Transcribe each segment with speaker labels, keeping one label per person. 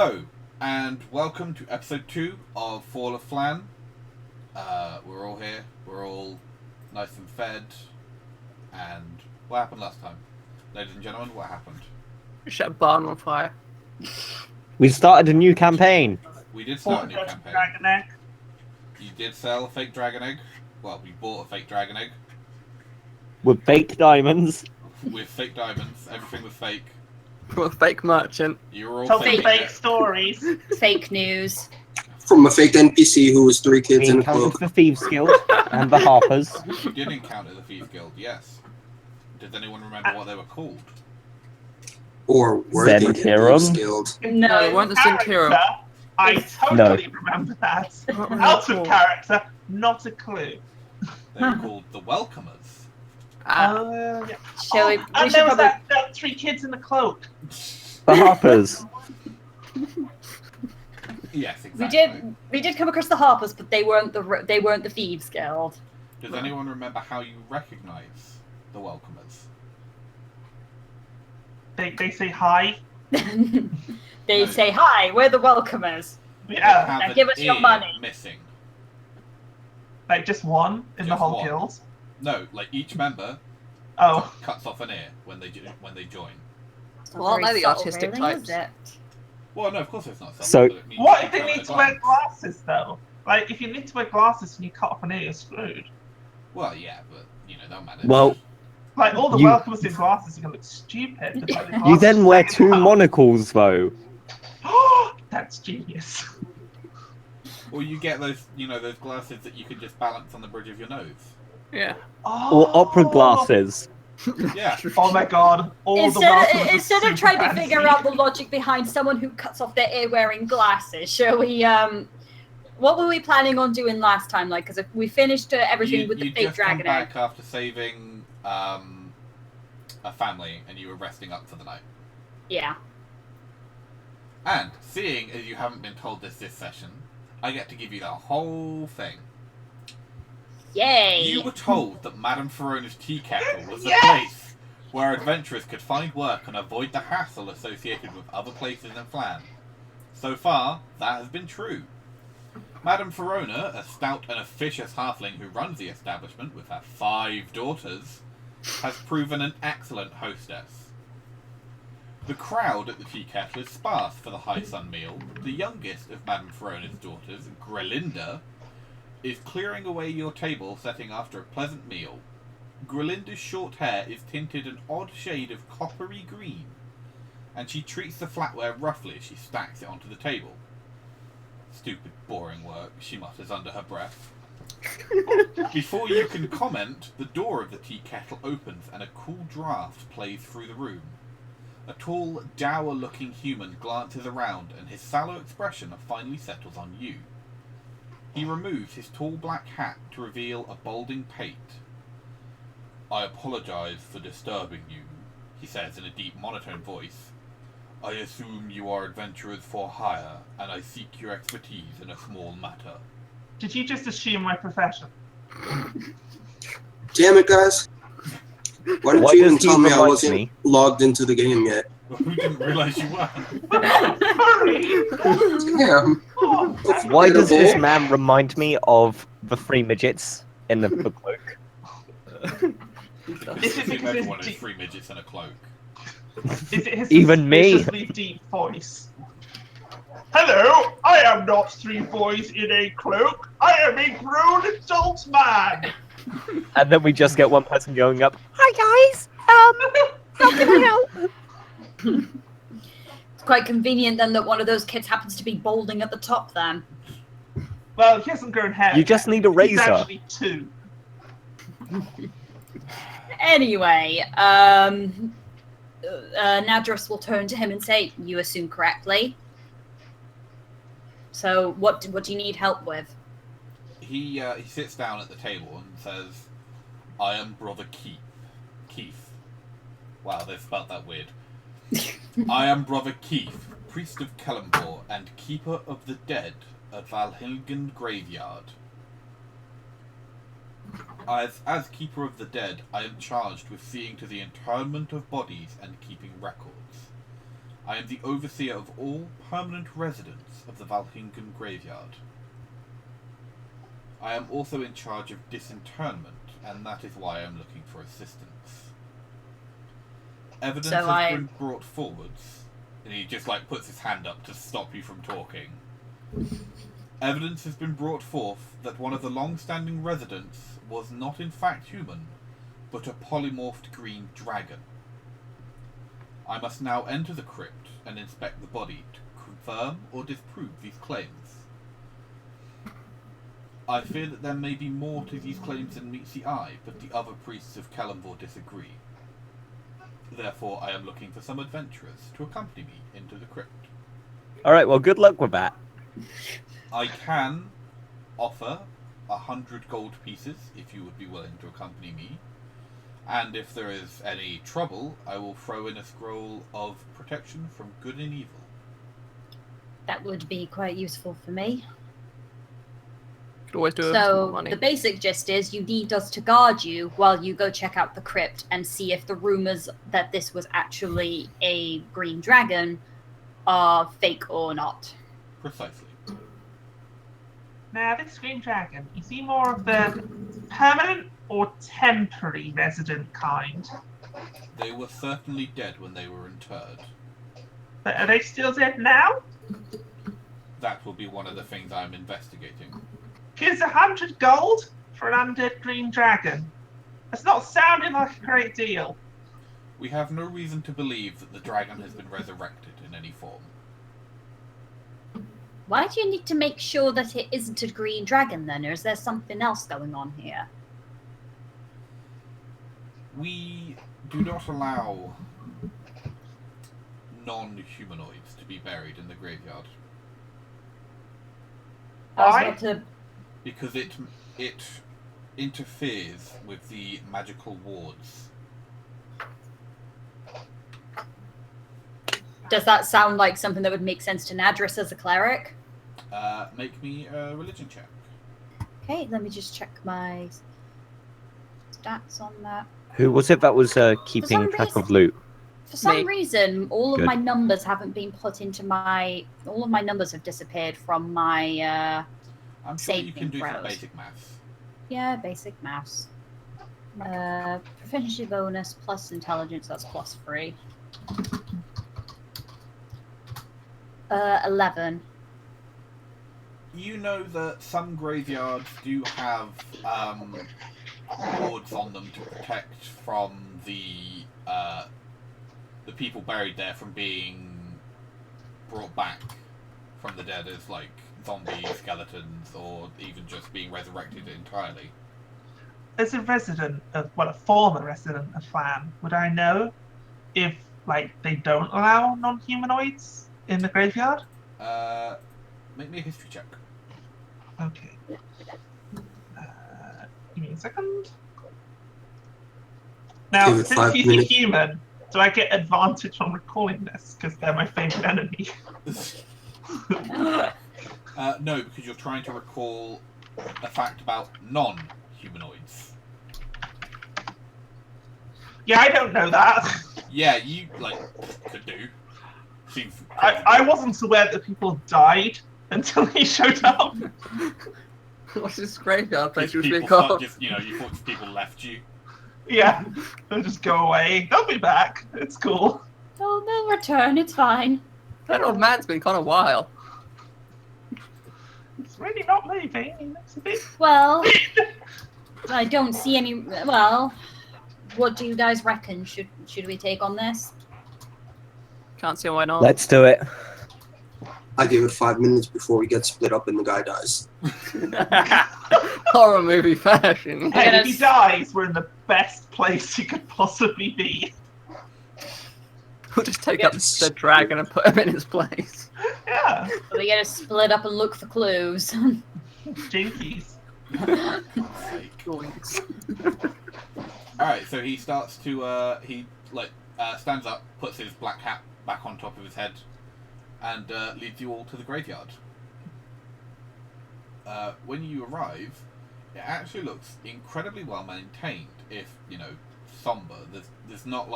Speaker 1: Hello, and welcome to episode 2 of Fall of Phlan. We're all here, we're all nice and fed, and what happened last time? Ladies and gentlemen, what happened?
Speaker 2: Set a barn on fire.
Speaker 3: We started a new campaign.
Speaker 1: We did start a new campaign.
Speaker 4: Dragon egg.
Speaker 1: You did sell a fake dragon egg. Well, we bought a fake dragon egg.
Speaker 3: With fake diamonds.
Speaker 1: With fake diamonds, everything was fake.
Speaker 2: From a fake merchant.
Speaker 1: You were all
Speaker 4: Tell some
Speaker 1: faking
Speaker 4: fake
Speaker 1: it.
Speaker 4: stories.
Speaker 5: Fake news.
Speaker 6: From a fake NPC who was 3 kids
Speaker 3: We
Speaker 6: in a
Speaker 3: encountered
Speaker 6: cloak.
Speaker 3: the Thieves Guild and the Harpers.
Speaker 1: You did encounter the Thieves Guild, yes. Does anyone remember what they were called?
Speaker 6: Or were they in
Speaker 3: Zentirum?
Speaker 6: Thieves Guild?
Speaker 2: No, it wasn't the Centurion.
Speaker 4: I totally remember that.
Speaker 2: What were
Speaker 4: Out
Speaker 2: they
Speaker 4: of
Speaker 2: called?
Speaker 4: character, not a clue.
Speaker 1: They were called the Welcomers.
Speaker 4: Yeah.
Speaker 5: Shall we? We
Speaker 4: And
Speaker 5: should
Speaker 4: there was
Speaker 5: probably.
Speaker 4: that 3 kids in the cloak.
Speaker 3: The Harpers.
Speaker 1: Yes, exactly.
Speaker 5: We did come across the Harpers, but they weren't the Thieves Guild.
Speaker 1: Does anyone remember how you recognise the Welcomers?
Speaker 4: They say hi.
Speaker 5: They say, "Hi, we're the Welcomers."
Speaker 4: Yeah,
Speaker 1: Have
Speaker 5: now
Speaker 1: an
Speaker 5: give us your
Speaker 1: ear
Speaker 5: money.
Speaker 1: Missing.
Speaker 4: like just one in the
Speaker 1: Just
Speaker 4: whole
Speaker 1: one.
Speaker 4: guild.
Speaker 1: No, like each member
Speaker 4: Oh,
Speaker 1: cuts off an ear when they join.
Speaker 5: It's not
Speaker 2: Well,
Speaker 5: very
Speaker 2: they're the
Speaker 5: subtle,
Speaker 2: artistic
Speaker 5: really,
Speaker 2: types.
Speaker 5: is it?
Speaker 1: Well, no, of course it's not. Subtle,
Speaker 3: So-
Speaker 1: but it means
Speaker 4: what
Speaker 1: you
Speaker 4: if they
Speaker 1: can
Speaker 4: need
Speaker 1: at
Speaker 4: to
Speaker 1: a
Speaker 4: wear
Speaker 1: glance.
Speaker 4: glasses though? Like if you need to wear glasses and you cut off an ear, you're screwed.
Speaker 1: Well, yeah, but they'll manage.
Speaker 3: Well,
Speaker 4: Like all the
Speaker 3: You-
Speaker 4: welcomers in glasses are gonna look stupid. With, like, the
Speaker 3: you
Speaker 4: glasses
Speaker 3: then wear
Speaker 4: hanging
Speaker 3: 2
Speaker 4: out.
Speaker 3: monocles, though.
Speaker 4: That's genius.
Speaker 1: Or you get those glasses that you can just balance on the bridge of your nose.
Speaker 2: Yeah.
Speaker 4: Oh.
Speaker 3: Or opera glasses.
Speaker 1: Yeah.
Speaker 4: Oh my god! All the
Speaker 5: Instead,
Speaker 4: welcomers are
Speaker 5: instead of
Speaker 4: super
Speaker 5: trying to
Speaker 4: fancy.
Speaker 5: figure out the logic behind someone who cuts off their ear wearing glasses, shall we? What were we planning on doing last time? Like, because we finished everything with the
Speaker 1: you
Speaker 5: fake
Speaker 1: just come
Speaker 5: dragon egg.
Speaker 1: back after saving a family, and you were resting up for the night.
Speaker 5: Yeah.
Speaker 1: And seeing as you haven't been told this session, I get to give you the whole thing.
Speaker 5: Yay!
Speaker 1: You were told that Madame Ferona's Tea Kettle was the
Speaker 4: Yes!
Speaker 1: place where adventurers could find work and avoid the hassle associated with other places in Phlan. So far, that has been true. Madame Ferona, a stout and officious halfling who runs the establishment with her 5 daughters, has proven an excellent hostess. The crowd at the Tea Kettle is sparse for the high sun meal. The youngest of Madame Ferona's daughters, Grelinda, is clearing away your table setting after a pleasant meal. Grelinda's short hair is tinted an odd shade of coppery green, and she treats the flatware roughly as she stacks it onto the table. Stupid, boring work, she mutters under her breath. Before you can comment, the door of the tea kettle opens and a cool draft plays through the room. A tall, dour-looking human glances around, and his sallow expression finally settles on you. He removes his tall black hat to reveal a balding pate. "I apologize for disturbing you," he says in a deep, monotone voice. "I assume you are adventurers for hire, and I seek your expertise in a small matter."
Speaker 4: Did you just assume my profession?
Speaker 6: Damn it, guys. Why didn't
Speaker 3: Why
Speaker 6: you even
Speaker 3: does he
Speaker 6: tell me I
Speaker 3: remind
Speaker 6: wasn't
Speaker 3: me?
Speaker 6: logged into the game yet?
Speaker 1: We didn't realise you weren't.
Speaker 4: Sorry.
Speaker 6: Damn.
Speaker 4: Oh, that's
Speaker 3: Why does this
Speaker 6: Incredible.
Speaker 3: man remind me of the 3 midgets in the cloak?
Speaker 4: Is it
Speaker 1: Assume
Speaker 4: because
Speaker 1: everyone
Speaker 4: it's
Speaker 1: is
Speaker 4: deep?
Speaker 1: 3 midgets in a cloak.
Speaker 4: Is it his
Speaker 3: Even me.
Speaker 4: suspiciously deep voice? Hello, I am not 3 boys in a cloak. I am a grown adult man.
Speaker 3: And then we just get one person going up, "Hi guys! How can I help?"
Speaker 5: It's quite convenient then that one of those kids happens to be balding at the top. Then.
Speaker 4: Well, he hasn't grown hair.
Speaker 3: You just
Speaker 4: yet.
Speaker 3: need a
Speaker 4: He's
Speaker 3: razor.
Speaker 4: actually 2.
Speaker 5: Anyway, Nadrus will turn to him and say, "You assume correctly. So, what do you need help with?"
Speaker 1: He sits down at the table and says, "I am Brother Keith. Wow, they've spelled that weird. I am Brother Keith, priest of Kellenbor and keeper of the dead at Valhilgen Graveyard. As keeper of the dead, I am charged with seeing to the interment of bodies and keeping records. I am the overseer of all permanent residents of the Valhingen graveyard. I am also in charge of disinterment, and that is why I am looking for assistance. Evidence has been brought forwards, and he just puts his hand up to stop you from talking. Evidence has been brought forth that one of the long-standing residents was not in fact human, but a polymorphed green dragon. I must now enter the crypt and inspect the body to confirm or disprove these claims. I fear that there may be more to these claims than meets the eye, but the other priests of Kellamvor disagree. Therefore, I am looking for some adventurers to accompany me into the crypt.
Speaker 3: Alright, well, good luck with that.
Speaker 1: I can offer 100 gold pieces if you would be willing to accompany me. And if there is any trouble, I will throw in a scroll of protection from good and evil.
Speaker 5: That would be quite useful for me.
Speaker 2: Could always do it with
Speaker 5: So
Speaker 2: some money.
Speaker 5: the basic gist is you need us to guard you while you go check out the crypt and see if the rumors that this was actually a green dragon are fake or not.
Speaker 1: Precisely.
Speaker 4: Now, this green dragon, is he more of the permanent or temporary resident kind?
Speaker 1: They were certainly dead when they were interred.
Speaker 4: But are they still dead now?
Speaker 1: That will be one of the things I'm investigating.
Speaker 4: Here's 100 gold for an undead green dragon. That's not sounding like a great deal.
Speaker 1: We have no reason to believe that the dragon has been resurrected in any form.
Speaker 5: Why do you need to make sure that it isn't a green dragon then, or is there something else going on here?
Speaker 1: We do not allow non-humanoids to be buried in the graveyard
Speaker 4: Why?
Speaker 1: because it interferes with the magical wards.
Speaker 5: Does that sound like something that would make sense to Nadris as a cleric?
Speaker 1: Make me a religion check.
Speaker 5: Okay, let me just check my stats on that.
Speaker 3: Who was it that was keeping track of loot?
Speaker 5: For some
Speaker 2: Me.
Speaker 5: reason, all of
Speaker 3: Good.
Speaker 5: my numbers haven't been put into my... All of my numbers have disappeared from my...
Speaker 1: I'm sure you can
Speaker 5: saving
Speaker 1: do some
Speaker 5: throws.
Speaker 1: basic maths.
Speaker 5: Yeah, basic maths. Proficiency bonus plus intelligence, that's +3. 11.
Speaker 1: You know that some graveyards do have wards on them to protect from the people buried there from being brought back from the dead as zombie skeletons, or even just being resurrected entirely.
Speaker 4: As a resident of, a former resident of Phlan, would I know if, they don't allow non-humanoids in the graveyard?
Speaker 1: Make me a history check.
Speaker 4: Okay. Give me a second. Now,
Speaker 6: Give it
Speaker 4: since
Speaker 6: 5
Speaker 4: he's
Speaker 6: minutes.
Speaker 4: a human, do I get advantage on recalling this? Because they're my favourite enemy.
Speaker 1: No, because you're trying to recall a fact about non-humanoids.
Speaker 4: Yeah, I don't know that.
Speaker 1: Yeah, you could do. Seems
Speaker 4: I wasn't aware that people died until he showed up.
Speaker 2: What's this graveyard place you
Speaker 1: people
Speaker 2: speak of?
Speaker 1: you thought people left you.
Speaker 4: Yeah, they'll just go away. They'll be back. It's cool.
Speaker 5: Oh, they'll return, it's fine.
Speaker 2: That old man's been kind of wild.
Speaker 4: It's really not leaving. He looks a bit.
Speaker 5: Well, I don't see any... Well, what do you guys reckon? Should we take on this?
Speaker 2: Can't see why not.
Speaker 3: Let's do it.
Speaker 6: I give it 5 minutes before we get split up and the guy dies.
Speaker 2: Horror movie fashion.
Speaker 4: Hey, if he
Speaker 5: Yes.
Speaker 4: dies, we're in the best place he could possibly be.
Speaker 2: We'll just take up the dragon and put him in his place.
Speaker 4: Yeah,
Speaker 5: We gotta split up and look for clues.
Speaker 4: jinkies.
Speaker 1: Alright, so he starts to, stands up, puts his black hat back on top of his head, and leads you all to the graveyard. When you arrive, it actually looks incredibly well maintained, if, somber. There's not,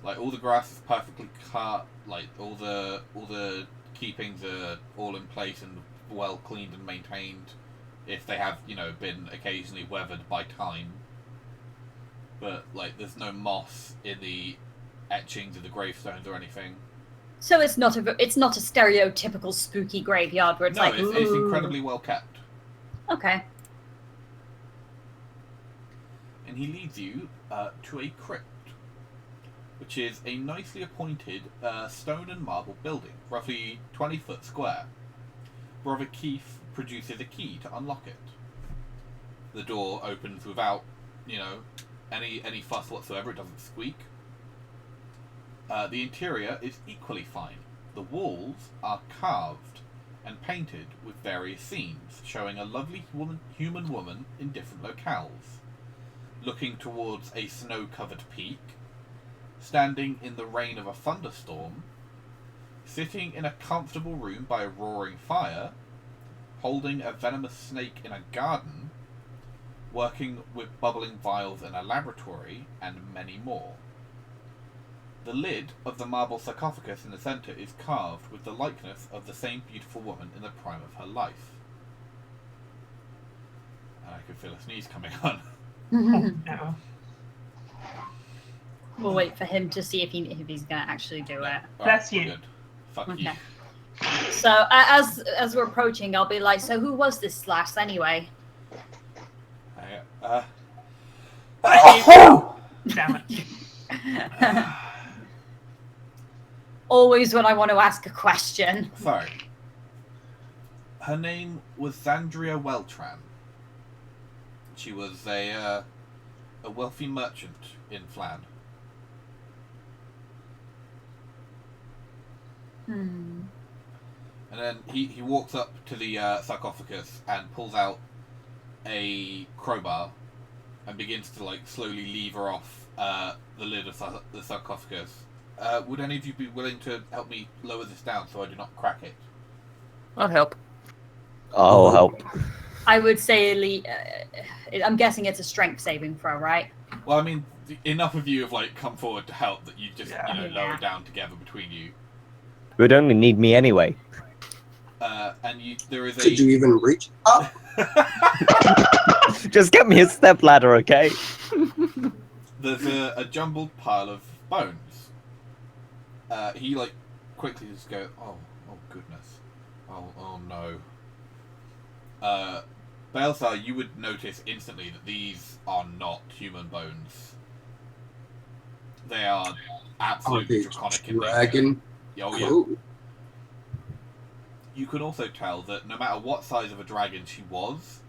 Speaker 1: Like all the grass is perfectly cut. Like all the keepings are all in place and well cleaned and maintained. If they have, been occasionally weathered by time. But like, there's no moss in the etchings of the gravestones or anything.
Speaker 5: So it's not a stereotypical spooky graveyard where it's like,
Speaker 1: it's incredibly well kept.
Speaker 5: Okay.
Speaker 1: And he leads you to a crypt, which is a nicely appointed stone and marble building, roughly 20 foot square. Brother Keith produces a key to unlock it. The door opens without, any fuss whatsoever. It doesn't squeak. The interior is equally fine. The walls are carved and painted with various scenes, showing a lovely human woman in different locales, looking towards a snow-covered peak, standing in the rain of a thunderstorm, sitting in a comfortable room by a roaring fire, holding a venomous snake in a garden, working with bubbling vials in a laboratory, and many more. The lid of the marble sarcophagus in the centre is carved with the likeness of the same beautiful woman in the prime of her life. And I can feel a sneeze coming on.
Speaker 4: No.
Speaker 5: We'll wait for him to see if he's gonna actually do it.
Speaker 4: Bless you.
Speaker 1: Good. Fuck
Speaker 5: Okay.
Speaker 1: you.
Speaker 5: So as we're approaching, I'll be like, so who was this Slash anyway?
Speaker 4: Damn it.
Speaker 5: Always when I want to ask a question.
Speaker 1: Sorry. Her name was Zandria Weltran. She was a wealthy merchant in Phlan.
Speaker 5: Hmm.
Speaker 1: And then he walks up to the sarcophagus and pulls out a crowbar and begins to slowly lever off the lid of the sarcophagus. Would any of you be willing to help me lower this down so I do not crack it?
Speaker 2: I'll help.
Speaker 3: I'll help.
Speaker 5: I would say, I'm guessing it's a strength saving throw, right?
Speaker 1: Well, I mean, enough of you have come forward to help that you just lower
Speaker 5: Yeah.
Speaker 1: it down together between you.
Speaker 3: You would only need me anyway.
Speaker 1: And there is
Speaker 6: Could you even reach up?
Speaker 3: Just get me a step ladder, okay?
Speaker 1: There's a jumbled pile of bones. He quickly just goes, oh goodness, oh no. Balthar, you would notice instantly that these are not human bones. They are absolutely draconic in nature.
Speaker 6: Dragon.
Speaker 1: Oh yeah.
Speaker 6: Oh.
Speaker 1: You can also tell that no matter what size of a dragon she was,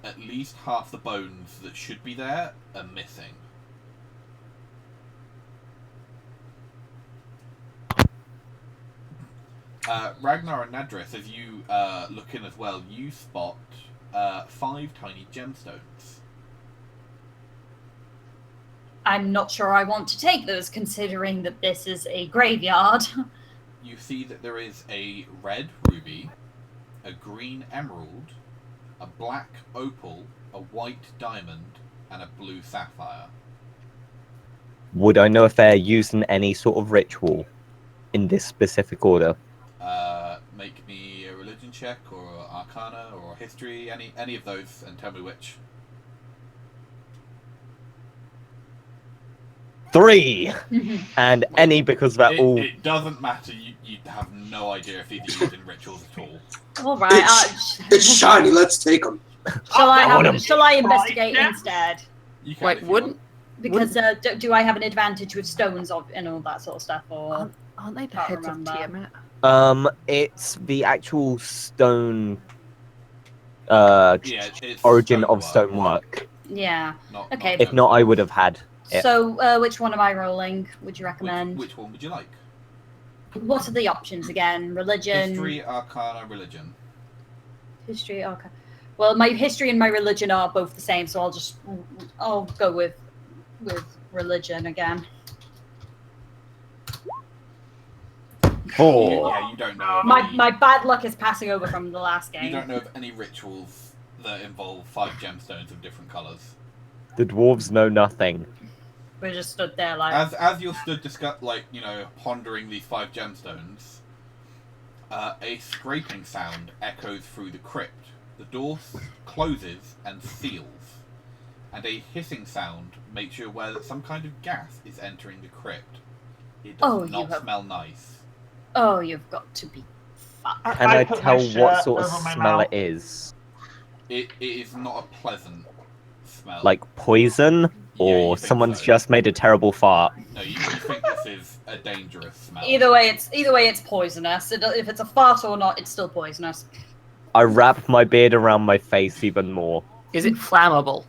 Speaker 1: at least half the bones that should be there are missing. Ragnar and Nadris, as you look in as well, you spot 5 tiny gemstones.
Speaker 5: I'm not sure I want to take those, considering that this is a graveyard.
Speaker 1: You see that there is a red ruby, a green emerald, a black opal, a white diamond, and a blue sapphire.
Speaker 3: Would I know if they're used in any sort of ritual in this specific order?
Speaker 1: Make me a religion check, or arcana, or history, any of those, and tell me which.
Speaker 3: 3! And any because they're all...
Speaker 1: It doesn't matter, you have no idea if these are used in rituals at all.
Speaker 5: All right.
Speaker 6: It's shiny. Let's take them.
Speaker 5: Shall I
Speaker 3: want 'em.
Speaker 5: investigate
Speaker 4: Yeah.
Speaker 5: instead?
Speaker 1: You can
Speaker 2: Wait,
Speaker 1: if you
Speaker 2: wouldn't
Speaker 5: Because do I have an advantage with stones and all that sort of stuff? Or
Speaker 2: aren't they the
Speaker 5: Can't
Speaker 2: heads
Speaker 5: remember.
Speaker 2: of Tiamat?
Speaker 3: It's the actual stone
Speaker 1: Yeah, it's
Speaker 3: origin
Speaker 1: stonework,
Speaker 3: of stonework.
Speaker 5: yeah.
Speaker 1: not-
Speaker 5: Okay.
Speaker 3: If not, I would have had it.
Speaker 5: So which one am I rolling? Would you recommend?
Speaker 1: Which one would you like?
Speaker 5: What are the options again? Religion,
Speaker 1: History, arcana, religion.
Speaker 5: history. Okay. Well, my history and my religion are both the same, so I'll go with religion again.
Speaker 3: 4.
Speaker 1: Yeah, you don't know. Of
Speaker 5: My
Speaker 1: any,
Speaker 5: my bad luck is passing over from the last
Speaker 1: you
Speaker 5: game.
Speaker 1: don't know of any rituals that involve 5 gemstones of different colours.
Speaker 3: The dwarves know nothing.
Speaker 5: We just stood there like.
Speaker 1: As you're stood pondering these 5 gemstones, a scraping sound echoes through the crypt. The door closes and seals, and a hissing sound makes you aware that some kind of gas is entering the crypt. It does not smell nice.
Speaker 5: Oh, you've got to be fucked.
Speaker 3: Can I
Speaker 4: put
Speaker 3: tell
Speaker 4: my
Speaker 3: what
Speaker 4: shirt
Speaker 3: sort of
Speaker 4: over my
Speaker 3: smell
Speaker 4: mouth.
Speaker 3: it is?
Speaker 1: It is not a pleasant smell.
Speaker 3: Like poison?
Speaker 1: Yeah,
Speaker 3: Or
Speaker 1: you think
Speaker 3: someone's
Speaker 1: so.
Speaker 3: just made a terrible fart?
Speaker 1: No, you think this is a dangerous smell.
Speaker 5: Either way, it's poisonous. If it's a fart or not, it's still poisonous.
Speaker 3: I wrap my beard around my face even more.
Speaker 2: Is it flammable?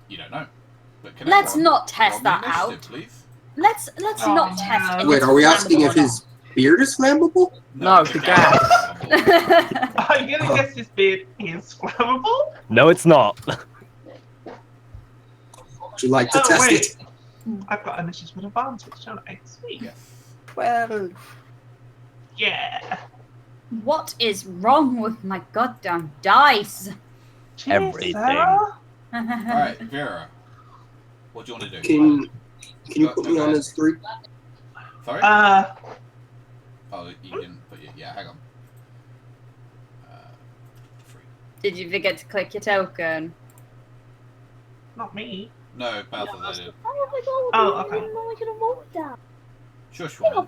Speaker 1: You don't know. But can
Speaker 5: Let's
Speaker 1: everyone
Speaker 5: not test
Speaker 1: roll me
Speaker 5: that
Speaker 1: initiative,
Speaker 5: out.
Speaker 1: Please?
Speaker 5: Let's
Speaker 4: Oh,
Speaker 5: not
Speaker 4: no.
Speaker 5: test. If
Speaker 6: Wait,
Speaker 5: it's
Speaker 6: are we asking
Speaker 5: flammable
Speaker 6: if
Speaker 5: or
Speaker 6: his beard is flammable?
Speaker 2: No, the gas.
Speaker 5: not.
Speaker 4: Are you gonna guess this beard is flammable?
Speaker 3: No, it's not.
Speaker 6: Would you like to test it?
Speaker 4: I've got initiative advantage, don't I? Sweet.
Speaker 1: Yes.
Speaker 2: Well,
Speaker 4: Yeah.
Speaker 5: What is wrong with my goddamn dice?
Speaker 4: Cheers,
Speaker 3: Everything.
Speaker 4: Sarah.
Speaker 1: Alright, Vera. What do you want to do?
Speaker 6: Can you put me on as 3?
Speaker 1: Sorry? Oh, you didn't put your... Yeah, hang on. 3.
Speaker 5: Did you forget to click your token?
Speaker 4: Not me.
Speaker 1: No, Balthazar did.
Speaker 4: Oh, okay.
Speaker 1: Shush, woman.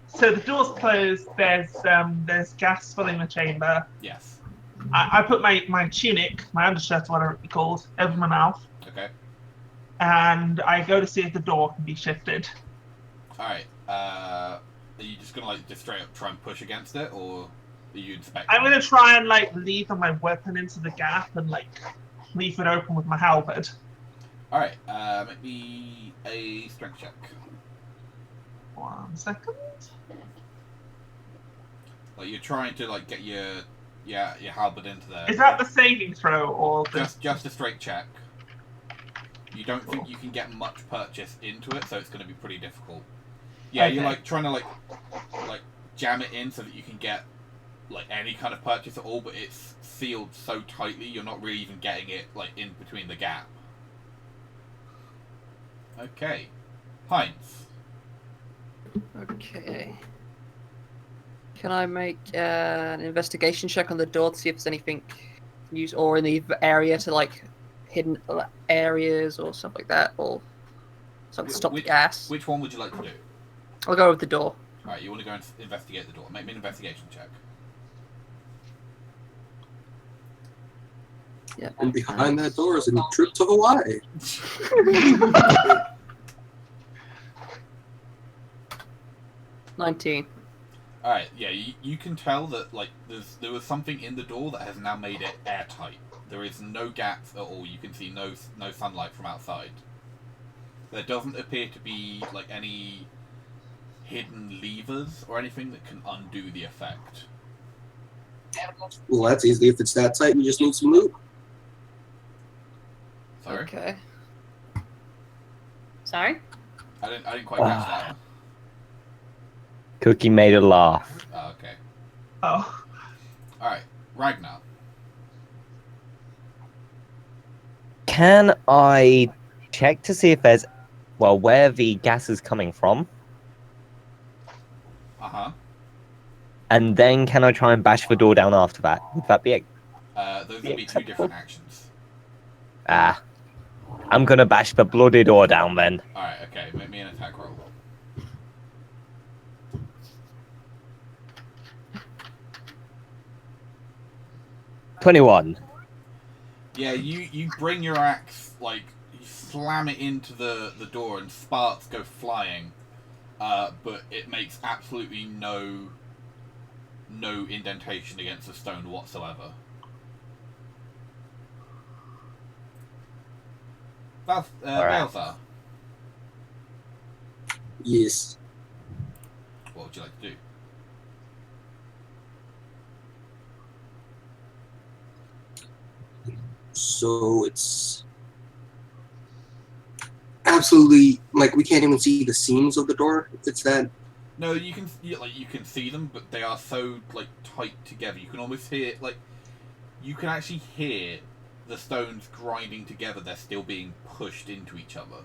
Speaker 4: So the door's closed. There's gas filling the chamber.
Speaker 1: Yes.
Speaker 4: I put my tunic, my undershirt, whatever it be called, over my mouth,
Speaker 1: Okay.
Speaker 4: and I go to see if the door can be shifted.
Speaker 1: Alright, are you just gonna just straight up try and push against it, or are you inspecting?
Speaker 4: I'm gonna try and lever my weapon into the gap and leave it open with my halberd.
Speaker 1: Alright, make me a strength check.
Speaker 4: 1 second.
Speaker 1: You're trying to get your halberd into there.
Speaker 4: Is that the saving throw or the?
Speaker 1: just a straight check? You don't think you can get much purchase into it, so it's going to be pretty difficult. Yeah,
Speaker 4: Okay.
Speaker 1: you're trying to jam it in so that you can get any kind of purchase at all, but it's sealed so tightly you're not really even getting it in between the gap. Okay, Heinz.
Speaker 2: okay. Can I make an investigation check on the door to see if there's anything used or in the area to hidden areas or stuff like that, or something to stop the gas?
Speaker 1: Which one would you like to do?
Speaker 2: I'll go with the door.
Speaker 1: Alright, you want to go and investigate the door. Make me an investigation check.
Speaker 2: Yeah.
Speaker 6: And behind that door is a trip to Hawaii.
Speaker 2: $19.
Speaker 1: Alright, yeah, you can tell that there was something in the door that has now made it airtight. There is no gaps at all. You can see no sunlight from outside. There doesn't appear to be any hidden levers or anything that can undo the effect.
Speaker 6: Well, that's easy. If it's that tight, we just need some lube.
Speaker 1: Sorry,
Speaker 2: Okay.
Speaker 5: Sorry?
Speaker 1: I didn't quite catch that.
Speaker 3: Cookie made a laugh.
Speaker 1: Oh, okay.
Speaker 4: Oh,
Speaker 1: Alright, Ragnar.
Speaker 3: Can I check to see if there's, where the gas is coming from?
Speaker 1: Uh-huh.
Speaker 3: And then can I try and bash the door down after that? Would that be it?
Speaker 1: Those would be 2 different actions.
Speaker 3: Ah. I'm gonna bash the bloody door down then.
Speaker 1: Alright, okay, make me an attack roll.
Speaker 3: $21.
Speaker 1: Yeah, you bring your axe, you slam it into the door and sparks go flying, but it makes absolutely no indentation against the stone whatsoever. That's
Speaker 3: Alright.
Speaker 1: Balthar.
Speaker 6: Yes.
Speaker 1: What would you like to do?
Speaker 6: So it's absolutely we can't even see the seams of the door. It's that.
Speaker 1: No, you can see them, but they are so tight together. You can almost hear you can actually hear the stones grinding together, they're still being pushed into each other.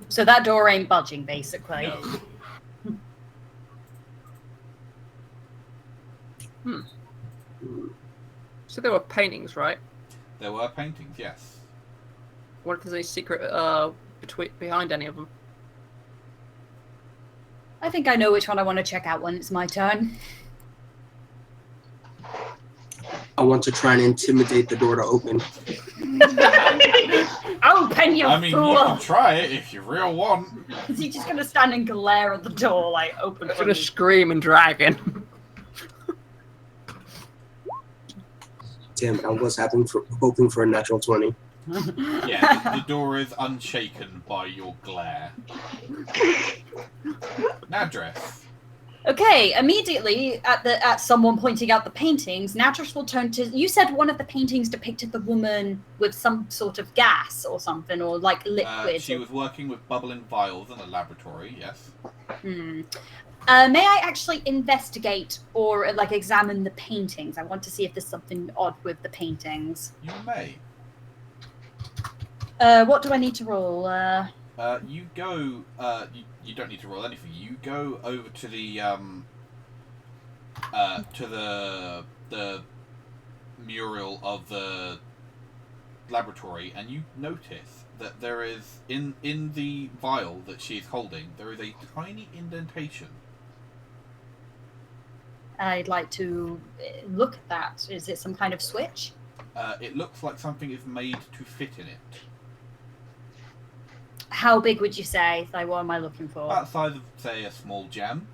Speaker 5: So that door ain't budging, basically.
Speaker 1: No.
Speaker 2: So there were paintings, right?
Speaker 1: There were paintings, yes.
Speaker 2: What if there's any secret behind any of them?
Speaker 5: I think I know which one I want to check out when it's my turn.
Speaker 6: I want to try and intimidate the door to open.
Speaker 5: Open, you
Speaker 1: I mean,
Speaker 5: fool!
Speaker 1: you can try it if you real want.
Speaker 5: Is he just gonna stand and glare at the door, like, open
Speaker 2: I'm
Speaker 5: for
Speaker 2: gonna
Speaker 5: me?
Speaker 2: scream and dragon.
Speaker 6: Damn it, I was hoping for a natural 20.
Speaker 1: Yeah, the door is unshaken by your glare. Nadris.
Speaker 5: Okay, immediately at someone pointing out the paintings, Natris will turn to. You said one of the paintings depicted the woman with some sort of gas or something, or like liquid.
Speaker 1: She was working with bubbling vials in a laboratory. Yes.
Speaker 5: May I actually investigate or like examine the paintings? I want to see if there's something odd with the paintings.
Speaker 1: You may.
Speaker 5: What do I need to roll?
Speaker 1: You go. You don't need to roll anything. You go over to the mural of the laboratory, and you notice that there is in the vial that she's holding, there is a tiny indentation.
Speaker 5: I'd like to look at that. Is it some kind of switch?
Speaker 1: It looks like something is made to fit in it.
Speaker 5: How big would you say? Like, what am I looking for?
Speaker 1: About the size of, say, a small gem.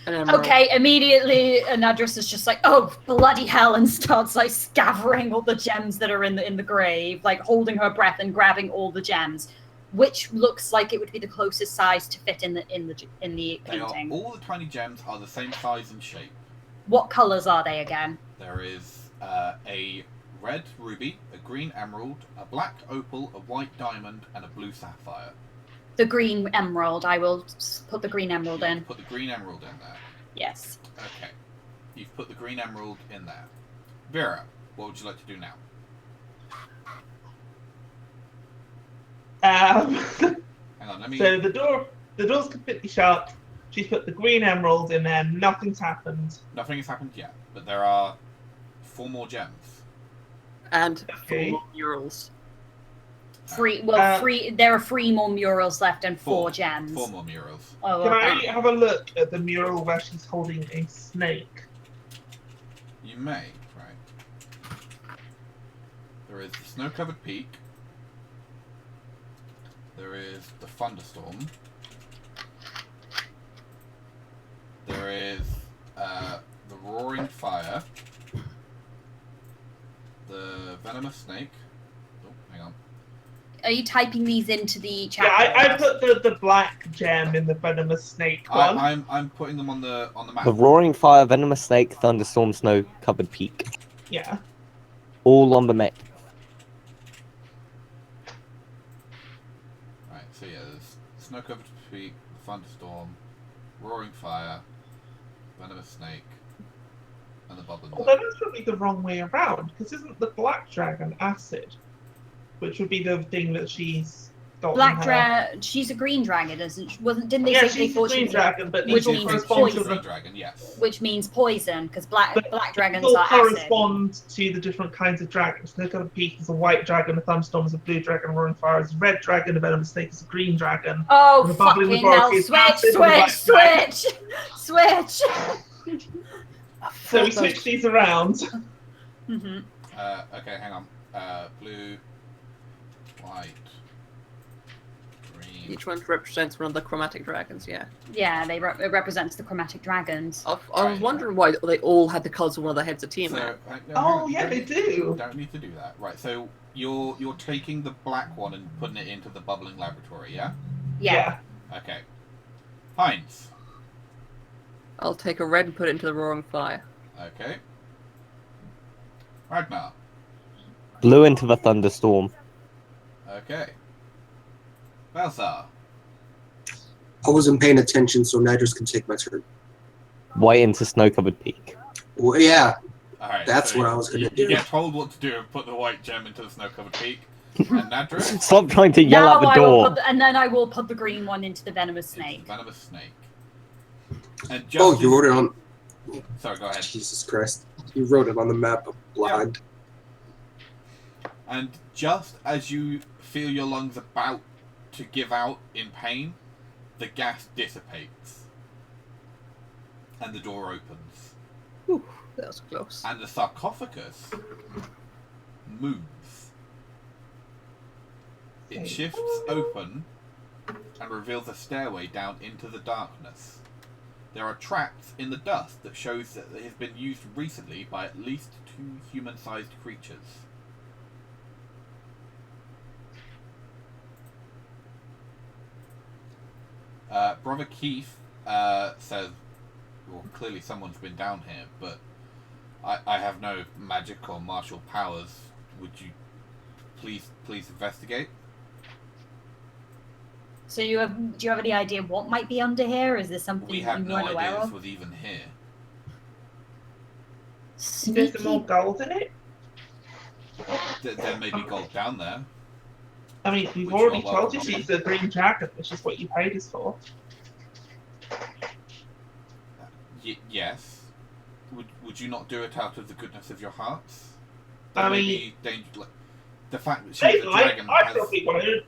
Speaker 5: Okay, immediately Anadris is just like, oh, bloody hell, and starts like scavenging all the gems that are in the grave, like holding her breath and grabbing all the gems, which looks like it would be the closest size to fit in the painting.
Speaker 1: All the tiny gems are the same size and shape.
Speaker 5: What colours are they again?
Speaker 1: There is a red ruby, a green emerald, a black opal, a white diamond, and a blue sapphire.
Speaker 5: The green emerald. I will put the green emerald in.
Speaker 1: Put the green emerald in there.
Speaker 5: Yes.
Speaker 1: Okay. You've put the green emerald in there. Vera, what would you like to do now? Hang on, let me...
Speaker 4: So the door's completely shut. She's put the green emerald in there. Nothing's happened.
Speaker 1: Nothing has happened yet, but there are 4 more gems.
Speaker 2: And
Speaker 4: Okay.
Speaker 2: 4 murals.
Speaker 5: There are 3 more murals left and 4 gems.
Speaker 1: 4 more murals.
Speaker 5: Oh,
Speaker 4: Can
Speaker 5: okay.
Speaker 4: I have a look at the mural where she's holding a snake?
Speaker 1: You may, right. There is the snow-covered peak. There is the thunderstorm. There is the roaring fire. The venomous snake. Oh, hang on.
Speaker 5: Are you typing these into the chat?
Speaker 4: Yeah, I put the black gem in the venomous snake one.
Speaker 1: I'm putting them on the map.
Speaker 3: The roaring fire, venomous snake, thunderstorm, snow-covered peak.
Speaker 4: Yeah.
Speaker 3: All on the map.
Speaker 1: Right, so yeah, there's snow-covered peak, thunderstorm, roaring fire, venomous snake, and the bubbling
Speaker 4: Although that's probably the wrong way around, because isn't the black dragon acid? Which would be the thing that she's got.
Speaker 5: Black dragon. She's a green dragon, isn't she? Didn't they
Speaker 4: Yeah,
Speaker 5: say they
Speaker 4: she's a
Speaker 5: thought she
Speaker 4: green
Speaker 5: was
Speaker 4: dragon, but
Speaker 5: which
Speaker 4: these all
Speaker 5: means
Speaker 4: correspond to
Speaker 5: poison.
Speaker 4: the
Speaker 1: dragon, yes.
Speaker 5: Which means poison, because black dragons
Speaker 4: all
Speaker 5: are acid.
Speaker 4: correspond to the different kinds of dragons. Snow-covered peak is a white dragon, a thunderstorm is a blue dragon, a roaring fire is a red dragon, a venomous snake is a green dragon.
Speaker 5: Oh,
Speaker 4: And the bubbling
Speaker 5: fucking hell.
Speaker 4: laboratory is
Speaker 5: Switch,
Speaker 4: acid, and the black dragon.
Speaker 5: switch!
Speaker 4: So we switch these around.
Speaker 5: Mm-hmm.
Speaker 1: Okay, hang on. Blue, white, green.
Speaker 2: Each one represents one of the chromatic dragons, yeah.
Speaker 5: Yeah, it represents the chromatic dragons.
Speaker 2: I was wondering why they all had the colours of one of the heads of Tiamat.
Speaker 1: So, hang
Speaker 4: Oh,
Speaker 1: on, you
Speaker 4: yeah,
Speaker 1: don't
Speaker 4: they
Speaker 1: need-
Speaker 4: do.
Speaker 1: Don't need to do that. Right, so you're taking the black one and putting it into the bubbling laboratory, yeah?
Speaker 5: Yeah.
Speaker 1: Okay. Heinz.
Speaker 2: I'll take a red and put it into the roaring fire.
Speaker 1: Okay. Ragnar.
Speaker 3: Blew into the thunderstorm.
Speaker 1: Okay. Balthar.
Speaker 6: I wasn't paying attention, so Nidris can take my turn.
Speaker 3: White into snow-covered peak.
Speaker 6: Well, yeah,
Speaker 1: Alright,
Speaker 6: That's
Speaker 1: so
Speaker 6: what I was gonna
Speaker 1: you
Speaker 6: do.
Speaker 1: get told what to do and put the white gem into the snow-covered peak. And Nadra?
Speaker 3: Stop trying to yell
Speaker 5: Now
Speaker 3: at the
Speaker 5: I will
Speaker 3: door.
Speaker 5: put and then I will put the green one into the venomous
Speaker 1: Into the
Speaker 5: snake.
Speaker 1: venomous snake. And just
Speaker 6: Oh, you wrote it on.
Speaker 1: Sorry, go ahead.
Speaker 6: Jesus Christ! You wrote it on the map blind.
Speaker 1: And just as you feel your lungs about to give out in pain, the gas dissipates. And the door opens.
Speaker 2: Whew, that was close.
Speaker 1: And the sarcophagus moves. It shifts open and reveals a stairway down into the darkness. There are tracks in the dust that shows that it has been used recently by at least 2 human-sized creatures. Brother Keith says, well, clearly someone's been down here, but I have no magic or martial powers. Would you please investigate?
Speaker 5: So do you have any idea what might be under here? Is there something
Speaker 1: We
Speaker 5: you
Speaker 1: have no
Speaker 5: weren't aware
Speaker 1: idea this
Speaker 5: of?
Speaker 1: was even here.
Speaker 4: Is there some more gold in it?
Speaker 1: There may be gold down there.
Speaker 4: I mean, we've
Speaker 1: Which
Speaker 4: already
Speaker 1: you're
Speaker 4: told you
Speaker 1: welcome to.
Speaker 4: she's a green dragon, which is what you paid us for.
Speaker 1: Yes. Would you not do it out of the goodness of your hearts?
Speaker 4: I
Speaker 1: May
Speaker 4: mean-
Speaker 1: be danger, the fact that she was a dragon
Speaker 4: I
Speaker 1: has,
Speaker 4: probably won't.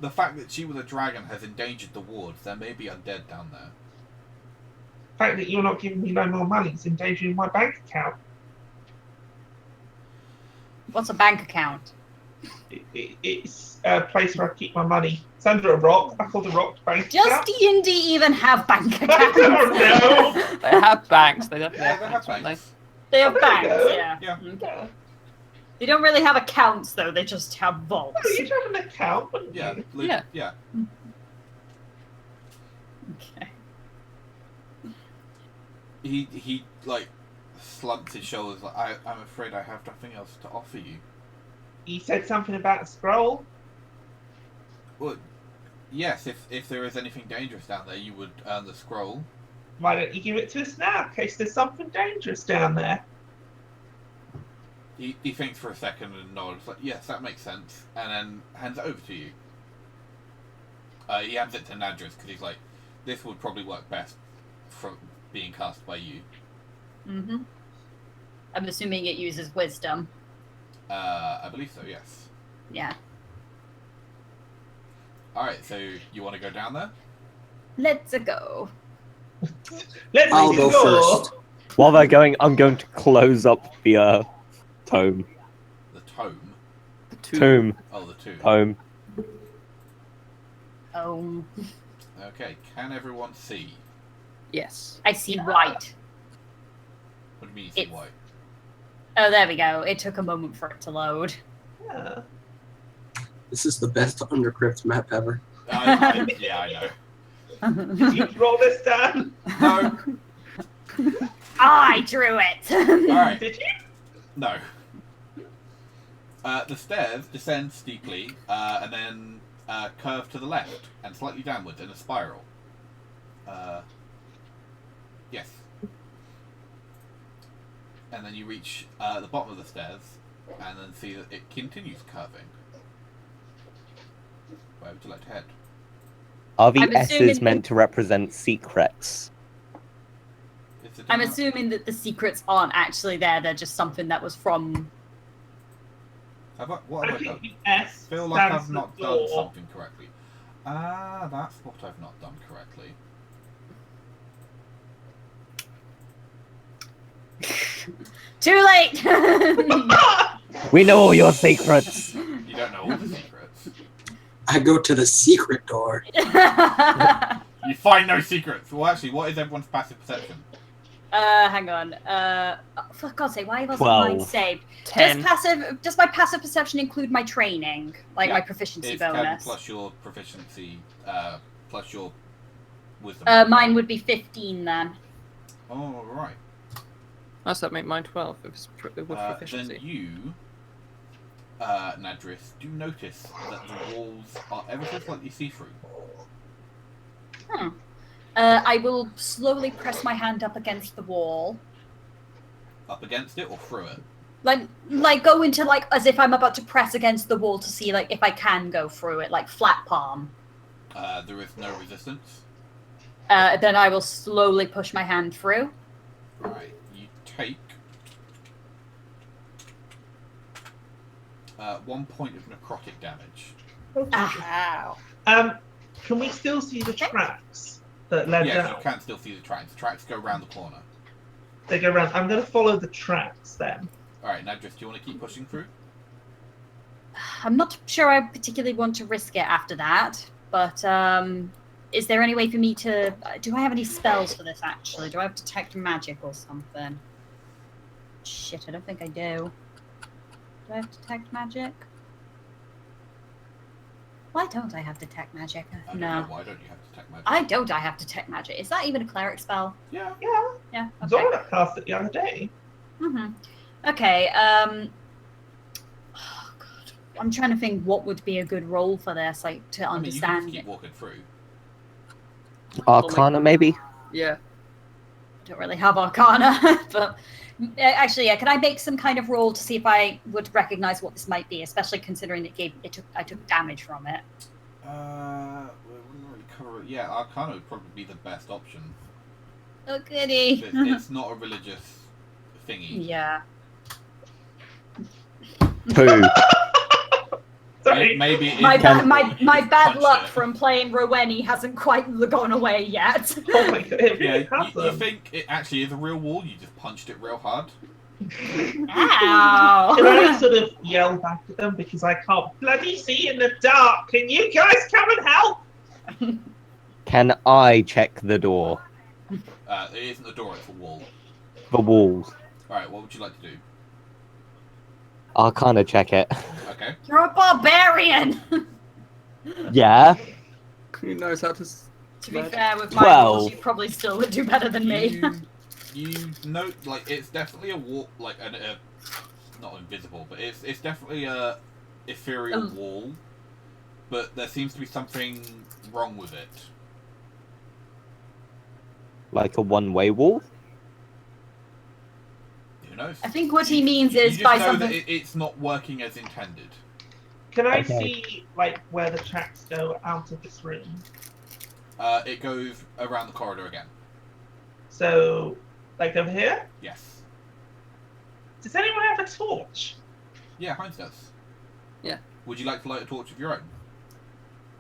Speaker 1: the fact that she was a dragon has endangered the wards. There may be undead down there.
Speaker 4: The fact that you're not giving me no more money is endangering my bank account.
Speaker 5: What's a bank account?
Speaker 4: It's a place where I keep my money. It's under a rock. I call the rock bank
Speaker 5: Does
Speaker 4: account.
Speaker 5: D&D even have bank
Speaker 4: I
Speaker 5: accounts?
Speaker 4: don't know.
Speaker 2: They have banks. They definitely
Speaker 1: Yeah,
Speaker 2: have
Speaker 1: they have
Speaker 2: banks, don't
Speaker 1: banks.
Speaker 5: They have
Speaker 4: There you
Speaker 5: banks,
Speaker 4: go.
Speaker 5: yeah.
Speaker 1: Yeah.
Speaker 5: Okay. They don't really have accounts though, they just have vaults.
Speaker 4: No, you'd have an account, wouldn't
Speaker 1: Yeah.
Speaker 4: you?
Speaker 1: Yeah.
Speaker 5: Okay.
Speaker 1: He like slumps his shoulders like I'm afraid I have nothing else to offer you.
Speaker 4: You said something about a scroll.
Speaker 1: Well, yes, if there is anything dangerous down there, you would earn the scroll.
Speaker 4: Why don't you give it to us now, in case there's something dangerous down there?
Speaker 1: He thinks for a second and nods like, yes, that makes sense, and then hands it over to you. He hands it to Nadris because he's like, this would probably work best from being cast by you.
Speaker 5: Mm-hmm. I'm assuming it uses wisdom.
Speaker 1: I believe so, yes.
Speaker 5: Yeah.
Speaker 1: Alright, so you want to go down there?
Speaker 5: Let's go.
Speaker 4: Let's
Speaker 6: I'll
Speaker 4: make
Speaker 6: go
Speaker 4: it go.
Speaker 6: first.
Speaker 3: While they're going, I'm going to close up the tome.
Speaker 1: The tome?
Speaker 2: The
Speaker 3: Tomb.
Speaker 1: Oh, the tomb.
Speaker 3: Tome.
Speaker 5: Oh,
Speaker 1: Okay, can everyone see?
Speaker 2: Yes.
Speaker 5: I see white.
Speaker 1: What do you mean you see
Speaker 5: It's-
Speaker 1: white?
Speaker 5: Oh, there we go. It took a moment for it to load.
Speaker 4: Yeah.
Speaker 6: This is the best undercrypt map ever.
Speaker 1: Yeah, I know.
Speaker 4: Did you roll this down?
Speaker 1: No.
Speaker 5: I drew it.
Speaker 1: Alright,
Speaker 4: Did you?
Speaker 1: no. The stairs descend steeply and then curve to the left and slightly downwards in a spiral. Yes. And then you reach the bottom of the stairs and then see that it continues curving. Where would you like to head?
Speaker 3: Are the
Speaker 5: I'm
Speaker 3: S's
Speaker 5: assuming-
Speaker 3: meant to represent secrets?
Speaker 1: Is it
Speaker 5: I'm
Speaker 1: down-
Speaker 5: assuming that the secrets aren't actually there. They're just something that was from.
Speaker 1: What have I
Speaker 4: I think
Speaker 1: done?
Speaker 4: the S
Speaker 1: Feel like
Speaker 4: stands
Speaker 1: I've
Speaker 4: for
Speaker 1: not
Speaker 4: door.
Speaker 1: done something correctly. That's what I've not done correctly.
Speaker 5: Too late.
Speaker 3: We know all your secrets!
Speaker 1: You don't know all the secrets.
Speaker 6: I go to the secret door.
Speaker 1: You find no secrets. Well, actually, what is everyone's passive perception?
Speaker 5: Hang on. For God's sake, why wasn't
Speaker 3: 12.
Speaker 5: mine saved?
Speaker 2: 10.
Speaker 5: Does my passive perception include my training, like
Speaker 1: Yeah,
Speaker 5: my proficiency
Speaker 1: It's 10
Speaker 5: bonus?
Speaker 1: plus your proficiency, plus your wisdom.
Speaker 5: Mine would be 15 then.
Speaker 1: All right.
Speaker 2: Must that make mine 12 if it's with
Speaker 1: Then
Speaker 2: proficiency?
Speaker 1: you, Nadris, do notice that the walls are ever so slightly see-through.
Speaker 5: I will slowly press my hand up against the wall.
Speaker 1: Up against it or through it?
Speaker 5: Like go into like as if I'm about to press against the wall to see like if I can go through it, like flat palm.
Speaker 1: There is no resistance.
Speaker 5: Then I will slowly push my hand through.
Speaker 1: Alright, you take 1 point of necrotic damage.
Speaker 2: Ow.
Speaker 4: Can we still see the tracks that led
Speaker 1: Yes,
Speaker 4: down?
Speaker 1: you can still see the tracks. The tracks go around the corner.
Speaker 4: They go around. I'm going to follow the tracks then.
Speaker 1: Alright, now just do you want to keep pushing through?
Speaker 5: I'm not sure I particularly want to risk it after that, but is there any way for me to... Do I have any spells for this, actually? Do I have detect magic or something? Shit, I don't think I do. Do I have detect magic? Why don't I have detect magic?
Speaker 1: I don't know, why don't you have detect magic?
Speaker 5: I have detect magic. Is that even a cleric spell?
Speaker 1: Yeah.
Speaker 4: Yeah.
Speaker 5: Yeah, okay.
Speaker 4: Zora cast it the other day.
Speaker 5: Okay, oh god. I'm trying to think what would be a good role for this, like, to
Speaker 1: I mean, you can
Speaker 5: understand
Speaker 1: just
Speaker 5: it.
Speaker 1: keep walking through.
Speaker 3: Arcana, maybe?
Speaker 2: Yeah.
Speaker 5: I don't really have Arcana, but actually, yeah. Can I make some kind of roll to see if I would recognize what this might be, especially considering I took damage from it?
Speaker 1: Well, it wouldn't really cover it. Yeah, Arcana would probably be the best option.
Speaker 5: Oh goody.
Speaker 1: It's not a religious thingy.
Speaker 5: Yeah.
Speaker 3: Poo.
Speaker 4: Sorry.
Speaker 1: Maybe it
Speaker 5: My
Speaker 1: is
Speaker 5: bad,
Speaker 1: possible you
Speaker 5: my
Speaker 1: just
Speaker 5: bad
Speaker 1: punched
Speaker 5: luck
Speaker 1: it.
Speaker 5: from playing Roweni hasn't quite gone away yet.
Speaker 4: Oh my god, it
Speaker 1: Yeah,
Speaker 4: really has
Speaker 1: you
Speaker 4: them.
Speaker 1: think it actually is a real wall? You just punched it real hard.
Speaker 4: Can
Speaker 5: Ow!
Speaker 4: I sort of yell back at them because I can't bloody see in the dark? Can you guys come and help?
Speaker 3: Can I check the door?
Speaker 1: It isn't a door, it's a wall.
Speaker 3: The walls.
Speaker 1: Alright, what would you like to do?
Speaker 3: Arcana check it.
Speaker 1: Okay.
Speaker 5: You're a barbarian.
Speaker 3: Yeah.
Speaker 2: Who knows how to...
Speaker 5: To be fair, with my
Speaker 3: 12.
Speaker 5: rolls, you probably still would do better than me.
Speaker 1: You know, like, it's definitely a wall, like, not invisible, but it's definitely a ethereal wall, but there seems to be something wrong with it.
Speaker 3: Like a one-way wall?
Speaker 1: Who knows?
Speaker 5: I think what he means
Speaker 1: You
Speaker 5: is
Speaker 1: just
Speaker 5: by
Speaker 1: know
Speaker 5: something.
Speaker 1: that it's not working as intended.
Speaker 4: Can I
Speaker 3: Okay.
Speaker 4: see, like, where the tracks go out of this room?
Speaker 1: It goes around the corridor again.
Speaker 4: So, like over here?
Speaker 1: Yes.
Speaker 4: Does anyone have a torch?
Speaker 1: Yeah, Heinz does.
Speaker 2: Yeah.
Speaker 1: Would you like to light a torch of your own?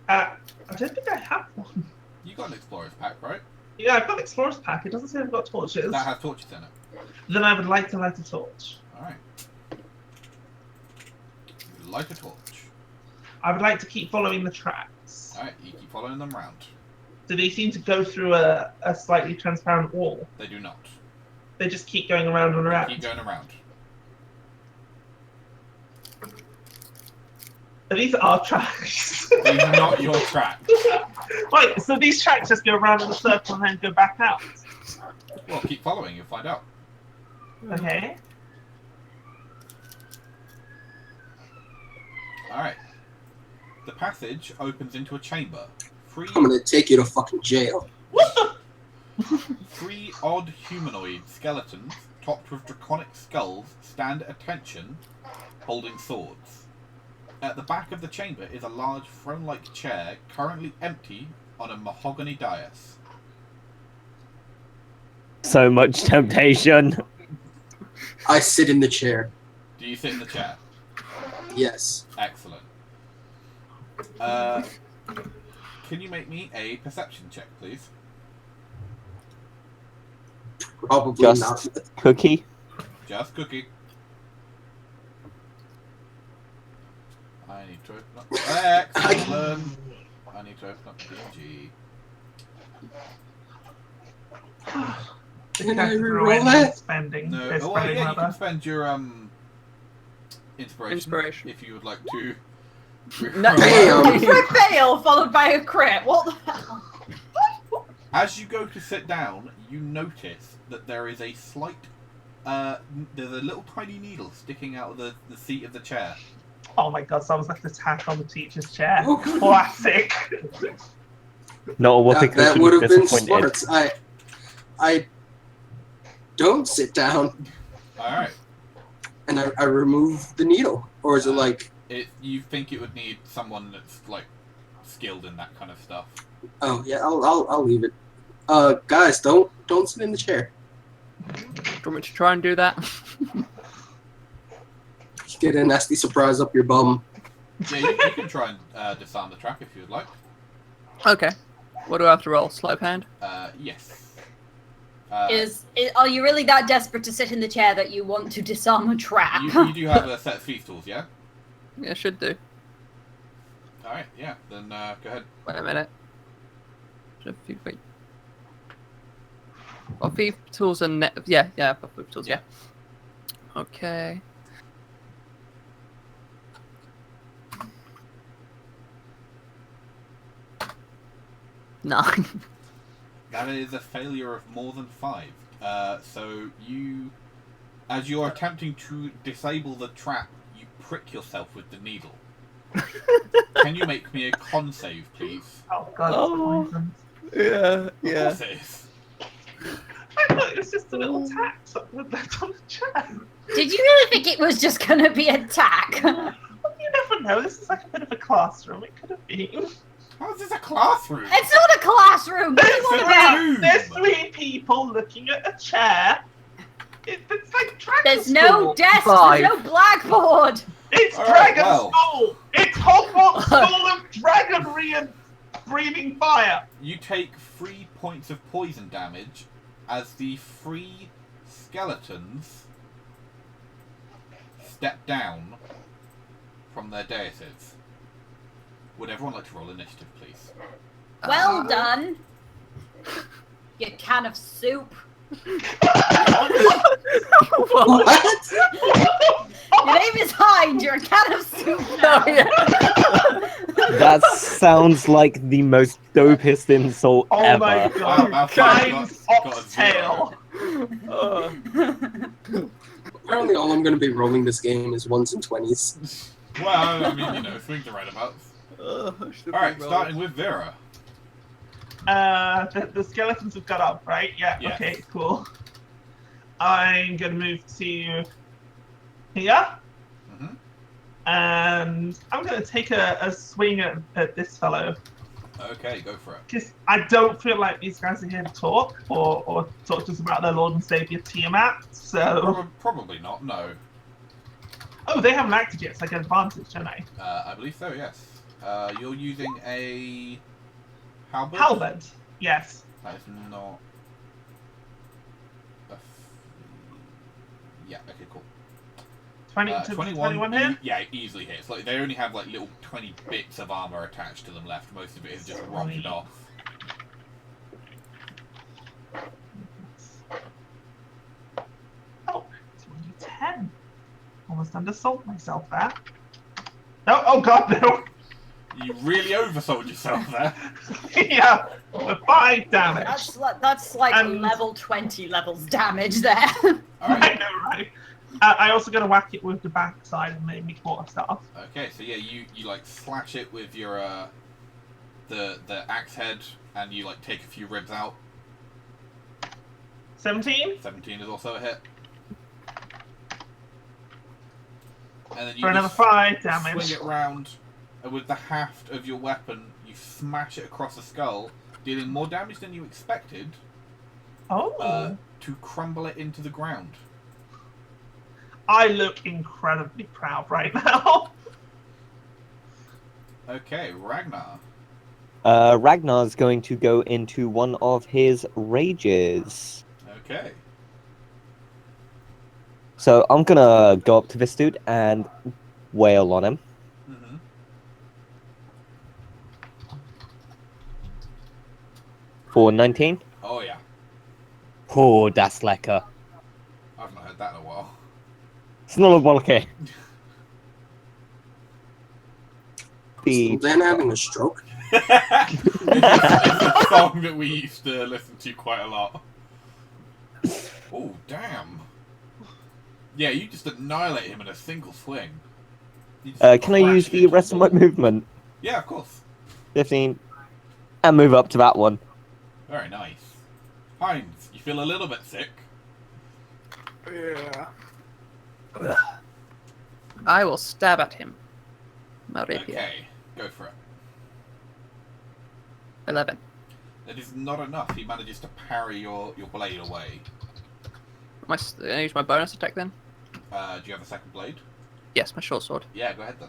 Speaker 4: I don't think I have one.
Speaker 1: You got an explorer's pack, right?
Speaker 4: Yeah, I've got an explorer's pack. It doesn't say I've got torches.
Speaker 1: That has torches in it.
Speaker 4: Then I would like to light a torch.
Speaker 1: Alright. Light a torch.
Speaker 4: I would like to keep following the tracks.
Speaker 1: Alright, you keep following them round.
Speaker 4: Do they seem to go through a slightly transparent wall?
Speaker 1: They do not.
Speaker 4: They just keep going around and around.
Speaker 1: Keep going around.
Speaker 4: Are these our tracks?
Speaker 1: These are not your tracks.
Speaker 4: Wait, so these tracks just go around in a circle and then go back out?
Speaker 1: Well, keep following, you'll find out.
Speaker 4: Okay.
Speaker 1: Alright. The passage opens into a chamber.
Speaker 6: I'm gonna take you to fucking jail.
Speaker 1: Three odd humanoid skeletons, topped with draconic skulls, stand at attention, holding swords. At the back of the chamber is a large throne-like chair, currently empty on a mahogany dais.
Speaker 3: So much temptation.
Speaker 6: I sit in the chair.
Speaker 1: Do you sit in the chair?
Speaker 6: Yes.
Speaker 1: Excellent. Can you make me a perception check, please?
Speaker 6: Probably
Speaker 3: Just
Speaker 6: not.
Speaker 3: cookie.
Speaker 1: Just cookie. I need to open up. Excellent. I need to open up DG.
Speaker 6: Can I
Speaker 4: That's
Speaker 6: reroll
Speaker 4: ruined
Speaker 6: that?
Speaker 4: spending.
Speaker 1: No.
Speaker 4: They're
Speaker 1: Oh, well,
Speaker 4: spending
Speaker 1: yeah, you can
Speaker 4: rather.
Speaker 1: spend your inspiration
Speaker 2: Inspiration.
Speaker 1: if you would like to.
Speaker 2: No.
Speaker 6: Damn.
Speaker 5: A crit fail followed by a crit. What the hell?
Speaker 1: As you go to sit down, you notice that there is a slight. There's a little tiny needle sticking out of the seat of the chair.
Speaker 4: Oh my god, someone's left a tack on the teacher's chair.
Speaker 6: Oh.
Speaker 4: Classic.
Speaker 3: Not a whoopee
Speaker 6: That
Speaker 3: cushion
Speaker 6: would have been
Speaker 3: disappointed.
Speaker 6: smart. I don't sit down.
Speaker 1: Alright.
Speaker 6: And I remove the needle, or is it like?
Speaker 1: You think it would need someone that's like skilled in that kind of stuff?
Speaker 6: Oh yeah, I'll leave it. Guys, don't sit in the chair.
Speaker 2: Do you want me to try and do that?
Speaker 6: Get a nasty surprise up your bum.
Speaker 1: Yeah, you can try and disarm the trap if you would like.
Speaker 2: Okay. What do I have to roll? Sleight of hand?
Speaker 1: Yes.
Speaker 5: Are you really that desperate to sit in the chair that you want to disarm a trap?
Speaker 1: You do have a set of thief tools, yeah?
Speaker 2: Yeah, should do.
Speaker 1: Alright, yeah. Then go ahead.
Speaker 2: Wait a minute. Wait. Oh, thief tools and yeah, I've got thief tools, yeah. Okay. Nine.
Speaker 1: That is a failure of more than 5. So as you're attempting to disable the trap, you prick yourself with the needle. Can you make me a con save, please?
Speaker 4: Oh god, it's poisoned.
Speaker 2: Yeah,
Speaker 1: Of course it is.
Speaker 4: I thought it was just a little tack something left on the chair.
Speaker 5: Did you really think it was just gonna be a tack?
Speaker 4: Well, you never know. This is like a bit of a classroom. It could have been.
Speaker 1: How is this a classroom?
Speaker 5: It's not a classroom! What are you on about?
Speaker 1: room.
Speaker 4: There's 3 people looking at a chair. It's like dragon
Speaker 5: There's
Speaker 4: school.
Speaker 5: no desk,
Speaker 2: Five.
Speaker 5: there's no blackboard!
Speaker 4: It's
Speaker 1: All right,
Speaker 4: dragon
Speaker 1: well.
Speaker 4: school. It's Hogwarts School of Dragonry and Breathing Fire.
Speaker 1: You take 3 points of poison damage as the 3 skeletons step down from their daises. Would everyone like to roll initiative, please?
Speaker 5: Well done! You can of soup.
Speaker 6: What?
Speaker 5: Your name is Hind, you're a can of soup now.
Speaker 2: Oh, yeah.
Speaker 3: That sounds like the most dopest insult
Speaker 4: Oh
Speaker 3: ever.
Speaker 4: my god.
Speaker 1: Wow,
Speaker 4: Giant's
Speaker 1: got a
Speaker 4: oxtail.
Speaker 6: Apparently, all I'm going to be rolling this game is 1s and 20s.
Speaker 1: Well, I mean, swings are right about. Alright, starting with Vera.
Speaker 4: The skeletons have got up, right? Yeah.
Speaker 1: Yes.
Speaker 4: Okay. Cool. I'm gonna move to here,
Speaker 1: Mhm.
Speaker 4: and I'm gonna take a swing at this fellow
Speaker 1: Okay, go for it.
Speaker 4: because I don't feel like these guys are here to talk or talk to us about their Lord and Savior Tiamat. So,
Speaker 1: Probably not, no.
Speaker 4: oh, they haven't acted yet, so I get advantage, don't I?
Speaker 1: I believe so, yes. You're using a halberd?
Speaker 4: Halberd. Yes.
Speaker 1: That is not... Yeah, okay, cool.
Speaker 4: 21 here.
Speaker 1: Yeah, it easily hits. Like, they only have like little 20 bits of armor attached to them left. Most of it is just rotted
Speaker 4: Sweet.
Speaker 1: off.
Speaker 4: Oh, it's only 10. Almost undersold myself there. No, oh god, no.
Speaker 1: You really oversold yourself there.
Speaker 4: Yeah, the 5 damage.
Speaker 5: That's like
Speaker 4: And-
Speaker 5: level 20 levels damage there.
Speaker 4: I
Speaker 1: Alright,
Speaker 4: know, right? I also got to whack it with the backside and maybe quarter staff.
Speaker 1: okay, so yeah, you like slash it with your the axe head, and you like take a few ribs out.
Speaker 4: 17
Speaker 1: 17 is also a hit. And then you
Speaker 4: for another
Speaker 1: just
Speaker 4: 5 damage.
Speaker 1: swing it round, and with the haft of your weapon, you smash it across the skull, dealing more damage than you expected,
Speaker 4: Oh,
Speaker 1: to crumble it into the ground.
Speaker 4: I look incredibly proud right now.
Speaker 1: Okay, Ragnar.
Speaker 3: Ragnar's going to go into one of his rages.
Speaker 1: Okay.
Speaker 3: So I'm gonna go up to this dude and wail on him.
Speaker 1: Mm-hmm.
Speaker 3: For 19.
Speaker 1: Oh yeah,
Speaker 3: Oh, that's lecker.
Speaker 1: I've not heard that in a while.
Speaker 3: Snowballke.
Speaker 6: Then having a stroke.
Speaker 1: It's a song that we used to listen to quite a lot. Oh damn! Yeah, you just annihilate him in a single swing. You just
Speaker 3: Can I use
Speaker 1: crash
Speaker 3: the
Speaker 1: into
Speaker 3: rest of my movement?
Speaker 1: Yeah, of course.
Speaker 3: 15. And move up to that one.
Speaker 1: Very nice. Heinz, you feel a little bit sick.
Speaker 2: Yeah. I will stab at him. My rapier.
Speaker 1: Okay, go for it.
Speaker 2: 11.
Speaker 1: That is not enough. He manages to parry your blade away.
Speaker 2: I use my bonus attack then?
Speaker 1: Do you have a second blade?
Speaker 2: Yes, my short sword.
Speaker 1: Yeah, go ahead then.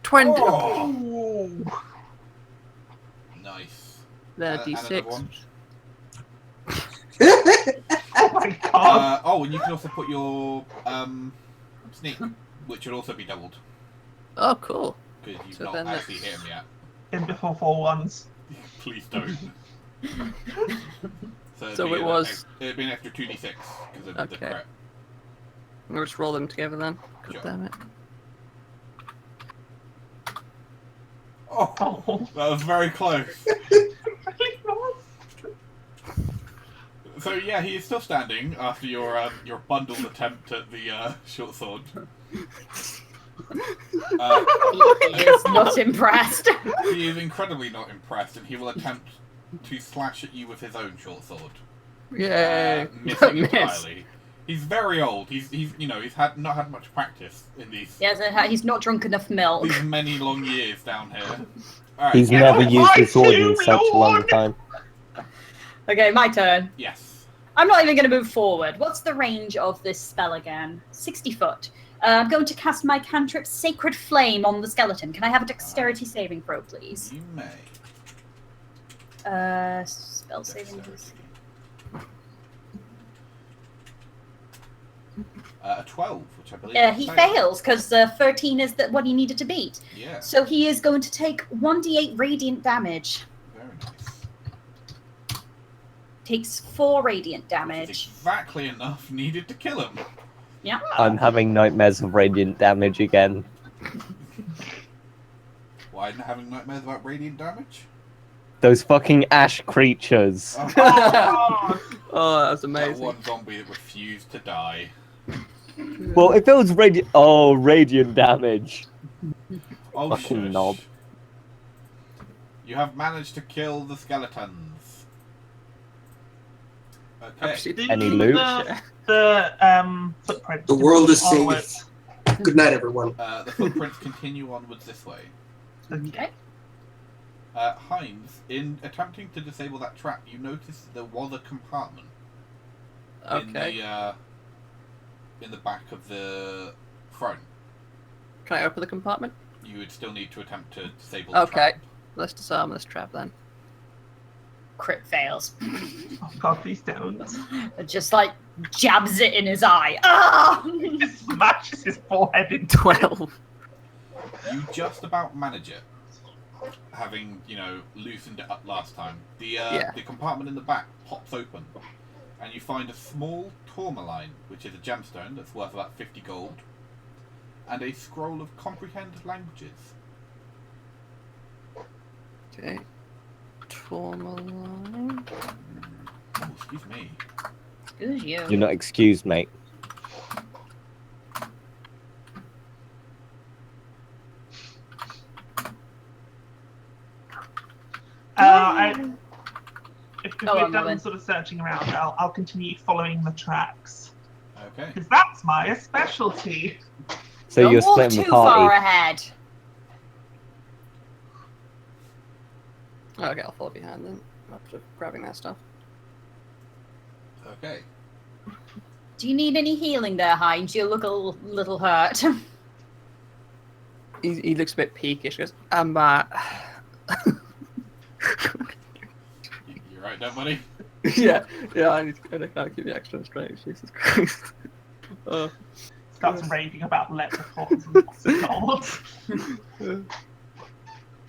Speaker 2: 20.
Speaker 1: Oh! Nice.
Speaker 2: Then a
Speaker 1: And another
Speaker 2: d6.
Speaker 1: one.
Speaker 4: Oh my god!
Speaker 1: And you can also put your sneak, which would also be doubled.
Speaker 2: Oh, cool.
Speaker 1: Because you've
Speaker 2: So
Speaker 1: not
Speaker 2: then
Speaker 1: actually
Speaker 2: that's-
Speaker 1: hit him yet.
Speaker 4: In before 4 ones.
Speaker 1: Please don't.
Speaker 2: So it was-
Speaker 1: It'd be an extra 2d6 because of the
Speaker 2: Okay.
Speaker 1: crit.
Speaker 2: We'll just roll them together then. God
Speaker 1: Sure.
Speaker 2: damn it.
Speaker 1: Oh,
Speaker 4: Oh.
Speaker 1: that was very close.
Speaker 4: Really was.
Speaker 1: So yeah, he is still standing after your bundled attempt at the short sword.
Speaker 5: He is not impressed.
Speaker 1: He is incredibly not impressed, and he will attempt to slash at you with his own short sword.
Speaker 2: Yay!
Speaker 1: Missing
Speaker 2: Miss.
Speaker 1: entirely. He's very old. He's he's not had much practice in these
Speaker 5: He's not drunk enough milk.
Speaker 1: these many long years down here. All right.
Speaker 3: He's
Speaker 1: yeah,
Speaker 3: never
Speaker 4: Oh,
Speaker 3: used
Speaker 4: my
Speaker 3: the sword in
Speaker 4: two,
Speaker 3: such a long
Speaker 4: Lord!
Speaker 3: time.
Speaker 5: Okay, my turn.
Speaker 1: Yes.
Speaker 5: I'm not even going to move forward. What's the range of this spell again? 60 foot. I'm going to cast my cantrip Sacred Flame on the skeleton. Can I have a dexterity saving throw, please?
Speaker 1: You may.
Speaker 5: Spell saving.
Speaker 1: Dexterity. A 12, which I believe. is
Speaker 5: He
Speaker 1: fail.
Speaker 5: fails because 13 is what he needed to beat.
Speaker 1: Yeah.
Speaker 5: So he is going to take 1d8 radiant damage.
Speaker 1: Very nice.
Speaker 5: Takes 4 radiant
Speaker 1: Which is
Speaker 5: damage.
Speaker 1: exactly enough needed to kill him.
Speaker 5: Yeah.
Speaker 3: I'm having nightmares of radiant damage again.
Speaker 1: Why having nightmares about radiant damage?
Speaker 3: Those fucking ash creatures.
Speaker 1: Oh,
Speaker 4: Oh,
Speaker 2: Oh, that was
Speaker 1: that
Speaker 2: amazing.
Speaker 1: one zombie that refused to die.
Speaker 3: Well, if it was radiant damage.
Speaker 1: Oh,
Speaker 3: Fucking
Speaker 1: shush.
Speaker 3: knob.
Speaker 1: You have managed to kill the skeletons. Okay.
Speaker 2: Actually,
Speaker 4: do
Speaker 3: Any loot?
Speaker 4: The footprint.
Speaker 6: The world is
Speaker 4: onwards.
Speaker 6: safe. Good night, everyone.
Speaker 1: The footprints continue onwards this way.
Speaker 5: Okay.
Speaker 1: Heinz, in attempting to disable that trap, you notice there was a compartment
Speaker 2: Okay.
Speaker 1: in the back of the throne.
Speaker 2: Can I open the compartment?
Speaker 1: You would still need to attempt to disable the
Speaker 2: Okay.
Speaker 1: trap.
Speaker 2: Let's disarm this trap then.
Speaker 5: Crit fails.
Speaker 4: Oh god, please don't.
Speaker 5: It just like jabs it in his eye. Ah!
Speaker 4: It just smashes his forehead into
Speaker 2: 12.
Speaker 1: You just about manage it, having, loosened it up last time. The compartment in the back pops open, and you find a small tourmaline, which is a gemstone that's worth about 50 gold, and a scroll of comprehend languages.
Speaker 2: Okay. Tourmaline.
Speaker 1: Oh, excuse me.
Speaker 5: Excuse you.
Speaker 3: You're not excused, mate.
Speaker 4: If
Speaker 5: Go
Speaker 4: we're
Speaker 5: on,
Speaker 4: done
Speaker 5: Robin.
Speaker 4: sort of searching around, I'll continue following the tracks.
Speaker 1: Okay.
Speaker 4: Because that's my specialty.
Speaker 3: So
Speaker 5: Don't
Speaker 3: you're
Speaker 5: walk
Speaker 3: splitting
Speaker 5: too
Speaker 3: the party.
Speaker 5: far ahead.
Speaker 2: Okay, I'll follow behind then. After grabbing that stuff.
Speaker 1: Okay.
Speaker 5: Do you need any healing there, Heinz? You look a little hurt.
Speaker 2: He looks a bit peakish. He goes,
Speaker 1: You right there, buddy?
Speaker 2: yeah, I need to kind of keep the extra strength. Jesus Christ.
Speaker 4: Starts raving about leprechauns and lots of gold.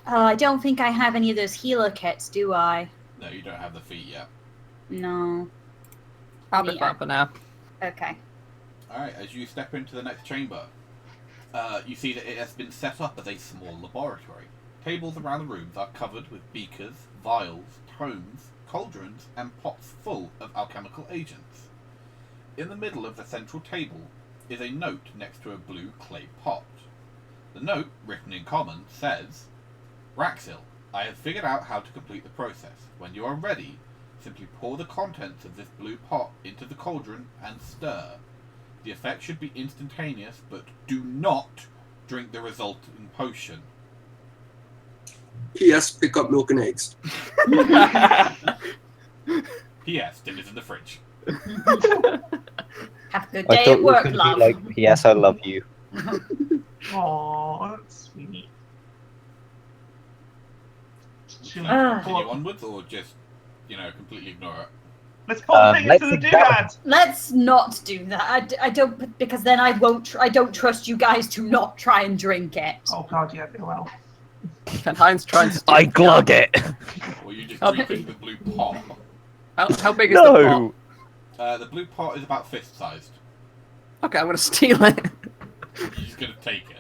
Speaker 5: I don't think I have any of those healer kits, do I?
Speaker 1: No, you don't have the feet yet.
Speaker 5: No.
Speaker 2: I'll be
Speaker 5: Yeah.
Speaker 2: fine for now.
Speaker 5: Okay.
Speaker 1: Alright, as you step into the next chamber, you see that it has been set up as a small laboratory. Tables around the rooms are covered with beakers, vials, tomes, cauldrons, and pots full of alchemical agents. In the middle of the central table is a note next to a blue clay pot. The note, written in common, says, Raxil, I have figured out how to complete the process. When you are ready, Simply pour the contents of this blue pot into the cauldron and stir. The effect should be instantaneous, but do not drink the resulting potion.
Speaker 6: P.S. Pick up milk and eggs.
Speaker 1: P.S. Dinner's in the fridge.
Speaker 5: Have a good
Speaker 3: I
Speaker 5: day
Speaker 3: thought
Speaker 5: at
Speaker 3: it was
Speaker 5: work,
Speaker 3: going to
Speaker 5: love.
Speaker 3: be like, P.S. I love you.
Speaker 4: Aww, that's sweet. Should we
Speaker 1: Continue onwards, or just, completely ignore it?
Speaker 4: let's put the thing
Speaker 3: let's
Speaker 4: into the
Speaker 3: examine.
Speaker 4: doodad.
Speaker 5: Let's not do that. I don't, because then I won't. I don't trust you guys to not try and drink it.
Speaker 4: Oh god, yeah, they will.
Speaker 2: Can Heinz try and steal
Speaker 3: I glug it.
Speaker 1: Or you just
Speaker 2: Oh,
Speaker 1: drink the blue pot?
Speaker 2: How big is the
Speaker 3: No.
Speaker 1: The blue pot is about fist-sized.
Speaker 2: pot? Okay, I'm gonna steal it.
Speaker 1: You're just going to take it.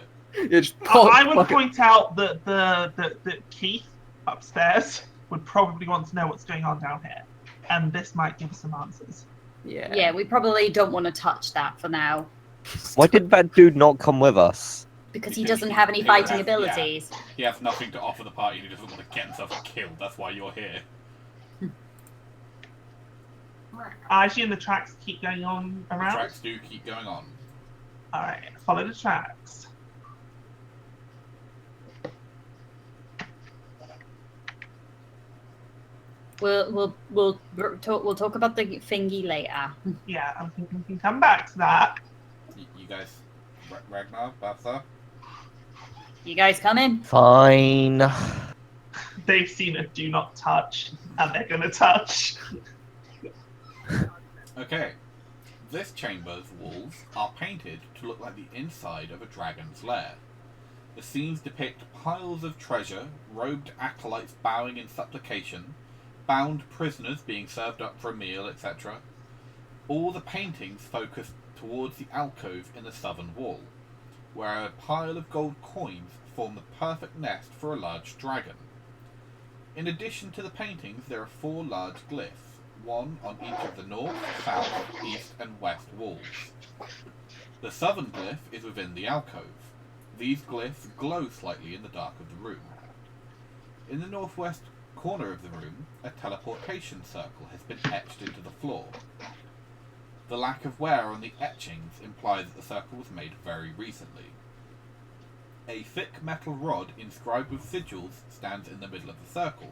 Speaker 2: You just
Speaker 4: I would
Speaker 2: fuck it.
Speaker 4: point out that Keith upstairs would probably want to know what's going on down here, and this might give us some answers.
Speaker 2: Yeah.
Speaker 5: Yeah, we probably don't want to touch that for now
Speaker 3: Why did that dude not come with us?
Speaker 5: because he
Speaker 1: Because
Speaker 5: doesn't have any
Speaker 1: he
Speaker 5: fighting
Speaker 1: has-
Speaker 5: abilities.
Speaker 1: He has nothing to offer the party, and he doesn't want to get himself killed. That's why you're here.
Speaker 4: I assume the tracks keep going on
Speaker 1: The
Speaker 4: around.
Speaker 1: tracks do keep going on.
Speaker 4: All right, follow the tracks.
Speaker 5: We'll talk about the thingy later.
Speaker 4: Yeah, I'm thinking we can come back to that.
Speaker 1: You guys, Ragnar, Balthar?
Speaker 5: You guys come in.
Speaker 3: Fine.
Speaker 4: They've seen a do not touch, and they're gonna touch.
Speaker 1: Okay. This chamber's walls are painted to look like the inside of a dragon's lair. The scenes depict piles of treasure, robed acolytes bowing in supplication, bound prisoners being served up for a meal, etc. All the paintings focus towards the alcove in the southern wall, where a pile of gold coins form the perfect nest for a large dragon. In addition to the paintings, there are 4 large glyphs, one on each of the north, south, east and west walls. The southern glyph is within the alcove. These glyphs glow slightly in the dark of the room. In the northwest corner of the room, a teleportation circle has been etched into the floor. The lack of wear on the etchings implies that the circle was made very recently. A thick metal rod inscribed with sigils stands in the middle of the circle.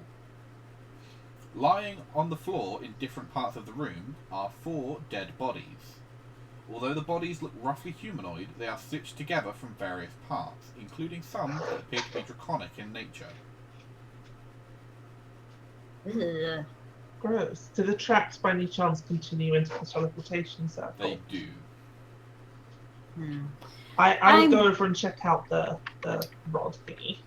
Speaker 1: Lying on the floor in different parts of the room are 4 dead bodies. Although the bodies look roughly humanoid, they are stitched together from various parts, including some that appear to be draconic in nature.
Speaker 5: Ugh.
Speaker 4: Gross. Do the tracks by any chance continue into the teleportation circle?
Speaker 1: They do.
Speaker 4: I would go over and check out the rod thingy.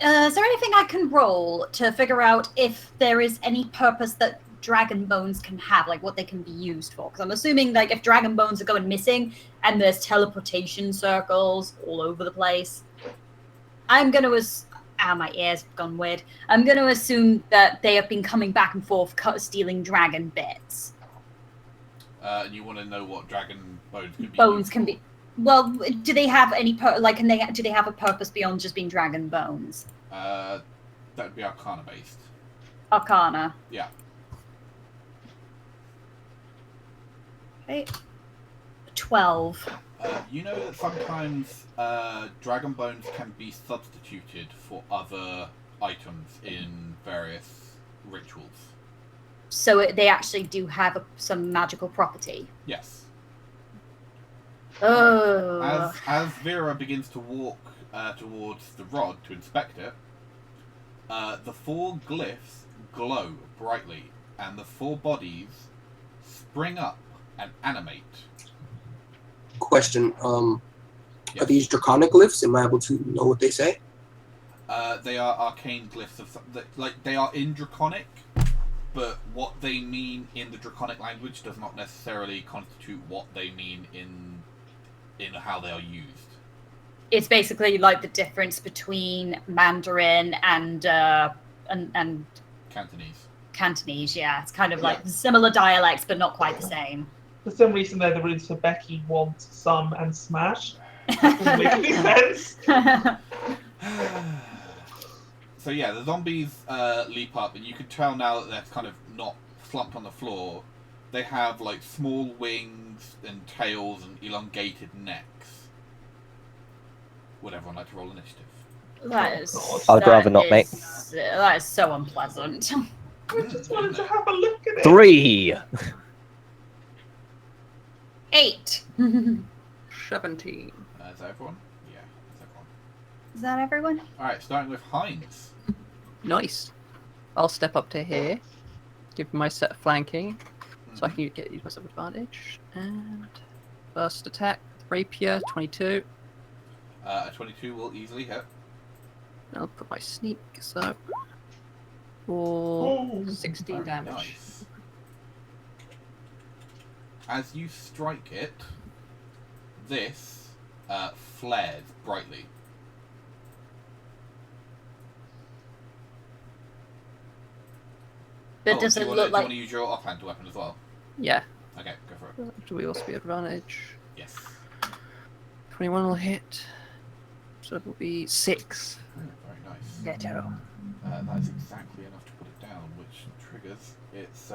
Speaker 5: Is there anything I can roll to figure out if there is any purpose that dragon bones can have, like what they can be used for? Because I'm assuming, like, if dragon bones are going missing and there's teleportation circles all over the place, I'm going to my ears have gone weird. I'm going to assume that they have been coming back and forth, stealing dragon bits.
Speaker 1: And you want to know what dragon bones can be
Speaker 5: Bones
Speaker 1: used
Speaker 5: can
Speaker 1: for?
Speaker 5: be. Well, do they have any do they have a purpose beyond just being dragon bones?
Speaker 1: That would be Arcana based.
Speaker 5: Arcana.
Speaker 1: Yeah.
Speaker 5: Okay. 12.
Speaker 1: You know that sometimes dragon bones can be substituted for other items in various rituals.
Speaker 5: So they actually do have some magical property.
Speaker 1: Yes.
Speaker 5: Oh.
Speaker 1: As Vera begins to walk towards the rod to inspect it, the 4 glyphs glow brightly, and the 4 bodies spring up and animate.
Speaker 6: Question,
Speaker 1: Yes.
Speaker 6: are these draconic glyphs? Am I able to know what they say?
Speaker 1: They are arcane glyphs of they are in draconic, but what they mean in the draconic language does not necessarily constitute what they mean in how they are used.
Speaker 5: It's basically like the difference between Mandarin and
Speaker 1: Cantonese.
Speaker 5: Cantonese, yeah. It's kind of like similar dialects, but not quite the same.
Speaker 4: For some reason, they're the rules for Becky, want, some, and smash. Doesn't make any sense.
Speaker 1: So yeah, the zombies leap up, and you can tell now that they're kind of not slumped on the floor, they have like small wings and tails and elongated necks. Would everyone like to roll initiative?
Speaker 5: That is.
Speaker 3: I'd rather not, mate.
Speaker 5: That is so unpleasant.
Speaker 4: I just wanted to have a look at it.
Speaker 3: 3.
Speaker 5: 8.
Speaker 2: 17.
Speaker 1: Is that everyone? Yeah, that's everyone.
Speaker 5: Is that everyone?
Speaker 1: Alright, starting with Heinz.
Speaker 2: Nice. I'll step up to here, give my set of flanking, so I
Speaker 1: Mhm.
Speaker 2: can use myself advantage. And first attack, rapier, 22.
Speaker 1: A 22 will easily hit.
Speaker 2: I'll put my sneak, so for
Speaker 4: Oh.
Speaker 2: 16 damage.
Speaker 1: Nice. As you strike it, this flares brightly.
Speaker 5: But
Speaker 1: Oh,
Speaker 5: does
Speaker 1: do
Speaker 5: it
Speaker 1: you
Speaker 5: look
Speaker 1: want
Speaker 5: like?
Speaker 1: to use your offhand weapon as well?
Speaker 2: Yeah.
Speaker 1: Okay, go for it.
Speaker 2: Do we also be advantage?
Speaker 1: Yes.
Speaker 2: 21 will hit. So it will be 6.
Speaker 1: Very nice.
Speaker 2: Ghetto.
Speaker 1: That is exactly enough to put it down, which triggers its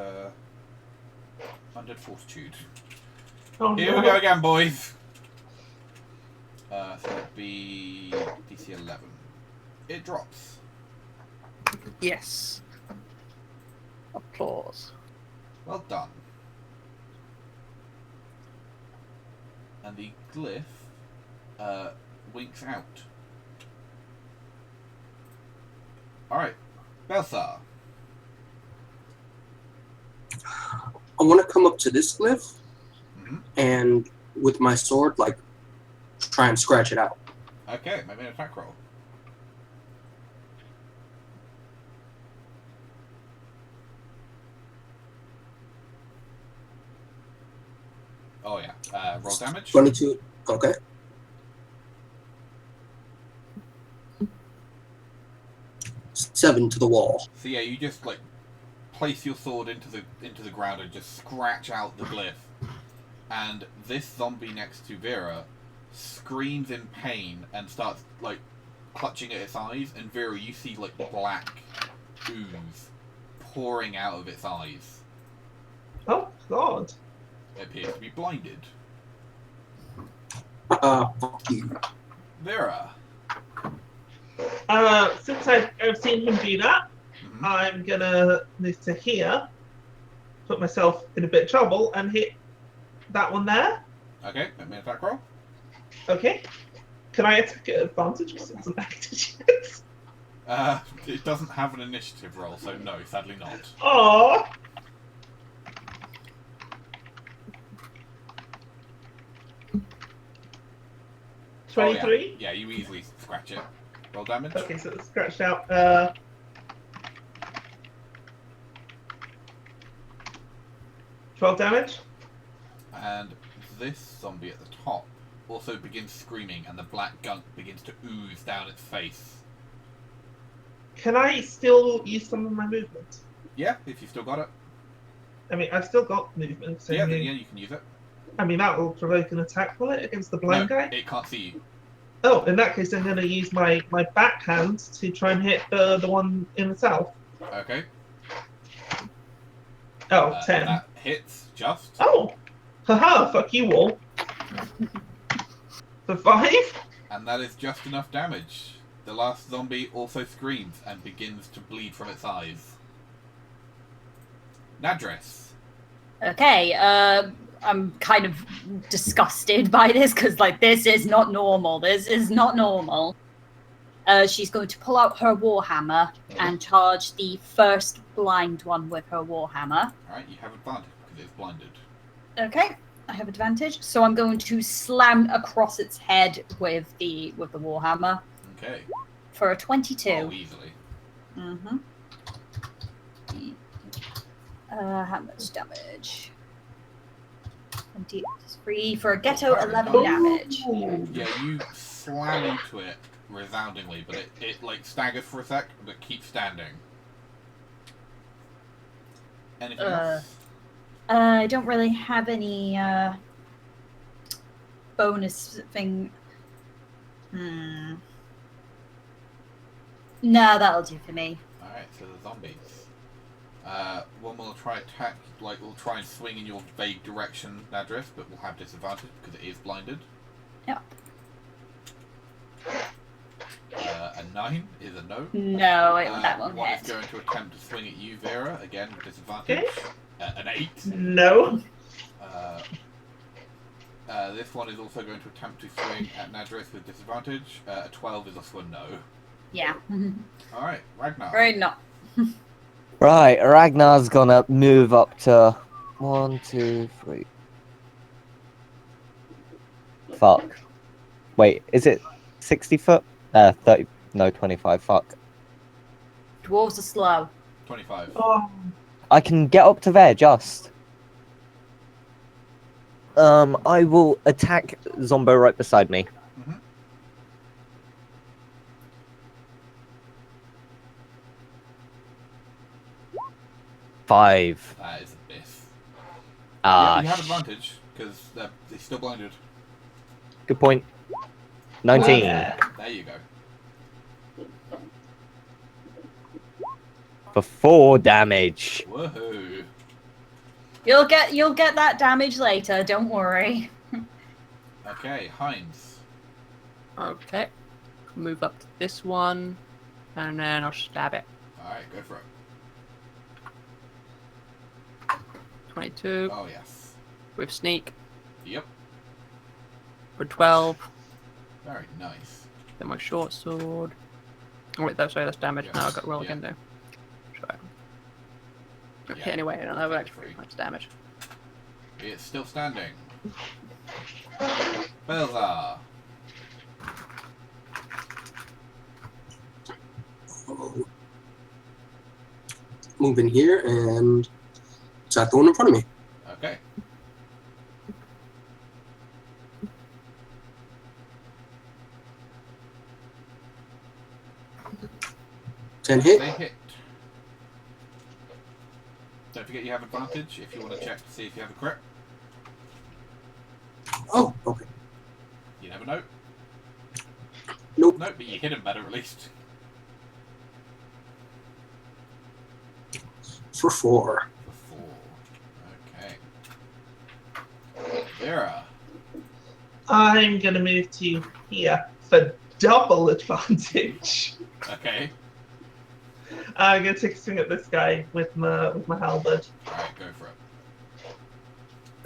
Speaker 1: undead fortitude.
Speaker 4: Oh,
Speaker 1: Here
Speaker 4: no.
Speaker 1: we go again, boys. So that'd be DC 11. It drops.
Speaker 2: Yes. Applause.
Speaker 1: Well done. And the glyph winks out. Alright, Belsar.
Speaker 6: I want to come up to this glyph
Speaker 1: Mhm.
Speaker 6: and with my sword, like, try and scratch it out.
Speaker 1: Okay, make me an attack roll. Oh yeah, roll damage.
Speaker 6: 22. Okay. Seven to the wall.
Speaker 1: So yeah, you just like place your sword into the ground and just scratch out the glyph. And this zombie next to Vera screams in pain and starts like clutching at its eyes, and Vera, you see like black ooze pouring out of its eyes.
Speaker 4: Oh, God.
Speaker 1: It appears to be blinded.
Speaker 6: Fuck you.
Speaker 1: Vera.
Speaker 4: Since I've seen him do that,
Speaker 1: Mhm.
Speaker 4: I'm gonna move to here, put myself in a bit of trouble, and hit that one there.
Speaker 1: Okay, make me an attack roll.
Speaker 4: Okay. Can I attack at advantage because it hasn't acted yet?
Speaker 1: It doesn't have an initiative roll, so no, sadly not.
Speaker 4: Aww.
Speaker 1: Oh, yeah.
Speaker 4: 23?
Speaker 1: Yeah, you easily scratch it. Roll damage.
Speaker 4: Okay, so it's scratched out. 12 damage.
Speaker 1: And this zombie at the top also begins screaming, and the black gunk begins to ooze down its face.
Speaker 4: Can I still use some of my movement?
Speaker 1: Yeah, if you still got it.
Speaker 4: I mean, I've still got movement. So
Speaker 1: Yeah,
Speaker 4: I
Speaker 1: then,
Speaker 4: mean,
Speaker 1: yeah, you can use it.
Speaker 4: I mean, that will provoke an attack, will it, against the blind
Speaker 1: No,
Speaker 4: guy?
Speaker 1: it can't see you.
Speaker 4: Oh, in that case, I'm going to use my backhand to try and hit the one in the south.
Speaker 1: Okay.
Speaker 4: Oh, 10.
Speaker 1: That hits just.
Speaker 4: Oh! Haha, fuck you all. For 5?
Speaker 1: And that is just enough damage. The last zombie also screams and begins to bleed from its eyes. Nadris.
Speaker 5: Okay, I'm kind of disgusted by this because, like, this is not normal. This is not normal. She's going to pull out her warhammer and charge the first blind one with her warhammer.
Speaker 1: Alright, you have advantage because it's blinded.
Speaker 5: Okay, I have advantage, so I'm going to slam across its head with the warhammer
Speaker 1: Okay.
Speaker 5: for a 22.
Speaker 1: Oh, easily.
Speaker 5: Mm-hmm. How much damage? 23 for a ghetto, 11 damage.
Speaker 4: Ooh.
Speaker 1: Yeah, you slam into it resoundingly, but it like staggers for a sec, but keeps standing. Anything else?
Speaker 5: I don't really have any bonus thing. No, that'll do for me.
Speaker 1: Alright, so the zombies. One will try attack, like will try and swing in your vague direction, Nadris, but will have disadvantage because it is blinded.
Speaker 5: Yeah.
Speaker 1: A 9 is a no.
Speaker 5: No, that won't
Speaker 1: One
Speaker 5: hit.
Speaker 1: is going to attempt to swing at you, Vera, again with disadvantage.
Speaker 4: Okay.
Speaker 1: An 8.
Speaker 4: No.
Speaker 1: This one is also going to attempt to swing at Nadris with disadvantage. A 12 is also a no.
Speaker 5: Yeah.
Speaker 1: Alright, Ragnar.
Speaker 5: Right, no.
Speaker 3: Right, Ragnar's gonna move up to 1, 2, 3. Fuck. Wait, is it 60 foot? 30. No, 25. Fuck.
Speaker 5: Dwarves are slow.
Speaker 1: 25.
Speaker 4: Oh,
Speaker 3: I can get up to there just. I will attack Zombo right beside me.
Speaker 1: Mhm.
Speaker 3: Five.
Speaker 1: That is a miss.
Speaker 3: Ah,
Speaker 1: Yeah, you have advantage because they're still blinded.
Speaker 3: good point. 19.
Speaker 4: yeah.
Speaker 1: There you go.
Speaker 3: For 4 damage.
Speaker 1: Woohoo.
Speaker 5: You'll get that damage later. Don't worry.
Speaker 1: Okay, Heinz.
Speaker 2: Okay. Move up to this one, and then I'll stab it.
Speaker 1: Alright, go for it.
Speaker 2: 22
Speaker 1: Oh, yes.
Speaker 2: with sneak
Speaker 1: Yep.
Speaker 2: for 12.
Speaker 1: Very nice.
Speaker 2: Then my short sword. Oh wait, sorry, that's damage.
Speaker 1: Yeah.
Speaker 2: No, I've got to roll
Speaker 1: Yeah.
Speaker 2: again though. Sorry. Okay,
Speaker 1: Yeah.
Speaker 2: anyway, I don't have an extra 3 points damage.
Speaker 1: It's still standing. Belzar.
Speaker 6: Oh. Move in here and attack the one in front of me.
Speaker 1: Okay.
Speaker 6: Ten hit.
Speaker 1: They hit. Don't forget you have advantage if you want to check to see if you have a crit.
Speaker 6: Oh, okay.
Speaker 1: You never know.
Speaker 6: Nope.
Speaker 1: No, but you hit him better at least.
Speaker 6: For 4.
Speaker 1: For 4. Okay. Vera.
Speaker 4: I'm gonna move to here for double advantage.
Speaker 1: Okay.
Speaker 4: I'm gonna take a swing at this guy with my halberd.
Speaker 1: Alright, go for it.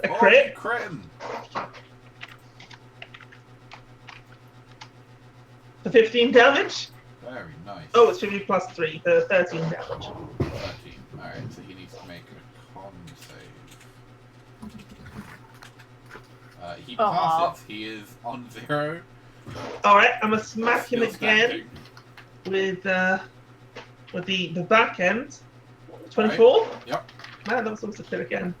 Speaker 4: A crit.
Speaker 1: Oh, crit him.
Speaker 4: For 15 damage.
Speaker 1: Very nice.
Speaker 4: Oh, it's 50 plus 3 for 13 damage.
Speaker 1: 13. Alright, so he needs to make a con save. He
Speaker 5: Aw.
Speaker 1: passes. He is on 0.
Speaker 4: Alright, I'm gonna smack him
Speaker 1: Still
Speaker 4: again
Speaker 1: standing.
Speaker 4: with the back end. 24?
Speaker 1: Yep.
Speaker 4: Man, that was almost a hit again.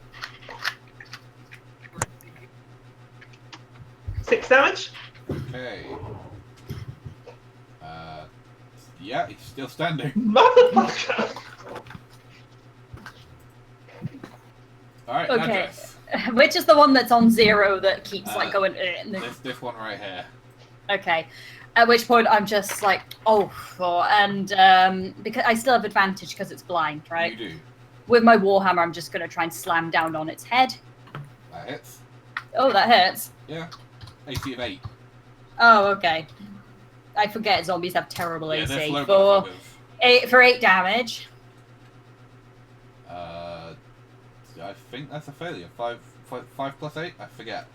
Speaker 4: 6 damage?
Speaker 1: Okay. Yeah, he's still standing.
Speaker 4: Motherfucker!
Speaker 1: Alright,
Speaker 5: Okay.
Speaker 1: Nadris.
Speaker 5: Which is the one that's on 0 that keeps like going?
Speaker 1: This one right here.
Speaker 5: Okay. At which point I'm just like, and because I still have advantage because it's blind, right?
Speaker 1: You do.
Speaker 5: With my warhammer, I'm just gonna try and slam down on its head.
Speaker 1: That hits.
Speaker 5: Oh, that hurts.
Speaker 1: Yeah. AC of 8.
Speaker 5: Oh, okay. I forget zombies have terrible
Speaker 1: Yeah, they're
Speaker 5: AC.
Speaker 1: slow
Speaker 5: For
Speaker 1: motherfuckers.
Speaker 5: for 8 damage.
Speaker 1: I think that's a failure. 5 plus 8? I forget.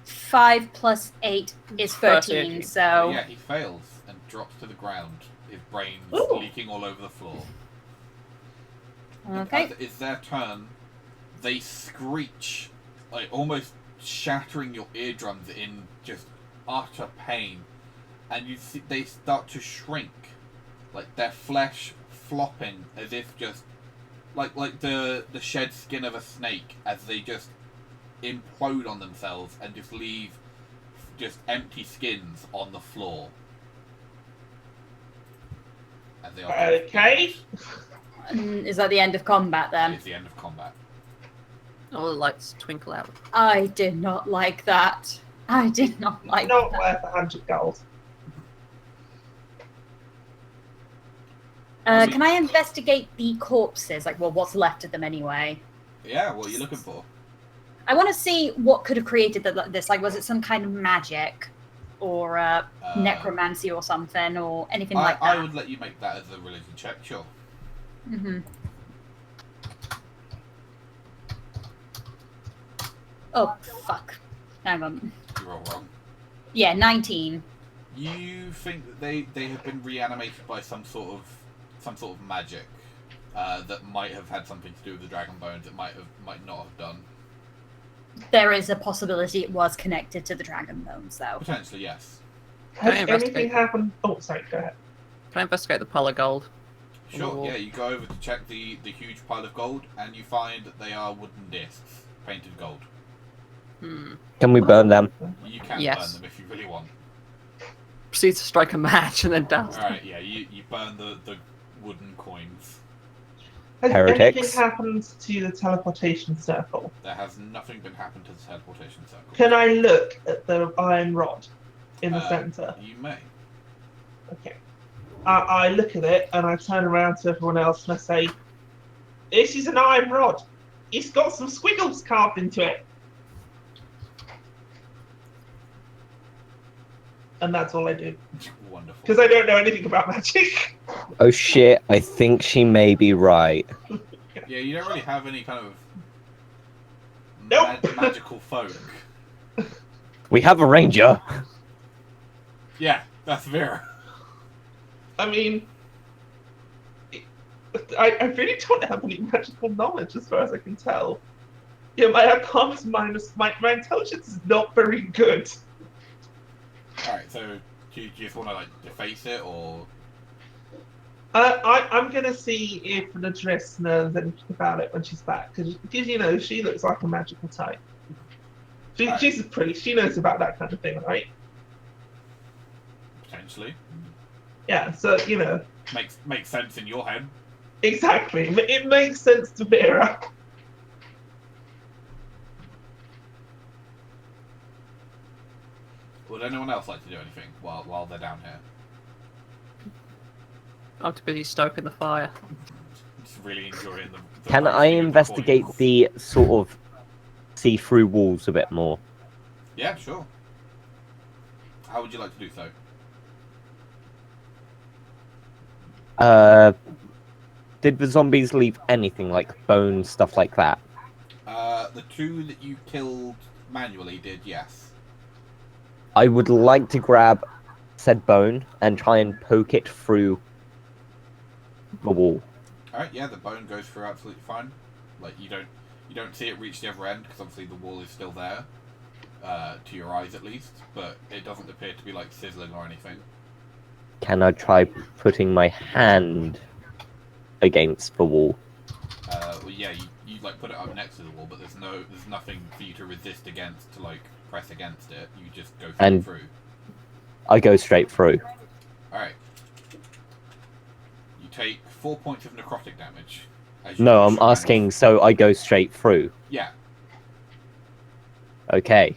Speaker 5: 5 plus 8 is 13. So
Speaker 1: Yeah, he fails and drops to the ground. His brains
Speaker 4: Ooh.
Speaker 1: leaking all over the floor.
Speaker 5: okay.
Speaker 1: As it's their turn, they screech, like almost shattering your eardrums in just utter pain, and you see they start to shrink, like their flesh flopping as if just like the shed skin of a snake, as they just implode on themselves and just leave just empty skins on the floor. As they are
Speaker 4: Okay.
Speaker 5: Is that the end of combat then?
Speaker 1: It's the end of combat.
Speaker 2: All the lights twinkle out.
Speaker 5: I did not like that. I did not like
Speaker 4: Not
Speaker 5: that.
Speaker 4: worth 100 gold.
Speaker 5: Can I investigate the corpses? Like, well, what's left of them anyway?
Speaker 1: Yeah, what are you looking for?
Speaker 5: I want to see what could have created this. Like, was it some kind of magic, or necromancy, or something, or anything like that?
Speaker 1: I would let you make that as a religion check, sure.
Speaker 5: Mm-hmm. Oh, fuck. Hang on.
Speaker 1: You're all wrong.
Speaker 5: Yeah, 19.
Speaker 1: You think that they have been reanimated by some sort of magic that might have had something to do with the dragon bones. It might not have done.
Speaker 5: There is a possibility it was connected to the dragon bones, though.
Speaker 1: Potentially, yes.
Speaker 2: Can I
Speaker 4: Has
Speaker 2: investigate?
Speaker 4: anything happened? Oh, sorry, go ahead.
Speaker 2: Can I investigate the pile of gold?
Speaker 1: Sure. Yeah, you go over to check the huge pile of gold, and you find that they are wooden discs, painted gold.
Speaker 3: Can we burn them?
Speaker 1: You can
Speaker 2: Yes.
Speaker 1: burn them if you really want.
Speaker 2: Proceed to strike a match and then douse them.
Speaker 1: Alright, yeah, you burn the wooden coins.
Speaker 4: Has
Speaker 3: Heretics.
Speaker 4: anything happened to the teleportation circle?
Speaker 1: There has nothing been happened to the teleportation circle.
Speaker 4: Can I look at the iron rod in the center?
Speaker 1: You may.
Speaker 4: Okay. I look at it and I turn around to everyone else and I say, "This is an iron rod. It's got some squiggles carved into it." And that's all I do.
Speaker 1: Wonderful.
Speaker 4: Because I don't know anything about magic.
Speaker 3: Oh shit, I think she may be right.
Speaker 1: Yeah, you don't really have any kind of
Speaker 4: Nope.
Speaker 1: magical folk.
Speaker 3: We have a ranger.
Speaker 1: Yeah, that's Vera.
Speaker 4: I mean, I really don't have any magical knowledge as far as I can tell. Yeah, my Arcana is minus, my intelligence is not very good.
Speaker 1: Alright, so do you just want to like deface it, or
Speaker 4: I'm gonna see if Nadris knows anything about it when she's back, because you know she looks like a magical type. She's a priest. She knows about that kind of thing, right?
Speaker 1: potentially
Speaker 4: Yeah. So you know,
Speaker 1: makes sense in your head?
Speaker 4: exactly. It makes sense to Vera.
Speaker 1: Would anyone else like to do anything while they're down here?
Speaker 2: I'm too busy stoking the fire.
Speaker 1: Just really enjoying the
Speaker 3: Can I
Speaker 1: roasting of
Speaker 3: investigate
Speaker 1: coins.
Speaker 3: the sort of see-through walls a bit more?
Speaker 1: Yeah, sure. How would you like to do so?
Speaker 3: Did the zombies leave anything like bones, stuff like that?
Speaker 1: The two that you killed manually did, yes.
Speaker 3: I would like to grab said bone and try and poke it through the wall.
Speaker 1: Alright, yeah, the bone goes through absolutely fine. Like you don't see it reach the other end because obviously the wall is still there, to your eyes at least. But it doesn't appear to be like sizzling or anything.
Speaker 3: Can I try putting my hand against the wall?
Speaker 1: Well, yeah, you like put it up next to the wall, but there's nothing for you to resist against to like press against it. You just go
Speaker 3: And-
Speaker 1: through.
Speaker 3: I go straight through.
Speaker 1: Alright. You take 4 points of necrotic damage. As you
Speaker 3: No,
Speaker 1: push
Speaker 3: I'm
Speaker 1: your hand
Speaker 3: asking,
Speaker 1: off.
Speaker 3: so I go straight through.
Speaker 1: Yeah.
Speaker 3: Okay.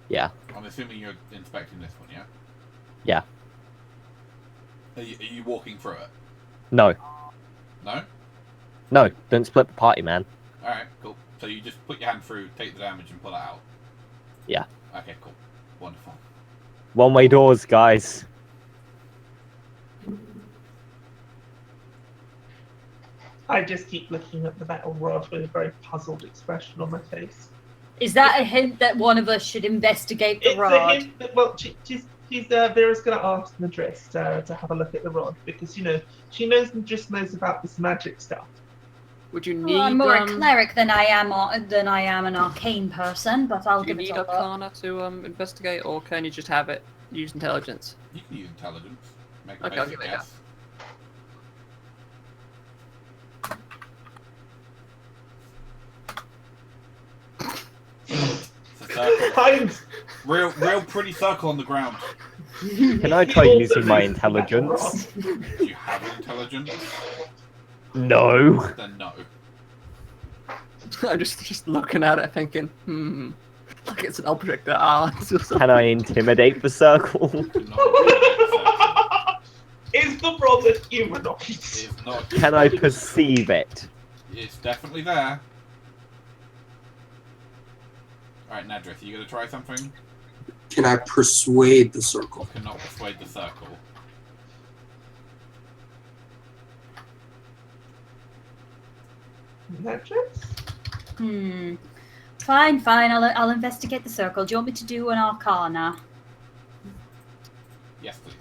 Speaker 3: Yeah.
Speaker 1: I'm assuming you're inspecting this one, yeah?
Speaker 3: Yeah.
Speaker 1: Are you walking through it?
Speaker 3: No.
Speaker 1: No?
Speaker 3: No, don't split the party, man.
Speaker 1: Alright, cool. So you just put your hand through, take the damage, and pull it out?
Speaker 3: Yeah.
Speaker 1: Okay, cool. Wonderful.
Speaker 3: One-way doors, guys.
Speaker 4: I just keep looking at the metal rod with a very puzzled expression on my face.
Speaker 5: Is that a hint that one of us should investigate the
Speaker 4: It's
Speaker 5: rod?
Speaker 4: a hint that, well, Vera's going to ask Nadris to have a look at the rod because, you know, she knows about this magic stuff.
Speaker 2: Would you need
Speaker 5: Well, I'm more a cleric than I am an arcane person, but I'll
Speaker 2: do you
Speaker 5: give it
Speaker 2: need
Speaker 5: a look.
Speaker 2: Arcana to investigate, or can you just have it use intelligence?
Speaker 1: You can use intelligence. Make a
Speaker 2: Okay, I'll
Speaker 1: basic
Speaker 2: give it a
Speaker 1: guess. It's a circle.
Speaker 4: Kind.
Speaker 1: Real pretty circle on the ground.
Speaker 3: Can I try
Speaker 4: Also
Speaker 3: using my
Speaker 4: uses the metal
Speaker 3: intelligence?
Speaker 1: Do you have intelligence?
Speaker 3: No.
Speaker 1: Then no.
Speaker 2: I'm just looking at it thinking, like it's an object of art or something.
Speaker 3: Can I intimidate the circle?
Speaker 1: Do not intimidate the circle.
Speaker 4: Is the rod a humanoid?
Speaker 1: It's not.
Speaker 3: Can I perceive it?
Speaker 1: It's definitely there. Alright, Nadrith, you gonna try something?
Speaker 6: Can I persuade the circle?
Speaker 1: You cannot persuade the circle.
Speaker 4: Metrics?
Speaker 5: Fine. I'll investigate the circle. Do you want me to do an arcana?
Speaker 1: Yes, please.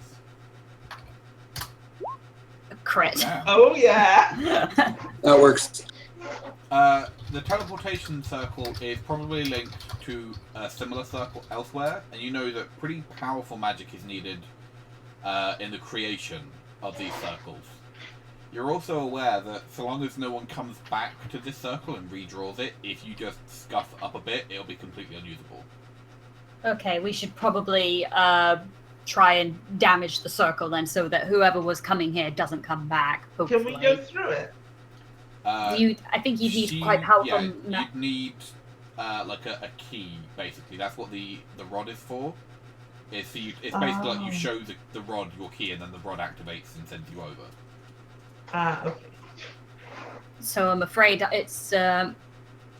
Speaker 5: A crit.
Speaker 1: Yeah.
Speaker 4: Oh yeah.
Speaker 6: That works.
Speaker 1: The teleportation circle is probably linked to a similar circle elsewhere, and you know that pretty powerful magic is needed in the creation of these circles. You're also aware that so long as no one comes back to this circle and redraws it, if you just scuff up a bit, it'll be completely unusable.
Speaker 5: Okay, we should probably try and damage the circle then, so that whoever was coming here doesn't come back. Hopefully.
Speaker 4: Can we go through it?
Speaker 5: I think you need quite powerful.
Speaker 1: Yeah, you'd need like a key, basically. That's what the rod is for. It's basically like you show the rod your key, and then the rod activates and sends you over.
Speaker 4: Okay.
Speaker 5: So I'm afraid it's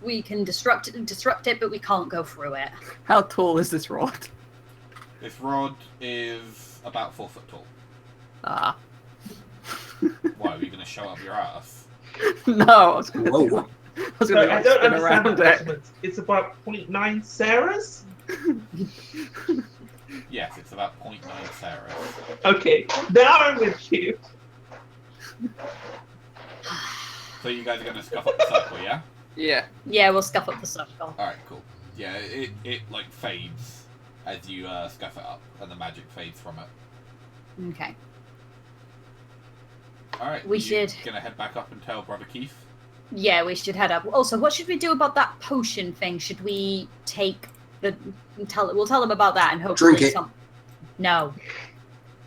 Speaker 5: we can disrupt it, but we can't go through it.
Speaker 2: How tall is this rod?
Speaker 1: This rod is about 4 foot tall.
Speaker 2: Ah.
Speaker 1: Why, are you going to show up your ass?
Speaker 2: No, I was going
Speaker 6: Whoa.
Speaker 2: to
Speaker 4: So
Speaker 2: like,
Speaker 4: I don't
Speaker 2: spin
Speaker 4: understand
Speaker 2: around
Speaker 4: the
Speaker 2: it.
Speaker 4: measurements. It's about 0.9 Sarahs?
Speaker 1: Yes, it's about 0.9 Sarah.
Speaker 4: Okay, now I'm with you.
Speaker 1: So you guys are going to scuff up the circle, yeah?
Speaker 2: Yeah.
Speaker 5: Yeah, we'll scuff up the circle.
Speaker 1: Alright, cool. Yeah, it like fades as you scuff it up, and the magic fades from it.
Speaker 5: Okay.
Speaker 1: Alright,
Speaker 5: We
Speaker 1: you
Speaker 5: should-
Speaker 1: gonna head back up and tell Brother Keith?
Speaker 5: Yeah, we should head up. Also, what should we do about that potion thing? Should we take we'll tell them about that and hopefully
Speaker 6: Drink it.
Speaker 5: No.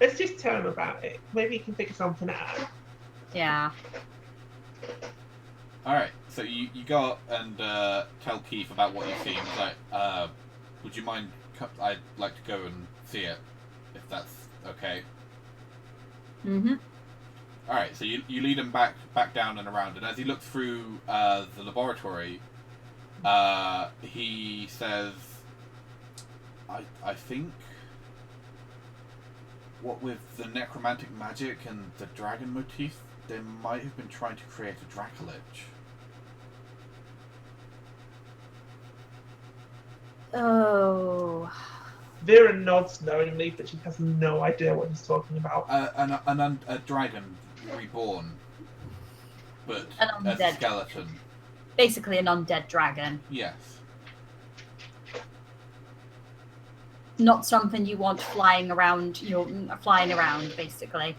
Speaker 4: Let's just tell him about it. Maybe he can figure something out.
Speaker 5: Yeah.
Speaker 1: Alright, so you go up and tell Keith about what you've seen. He's like, would you mind, I'd like to go and see it, if that's okay.
Speaker 5: Mm-hmm.
Speaker 1: Alright, so you lead him back down and around, and as he looks through the laboratory, he says, I think what with the necromantic magic and the dragon motif, they might have been trying to create a Dracolich.
Speaker 5: Oh.
Speaker 4: Vera nods knowingly, but she has no idea what he's talking about.
Speaker 1: A dragon reborn, but
Speaker 5: An
Speaker 1: as a
Speaker 5: undead.
Speaker 1: skeleton.
Speaker 5: Basically an undead dragon.
Speaker 1: Yes.
Speaker 5: Not something you want flying around, basically.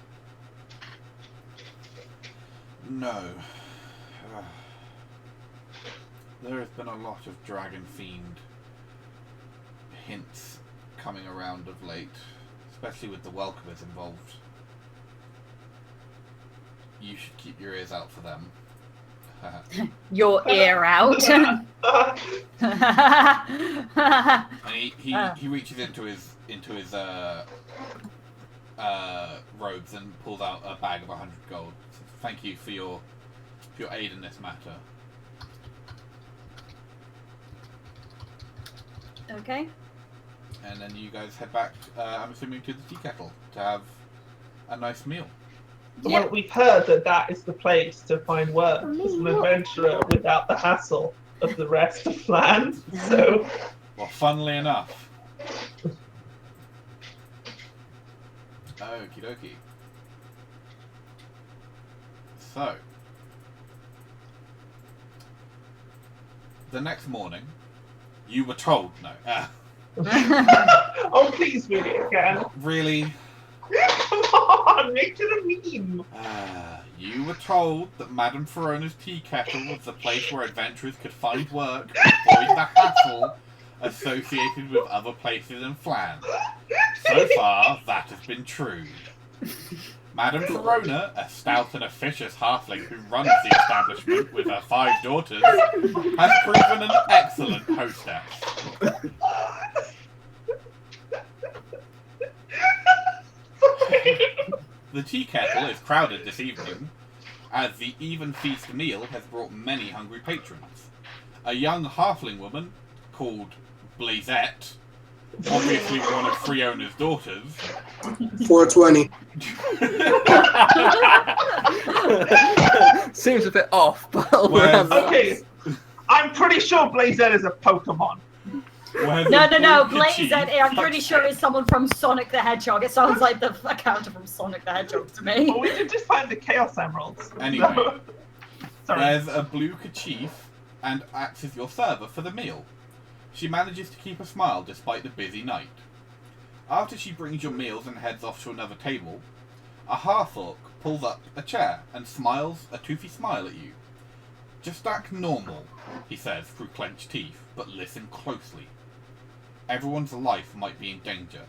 Speaker 1: No. There has been a lot of dragon fiend hints coming around of late, especially with the welcomers involved. You should keep your ears out for them.
Speaker 5: Your ear out.
Speaker 1: And he reaches into his robes and pulls out a bag of 100 gold. Says, thank you for your aid in this matter.
Speaker 5: Okay.
Speaker 1: And then you guys head back, I'm assuming, to the Tea Kettle to have a nice meal.
Speaker 4: Well, we've heard that is the place to find work as an adventurer without the hassle of the rest of Phlan. So,
Speaker 1: Well, funnily enough. Okie dokie. So, the next morning, you were told,
Speaker 4: oh please read it again.
Speaker 1: really?
Speaker 4: Come on, make it a meme.
Speaker 1: You were told that Madame Ferona's Tea Kettle was the place where adventurers could find work and avoid the hassle associated with other places in Phlan. So far, that has been true. Madame Verona, a stout and officious halfling who runs the establishment with her 5 daughters, has proven an excellent hostess. The tea kettle is crowded this evening, as the even feast meal has brought many hungry patrons. A young halfling woman called Blazette, obviously one of Friona's daughters.
Speaker 6: 420.
Speaker 2: Seems a bit off, but
Speaker 1: Whereas-
Speaker 4: Okay, I'm pretty sure Blazette is a Pokemon.
Speaker 5: No, Blazette, I'm pretty sure it's someone from Sonic the Hedgehog. It sounds like the character from Sonic the Hedgehog to me.
Speaker 4: Well, we did just find the Chaos Emeralds.
Speaker 1: Anyway.
Speaker 4: So... Sorry.
Speaker 1: There's a blue kerchief and acts as your server for the meal. She manages to keep a smile despite the busy night. After she brings your meals and heads off to another table, a half-orc pulls up a chair and smiles a toothy smile at you. Just act normal, he says through clenched teeth, but listen closely. Everyone's life might be in danger.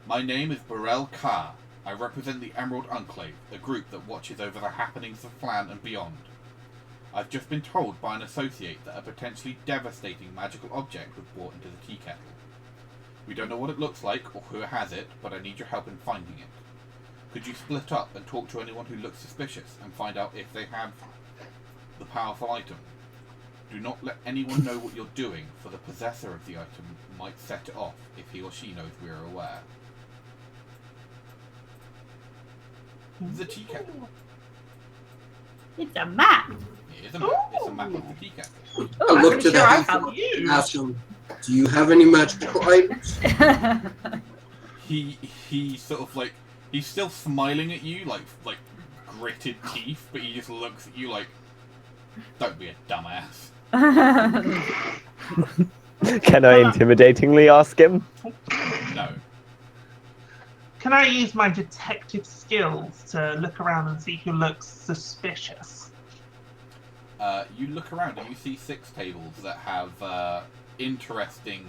Speaker 1: My name is Burrell Carr. I represent the Emerald Enclave, a group that watches over the happenings of Phlan and beyond. I've just been told by an associate that a potentially devastating magical object was brought into the tea kettle. We don't know what it looks like or who has it, but I need your help in finding it. Could you split up and talk to anyone who looks suspicious and find out if they have the powerful item? Do not let anyone know what you're doing, for the possessor of the item might set it off if he or she knows we are aware. The tea kettle.
Speaker 5: It's a map.
Speaker 1: It is a map. It's a map of the tea kettle.
Speaker 5: Oh,
Speaker 6: I
Speaker 5: I'm
Speaker 6: look
Speaker 5: pretty
Speaker 6: to the
Speaker 5: sure I
Speaker 6: half
Speaker 5: have
Speaker 6: and ask him, do you have any magical items?
Speaker 1: He sort of like, he's still smiling at you like gritted teeth, but he just looks at you like, don't be a dumbass.
Speaker 3: Can I intimidatingly ask him?
Speaker 1: No.
Speaker 4: Can I use my detective skills to look around and see who looks suspicious?
Speaker 1: You look around and you see 6 tables that have interesting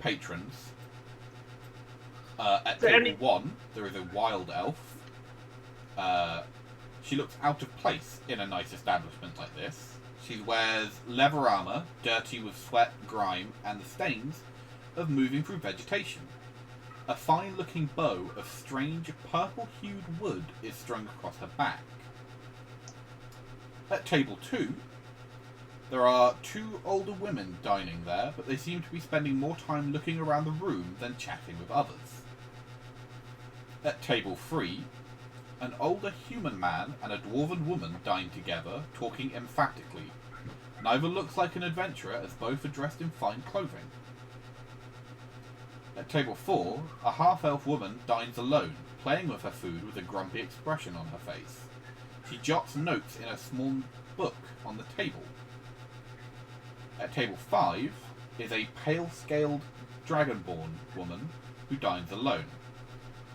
Speaker 1: patrons. At
Speaker 4: there
Speaker 1: table
Speaker 4: any-
Speaker 1: 1, there is a wild elf. She looks out of place in a nice establishment like this. She wears leather armor, dirty with sweat, grime, and the stains of moving through vegetation. A fine-looking bow of strange purple-hued wood is strung across her back. At table 2, there are 2 older women dining there, but they seem to be spending more time looking around the room than chatting with others. At table 3, an older human man and a dwarven woman dine together, talking emphatically. Neither looks like an adventurer, as both are dressed in fine clothing. At table 4, a half-elf woman dines alone, playing with her food with a grumpy expression on her face. She jots notes in a small book on the table. At table 5 is a pale-scaled dragonborn woman who dines alone.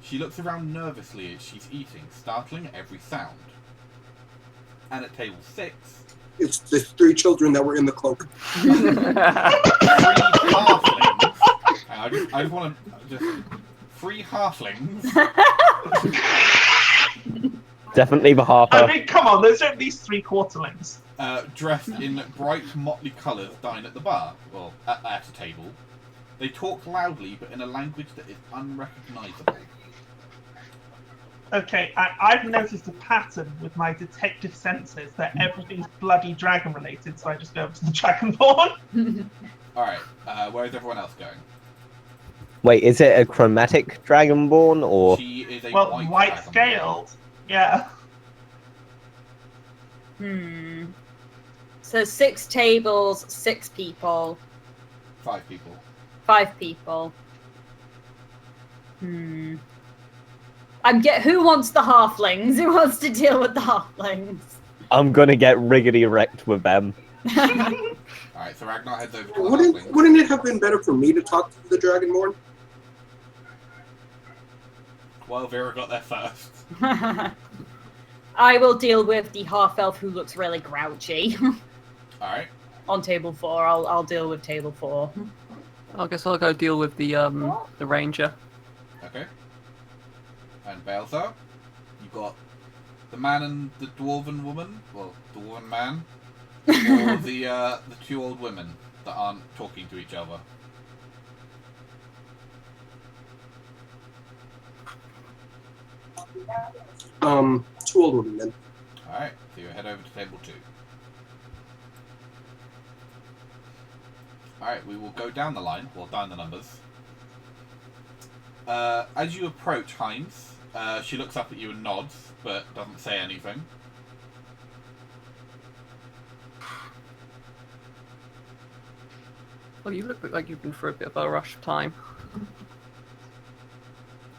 Speaker 1: She looks around nervously as she's eating, startling at every sound. And at table 6,
Speaker 6: It's the 3 children that were in the cloak.
Speaker 1: 3 halflings. And I just want to 3 halflings.
Speaker 3: Definitely the
Speaker 4: I
Speaker 3: Harper.
Speaker 4: mean, come on, there's at least 3 quarterlings.
Speaker 1: Dressed in bright motley colours, dine at the bar, well, at a table. They talk loudly, but in a language that is unrecognisable.
Speaker 4: Okay, I've noticed a pattern with my detective senses that everything's bloody dragon related, so I just go over to the dragonborn.
Speaker 1: Alright, where is everyone else going?
Speaker 3: Wait, is it a chromatic dragonborn or?
Speaker 1: She is a
Speaker 4: Well, white
Speaker 1: dragonborn.
Speaker 4: scaled. Yeah.
Speaker 5: So 6 tables, 6 people,
Speaker 1: 5 people.
Speaker 5: 5 people. Who wants the halflings? Who wants to deal with the halflings?
Speaker 3: I'm gonna get riggedy wrecked with them.
Speaker 1: Alright, so Ragnar heads over to the halflings.
Speaker 6: Wouldn't it have been better for me to talk to the dragonborn?
Speaker 1: Well, Vera got there first.
Speaker 5: I will deal with the half-elf who looks really grouchy.
Speaker 1: Alright.
Speaker 5: On table 4, I'll deal with table 4.
Speaker 2: I guess I'll go deal with the ranger.
Speaker 1: Okay. And Balthar, you got the man and the dwarven woman, well, the dwarven man, or the 2 old women that aren't talking to each other.
Speaker 6: Two old women then.
Speaker 1: Alright, so you head over to table 2. Alright, we will go down the line, well, down the numbers. As you approach Heinz, she looks up at you and nods, but doesn't say anything.
Speaker 2: Well, you look like you've been through a bit of a rush of time.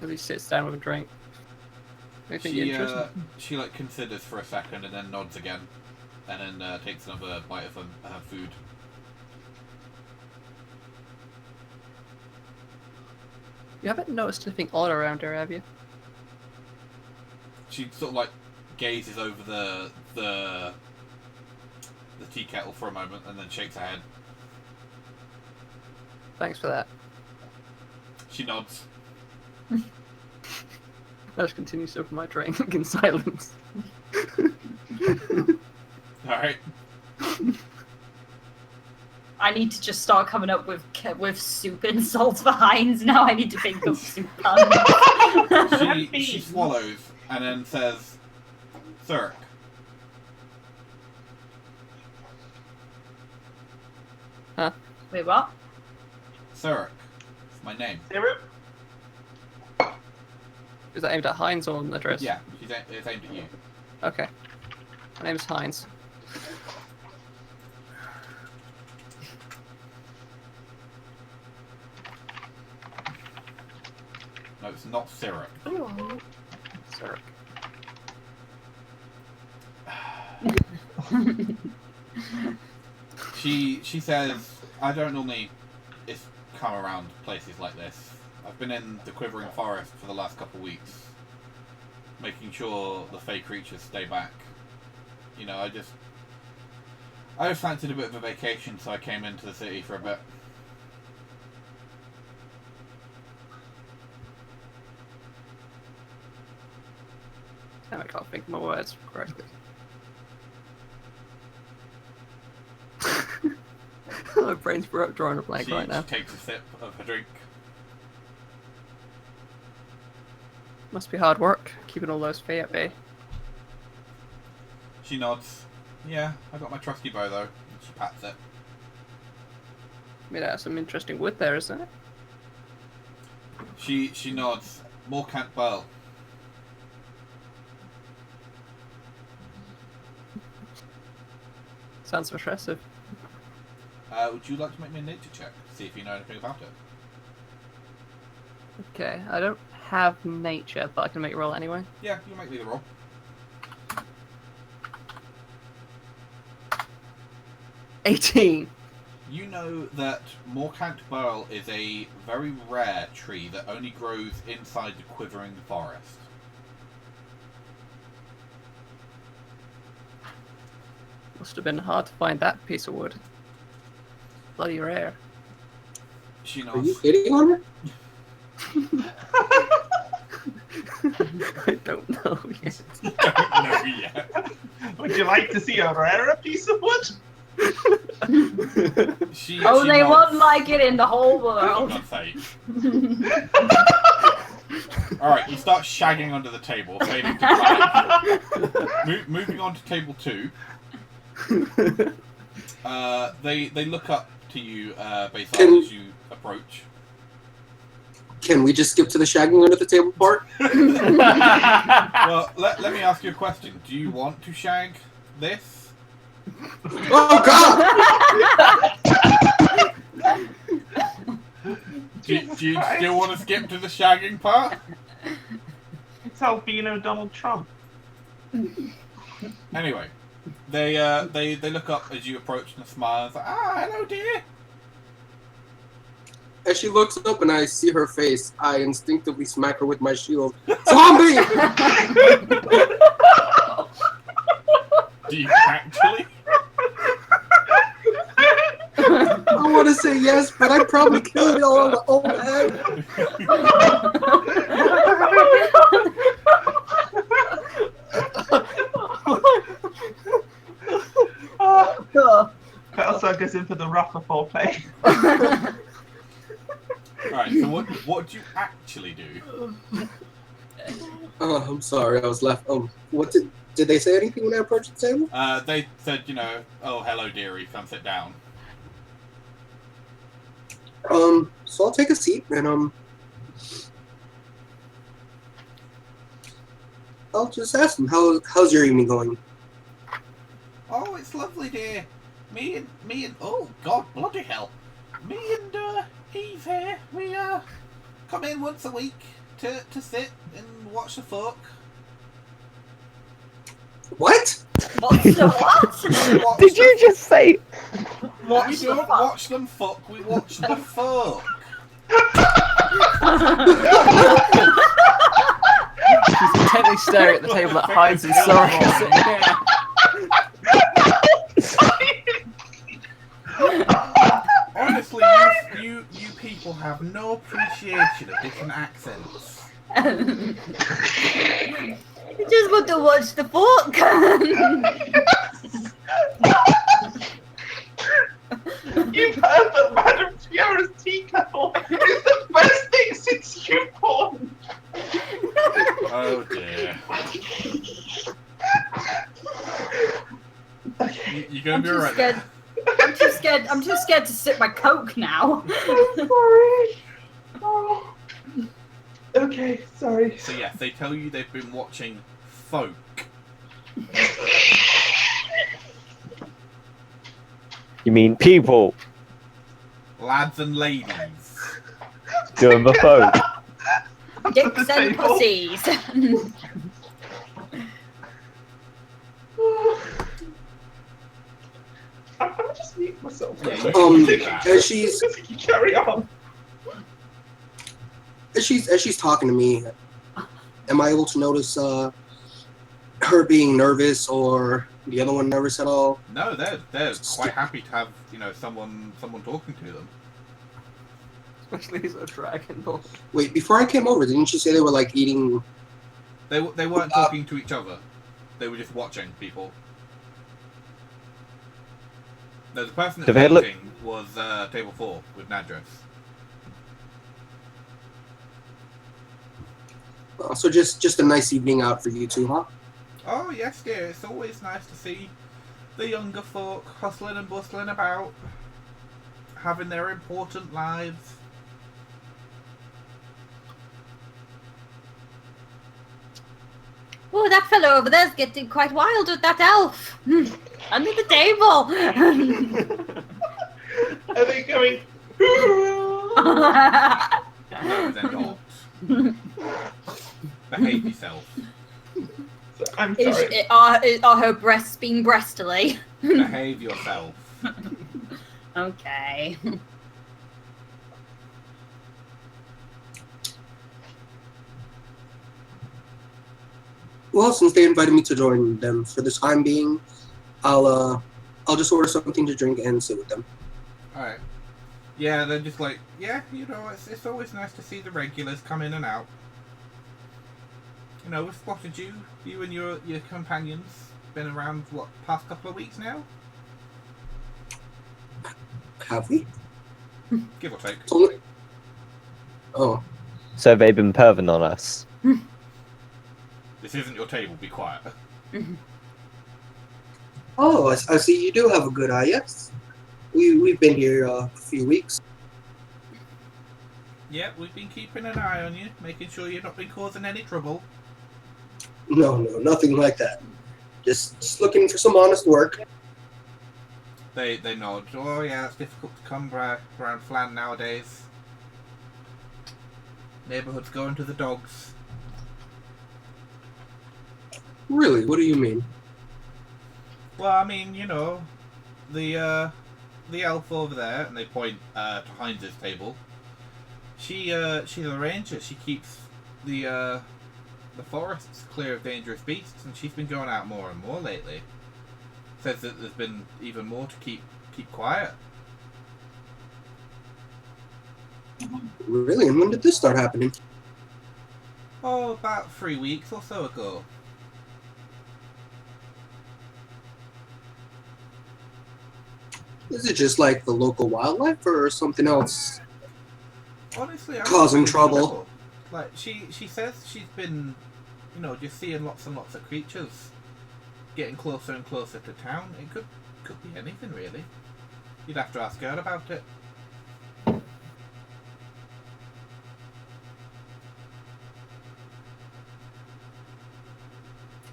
Speaker 2: As he sits down with a drink. Anything interesting?
Speaker 1: She like considers for a second and then nods again, and then takes another bite of her food.
Speaker 2: You haven't noticed anything odd around her, have you?
Speaker 1: She sort of like gazes over the tea kettle for a moment and then shakes her head.
Speaker 2: Thanks for that.
Speaker 1: She nods.
Speaker 2: I just continue sipping my drink in silence.
Speaker 1: Alright.
Speaker 5: I need to just start coming up with soup insults for Heinz now. I need to think of soup puns.
Speaker 1: She swallows and then says, "Sir."
Speaker 2: Huh?
Speaker 5: Wait, what?
Speaker 1: Sir. It's my name.
Speaker 4: Syrup?
Speaker 2: Is that aimed at Heinz or on the dress?
Speaker 1: Yeah, it's aimed at you.
Speaker 2: Okay. My name is Heinz.
Speaker 1: No, it's not syrup.
Speaker 2: Syrup.
Speaker 1: She says, "I don't normally come around places like this. I've been in the Quivering Forest for the last couple of weeks, making sure the fey creatures stay back. You know, I just fancied a bit of a vacation, so I came into the city for a bit."
Speaker 2: Damn, I can't think of my words correctly. My brain's drawing a blank right now.
Speaker 1: She takes a sip of her drink.
Speaker 2: Must be hard work, keeping all those fey at bay.
Speaker 1: She nods. "Yeah, I got my trusty bow though." And she pats it.
Speaker 2: I mean, that's some interesting wood there, isn't it?
Speaker 1: She nods. "More Can't Burl."
Speaker 2: Sounds impressive.
Speaker 1: Would you like to make me a nature check to see if you know anything about it?
Speaker 2: Okay, I don't have nature, but I can make a roll anyway.
Speaker 1: Yeah, you make me the roll.
Speaker 2: 18!
Speaker 1: You know that Morcant Burl is a very rare tree that only grows inside the Quivering Forest.
Speaker 2: Must have been hard to find that piece of wood. Bloody rare.
Speaker 1: She
Speaker 6: Are you
Speaker 1: nods.
Speaker 6: hitting on her?
Speaker 2: I don't know yet.
Speaker 1: Don't know yet.
Speaker 4: Would you like to see a rarer piece of wood?
Speaker 1: She
Speaker 5: Oh, they
Speaker 1: nods.
Speaker 5: won't like it in the whole
Speaker 1: For
Speaker 5: world.
Speaker 1: God's sake. Alright, you start shagging under the table, fading to black. Moving on to table 2. They look up to you, basically, as you approach.
Speaker 6: Can we just skip to the shagging under the table part?
Speaker 1: Well, let me ask you a question. Do you want to shag this?
Speaker 6: Oh God!
Speaker 1: Do you still want to skip to the shagging part?
Speaker 4: It's albino Donald Trump.
Speaker 1: Anyway, they look up as you approach and smile and say, "Ah, hello, dear."
Speaker 6: As she looks up and I see her face, I instinctively smack her with my shield. Zombie!
Speaker 1: Do you actually?
Speaker 6: I want to say yes, but I'd probably kill it all on the old head.
Speaker 4: Also goes in for the rougher foreplay.
Speaker 1: Alright, so what do you actually do?
Speaker 6: I'm sorry, I was left. What did they say anything when I approached the table?
Speaker 1: They said, oh, hello, dearie, come sit down.
Speaker 6: So I'll take a seat and I'll just ask them how's your evening going?
Speaker 1: Oh, it's lovely, dear. Me and oh God, bloody hell. Me and Eve here, we come in once a week to sit and watch the folk.
Speaker 6: What?
Speaker 5: What's the what?
Speaker 1: Watch
Speaker 3: Did you just say?
Speaker 1: We don't watch them fuck, we watch the folk.
Speaker 2: She's intently staring at the table that hides in sorrow.
Speaker 1: Honestly, you people have no appreciation of different accents.
Speaker 5: You just want to watch the fork.
Speaker 4: You've heard that Madame Fiera's Tea Kettle is the best thing since you born.
Speaker 1: Oh dear. You're gonna be alright there.
Speaker 5: I'm too scared to sip my Coke now.
Speaker 4: I'm sorry. Oh. Okay, sorry.
Speaker 1: So yes, they tell you they've been watching folk.
Speaker 3: You mean people
Speaker 1: Lads and ladies.
Speaker 3: doing the folk?
Speaker 5: Dicks and
Speaker 4: table.
Speaker 5: pussies.
Speaker 4: I'm gonna just mute myself.
Speaker 1: Yeah, you do that.
Speaker 6: As she's
Speaker 4: Carry on.
Speaker 6: as she's talking to me, am I able to notice her being nervous or the other one nervous at all?
Speaker 1: No, they're quite happy to have someone talking to them.
Speaker 2: Especially as a dragonborn.
Speaker 6: Wait, before I came over, didn't you say they were like eating?
Speaker 1: They weren't talking to each other. They were just watching people. No, the person that
Speaker 3: Do they
Speaker 1: was
Speaker 3: look-
Speaker 1: eating was table 4 with Nadris.
Speaker 6: So just a nice evening out for you two, huh?
Speaker 1: Oh yes, dear. It's always nice to see the younger folk hustling and bustling about, having their important lives.
Speaker 5: Oh, that fellow over there's getting quite wild with that elf. Under the table.
Speaker 4: Are they going?
Speaker 1: No, they're not. Behave yourself.
Speaker 4: I'm sorry.
Speaker 5: Are her breasts being breastily?
Speaker 1: Behave yourself.
Speaker 5: Okay.
Speaker 6: Well, since they invited me to join them for the time being, I'll just order something to drink and sit with them.
Speaker 1: Alright. Yeah, they're just like, yeah, it's always nice to see the regulars come in and out. We've spotted you and your companions. Been around, past couple of weeks now?
Speaker 6: Have we?
Speaker 1: Give or take.
Speaker 6: It's only- Oh,
Speaker 3: So they've been perving on us.
Speaker 1: This isn't your table, be quiet.
Speaker 6: oh, I see you do have a good eye. Yes, we've been here a few weeks.
Speaker 1: Yeah, we've been keeping an eye on you, making sure you've not been causing any trouble.
Speaker 6: No, nothing like that. Just looking for some honest work.
Speaker 1: They nod. Oh yeah, it's difficult to come around Phlan nowadays. Neighbourhood's going to the dogs.
Speaker 6: Really? What do you mean?
Speaker 1: Well, I mean, the elf over there, and they point to Heinz's table. She's a ranger. She keeps the forests clear of dangerous beasts, and she's been going out more and more lately. Says that there's been even more to keep quiet.
Speaker 6: Really? And when did this start happening?
Speaker 1: Oh, about 3 weeks or so ago.
Speaker 6: Is it just like the local wildlife or something else?
Speaker 1: Honestly, I'm
Speaker 6: Causing
Speaker 1: not really
Speaker 6: trouble.
Speaker 1: sure. Like, she says she's been, you know, just seeing lots and lots of creatures getting closer and closer to town. It could be anything, really. You'd have to ask her about it.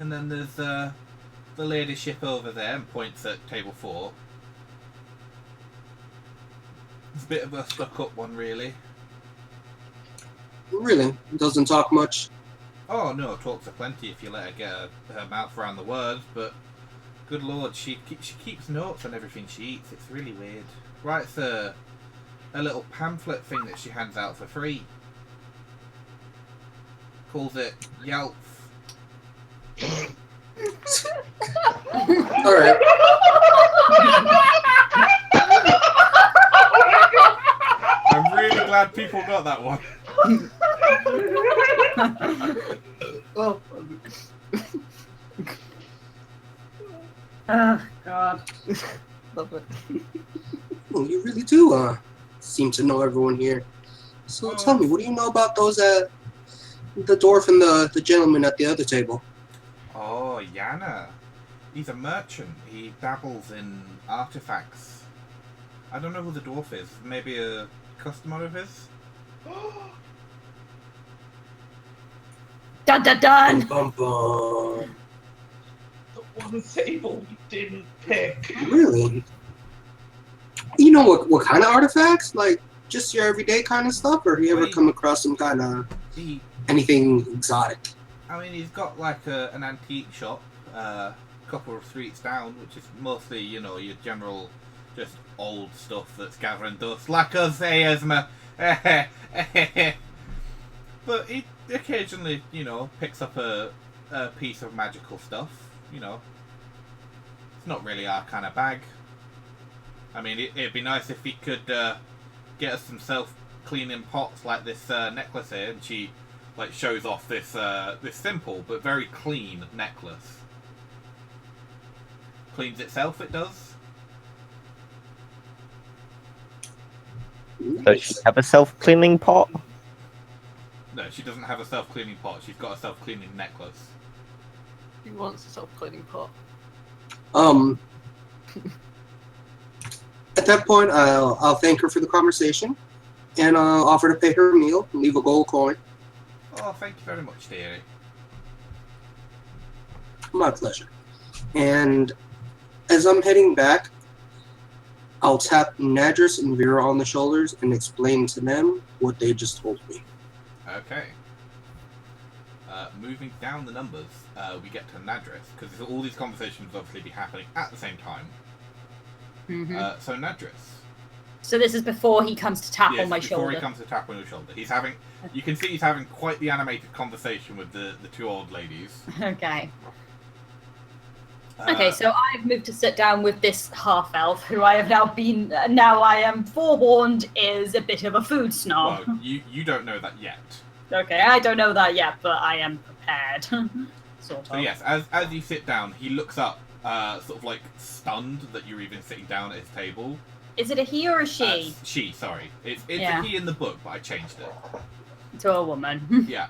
Speaker 1: And then there's the ladyship over there, and points at table 4. It's a bit of a stuck-up one, really.
Speaker 6: Really? Doesn't talk much?
Speaker 1: Oh no, talks aplenty if you let her get her mouth around the words, but good lord, she keeps notes on everything she eats. It's really weird. Writes a little pamphlet thing that she hands out for free. Calls it Yelp.
Speaker 6: Alright.
Speaker 1: I'm really glad people got that one.
Speaker 2: Oh.
Speaker 5: Oh, God.
Speaker 2: Love it.
Speaker 6: Well, you really do seem to know everyone here. So tell me, what do you know about those the dwarf and the gentleman at the other table?
Speaker 1: Oh, Yana. He's a merchant. He dabbles in artifacts. I don't know who the dwarf is. Maybe a customer of his?
Speaker 5: Dun dun dun!
Speaker 6: Bum, bum.
Speaker 4: The one table we didn't pick.
Speaker 6: Really? You know what kind of artifacts? Like just your everyday kind of stuff, or have you ever come across some kind of anything exotic?
Speaker 1: I mean, he's got like an antique shop, a couple of streets down, which is mostly, you know, your general, just old stuff that's gathering dust, like us, Esma. But he occasionally, you know, picks up a piece of magical stuff. You know, it's not really our kind of bag. I mean, it'd be nice if he could get us some self-cleaning pots like this necklace here, and she like shows off this this simple but very clean necklace. Cleans itself, it does.
Speaker 3: Does she have a self-cleaning pot?
Speaker 1: No, she doesn't have a self-cleaning pot. She's got a self-cleaning necklace.
Speaker 2: He wants a self-cleaning pot.
Speaker 6: At that point, I'll thank her for the conversation, and I'll offer to pay her a meal and leave a gold coin.
Speaker 1: Oh, thank you very much, dearie.
Speaker 6: My pleasure. And as I'm heading back, I'll tap Nadris and Vera on the shoulders and explain to them what they just told me.
Speaker 1: Okay. Moving down the numbers, we get to Nadris, because all these conversations will obviously be happening at the same time.
Speaker 5: Mm-hmm.
Speaker 1: So Nadris.
Speaker 5: So this is before he comes to tap on my
Speaker 1: before
Speaker 5: shoulder.
Speaker 1: he comes to tap on your shoulder. He's having, you can see he's having quite the animated conversation with the two old ladies.
Speaker 5: Okay. Okay, so I've moved to sit down with this half-elf, who I have now I am forewarned is a bit of a food snob.
Speaker 1: Well, you don't know that yet.
Speaker 5: Okay, I don't know that yet, but I am prepared. Sort of.
Speaker 1: So yes, as you sit down, he looks up, sort of like stunned that you're even sitting down at his table.
Speaker 5: Is it a he or a she?
Speaker 1: She, sorry. It's
Speaker 5: Yeah.
Speaker 1: a he in the book, but I changed it.
Speaker 5: To a woman.
Speaker 1: Yeah.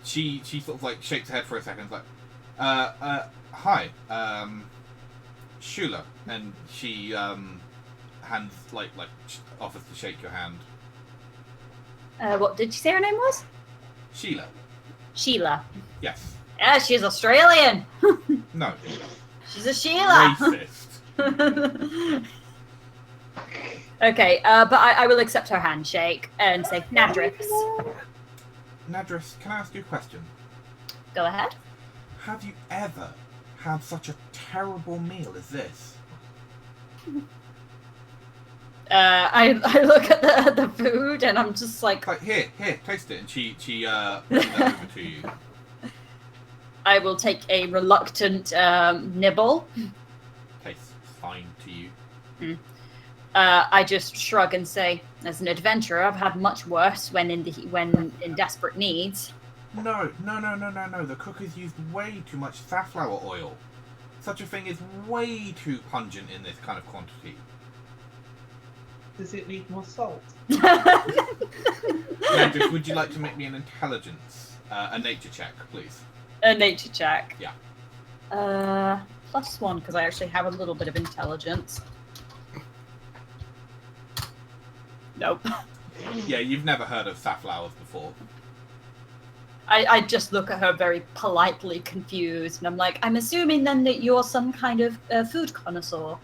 Speaker 1: She sort of like shakes her head for a second, like, hi, Shula, and she hands like offers to shake your hand.
Speaker 5: What did you say her name was?
Speaker 1: Sheila.
Speaker 5: Sheila.
Speaker 1: Yes.
Speaker 5: Yeah, she's Australian.
Speaker 1: No.
Speaker 5: She's a Sheila.
Speaker 1: Racist.
Speaker 5: Okay, but I will accept her handshake and say, Nadris.
Speaker 1: Nadris, can I ask you a question?
Speaker 5: Go ahead.
Speaker 1: Have you ever had such a terrible meal as this?
Speaker 5: I look at the food and I'm just like,
Speaker 1: Like, here, taste it. And she brings that over to you.
Speaker 5: I will take a reluctant nibble.
Speaker 1: Tastes fine to you.
Speaker 5: I just shrug and say, as an adventurer, I've had much worse when in desperate needs.
Speaker 1: No. The cook has used way too much safflower oil. Such a thing is way too pungent in this kind of quantity.
Speaker 4: Does it need more salt?
Speaker 1: Nandris, would you like to make me an intelligence, a nature check, please?
Speaker 5: A nature check.
Speaker 1: Yeah.
Speaker 5: +1 because I actually have a little bit of intelligence. Nope.
Speaker 1: Yeah, you've never heard of safflowers before.
Speaker 5: I just look at her very politely confused, and I'm like, I'm assuming then that you're some kind of food connoisseur.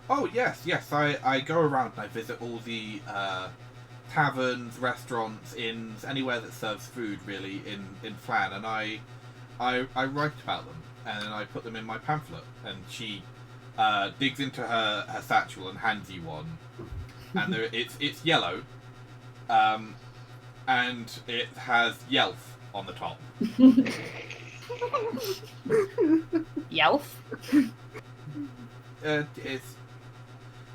Speaker 1: Oh, yes. I go around and I visit all the taverns, restaurants, inns, anywhere that serves food, really, in Phlan, and I write about them, and I put them in my pamphlet. And she digs into her satchel and hands you one, and it's yellow, and it has Yelf on the top.
Speaker 5: Yelf?
Speaker 1: It's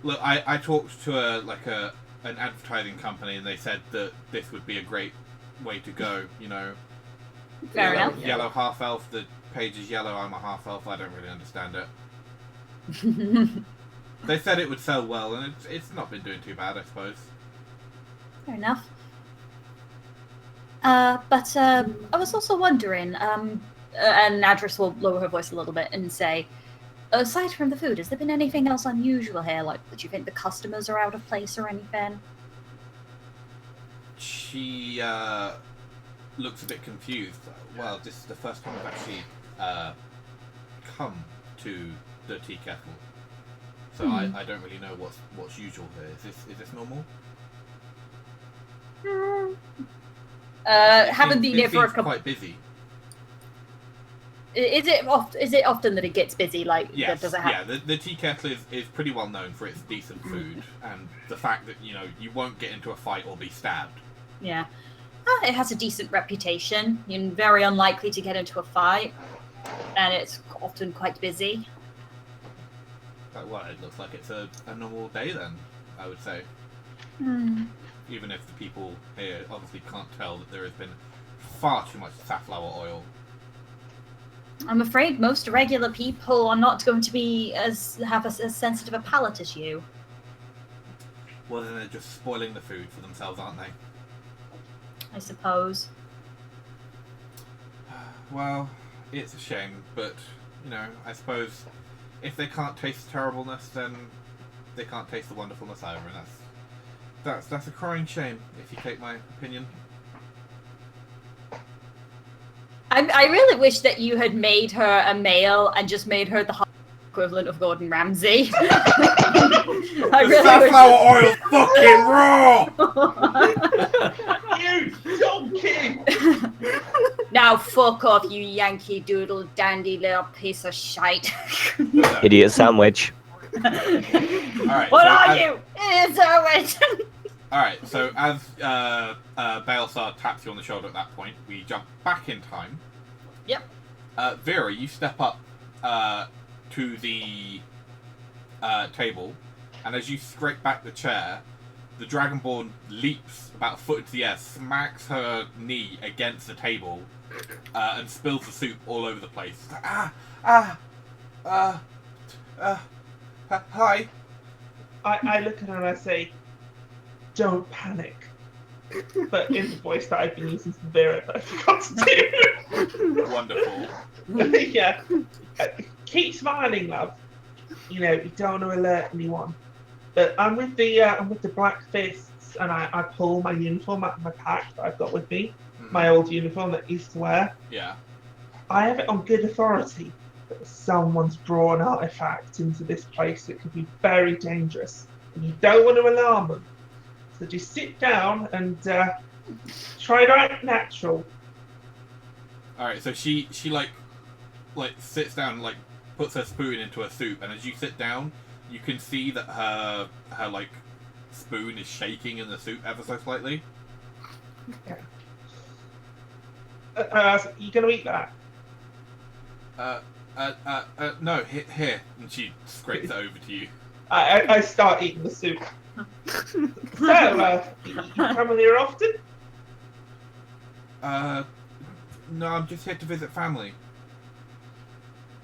Speaker 1: look. I talked to an advertising company, and they said that this would be a great way to go. You know,
Speaker 5: Fair enough.
Speaker 1: Yellow half elf. The page is yellow. I'm a half elf. I don't really understand it. They said it would sell well, and it's not been doing too bad, I suppose.
Speaker 5: Fair enough. But I was also wondering, and Nadris will lower her voice a little bit and say, aside from the food, has there been anything else unusual here? Like, do you think the customers are out of place or anything?
Speaker 1: She looks a bit confused. Well, this is the first time I've actually come to the Tea Kettle, so I don't really know what's usual here. Is this normal?
Speaker 5: Haven't been here for a couple.
Speaker 1: Quite busy.
Speaker 5: Is it often that it gets busy? Like,
Speaker 1: Yes,
Speaker 5: does it happen?
Speaker 1: yeah. The Tea Kettle is pretty well known for its decent food and the fact that you won't get into a fight or be stabbed.
Speaker 5: Yeah. It has a decent reputation. You're very unlikely to get into a fight, and it's often quite busy.
Speaker 1: Well, it looks like it's a normal day then, I would say. Even if the people here obviously can't tell that there has been far too much safflower oil.
Speaker 5: I'm afraid most regular people are not going to have as sensitive a palate as you.
Speaker 1: Well, then they're just spoiling the food for themselves, aren't they?
Speaker 5: I suppose.
Speaker 1: Well, it's a shame, but, I suppose if they can't taste the terribleness, then they can't taste the wonderfulness either, and that's a crying shame, if you take my opinion.
Speaker 5: I really wish that you had made her a male and just made her the equivalent of Gordon Ramsay.
Speaker 1: The safflower oil's fucking raw!
Speaker 4: You donkey!
Speaker 5: Now fuck off, you Yankee Doodle dandy little piece of shite.
Speaker 3: Idiot sandwich.
Speaker 1: Alright,
Speaker 5: What
Speaker 1: so
Speaker 5: are you? It's sandwich!
Speaker 1: Alright, so as Baelsar taps you on the shoulder at that point, we jump back in time.
Speaker 5: Yep.
Speaker 1: Vera, you step up to the table, and as you scrape back the chair, the Dragonborn leaps about a foot into the air, smacks her knee against the table, and spills the soup all over the place. It's like, hi.
Speaker 4: I look at her and I say, don't panic. But in the voice that I've been using for Vera, but I forgot to do.
Speaker 1: Wonderful.
Speaker 4: Yeah. Keep smiling, love. You don't want to alert anyone. But I'm with the Black Fists, and I pull my uniform out of my pack that I've got with me, my old uniform that I used to wear.
Speaker 1: Yeah.
Speaker 4: I have it on good authority that someone's brought an artifact into this place that could be very dangerous, and you don't want to alarm them. So just sit down and try to act natural.
Speaker 1: Alright, so she like sits down and puts her spoon into her soup, and as you sit down, you can see that her spoon is shaking in the soup ever so slightly.
Speaker 4: Okay. You gonna eat that?
Speaker 1: No, here. And she scrapes it over to you.
Speaker 4: I start eating the soup. So, you come here often?
Speaker 1: No, I'm just here to visit family.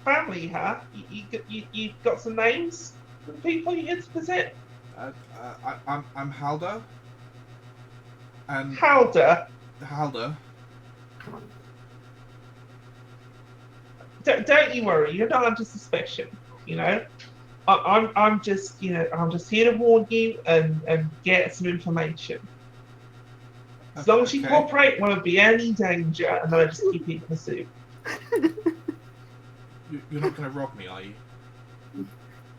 Speaker 4: Family, huh? You got some names for the people you get to visit?
Speaker 1: I'm Halder. And
Speaker 4: Halder.
Speaker 1: Halder.
Speaker 4: Don't you worry. You're not under suspicion. You know. I'm just I'm just here to warn you and get some information. As long as you
Speaker 1: Okay.
Speaker 4: cooperate, won't be any danger, and then I just keep eating the soup.
Speaker 1: You're not going to rob me, are you?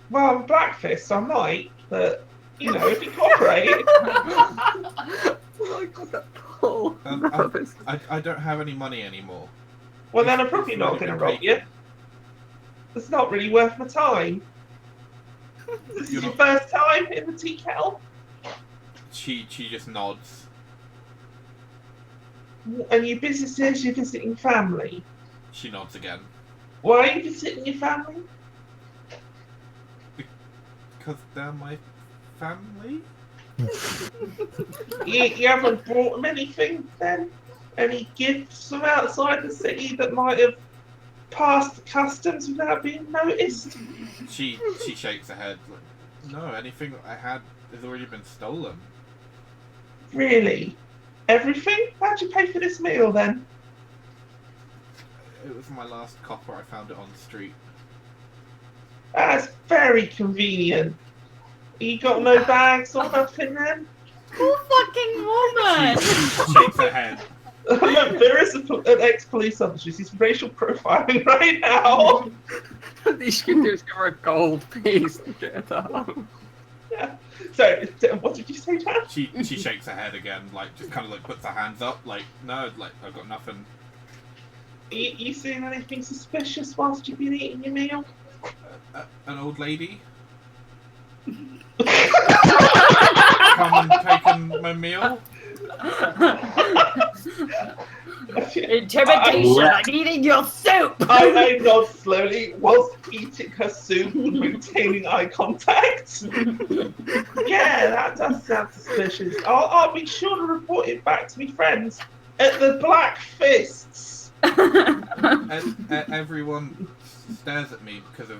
Speaker 4: Well, I'm Blackfist, so I might, but if you cooperate.
Speaker 2: Oh my god, that poor rabbit.
Speaker 1: I don't have any money anymore.
Speaker 4: Well, then I'm probably not going to rob you. It's not really worth my time. This is your first time in the Tea Kettle?
Speaker 1: She just nods.
Speaker 4: And your business says you're visiting family.
Speaker 1: She nods again.
Speaker 4: Why are you visiting your family?
Speaker 1: Because they're my family?
Speaker 4: You haven't brought them anything then? Any gifts from outside the city that might have passed the customs without being noticed?
Speaker 1: She shakes her head. Like, no, anything I had has already been stolen.
Speaker 4: Really? Everything? How'd you pay for this meal then?
Speaker 1: It was my last copper. I found it on the street.
Speaker 4: That's very convenient. You got no bags or nothing then?
Speaker 5: Poor fucking woman!
Speaker 1: She shakes her head.
Speaker 4: Look, there is an ex-police officer. He's racial profiling right now.
Speaker 2: You should do is give her a gold piece to get her home.
Speaker 4: Yeah. So, what did you say, Dan?
Speaker 1: She shakes her head again, like just kind of like puts her hands up, like no, like I've got nothing.
Speaker 4: You seen anything suspicious whilst you've been eating your meal?
Speaker 1: An old lady come and taken my meal.
Speaker 5: Intimidation! I'm eating your soup!
Speaker 4: I nod slowly whilst eating her soup and maintaining eye contact. Yeah, that does sound suspicious. I'll be sure to report it back to my friends at the Black Fists.
Speaker 1: Everyone stares at me because of,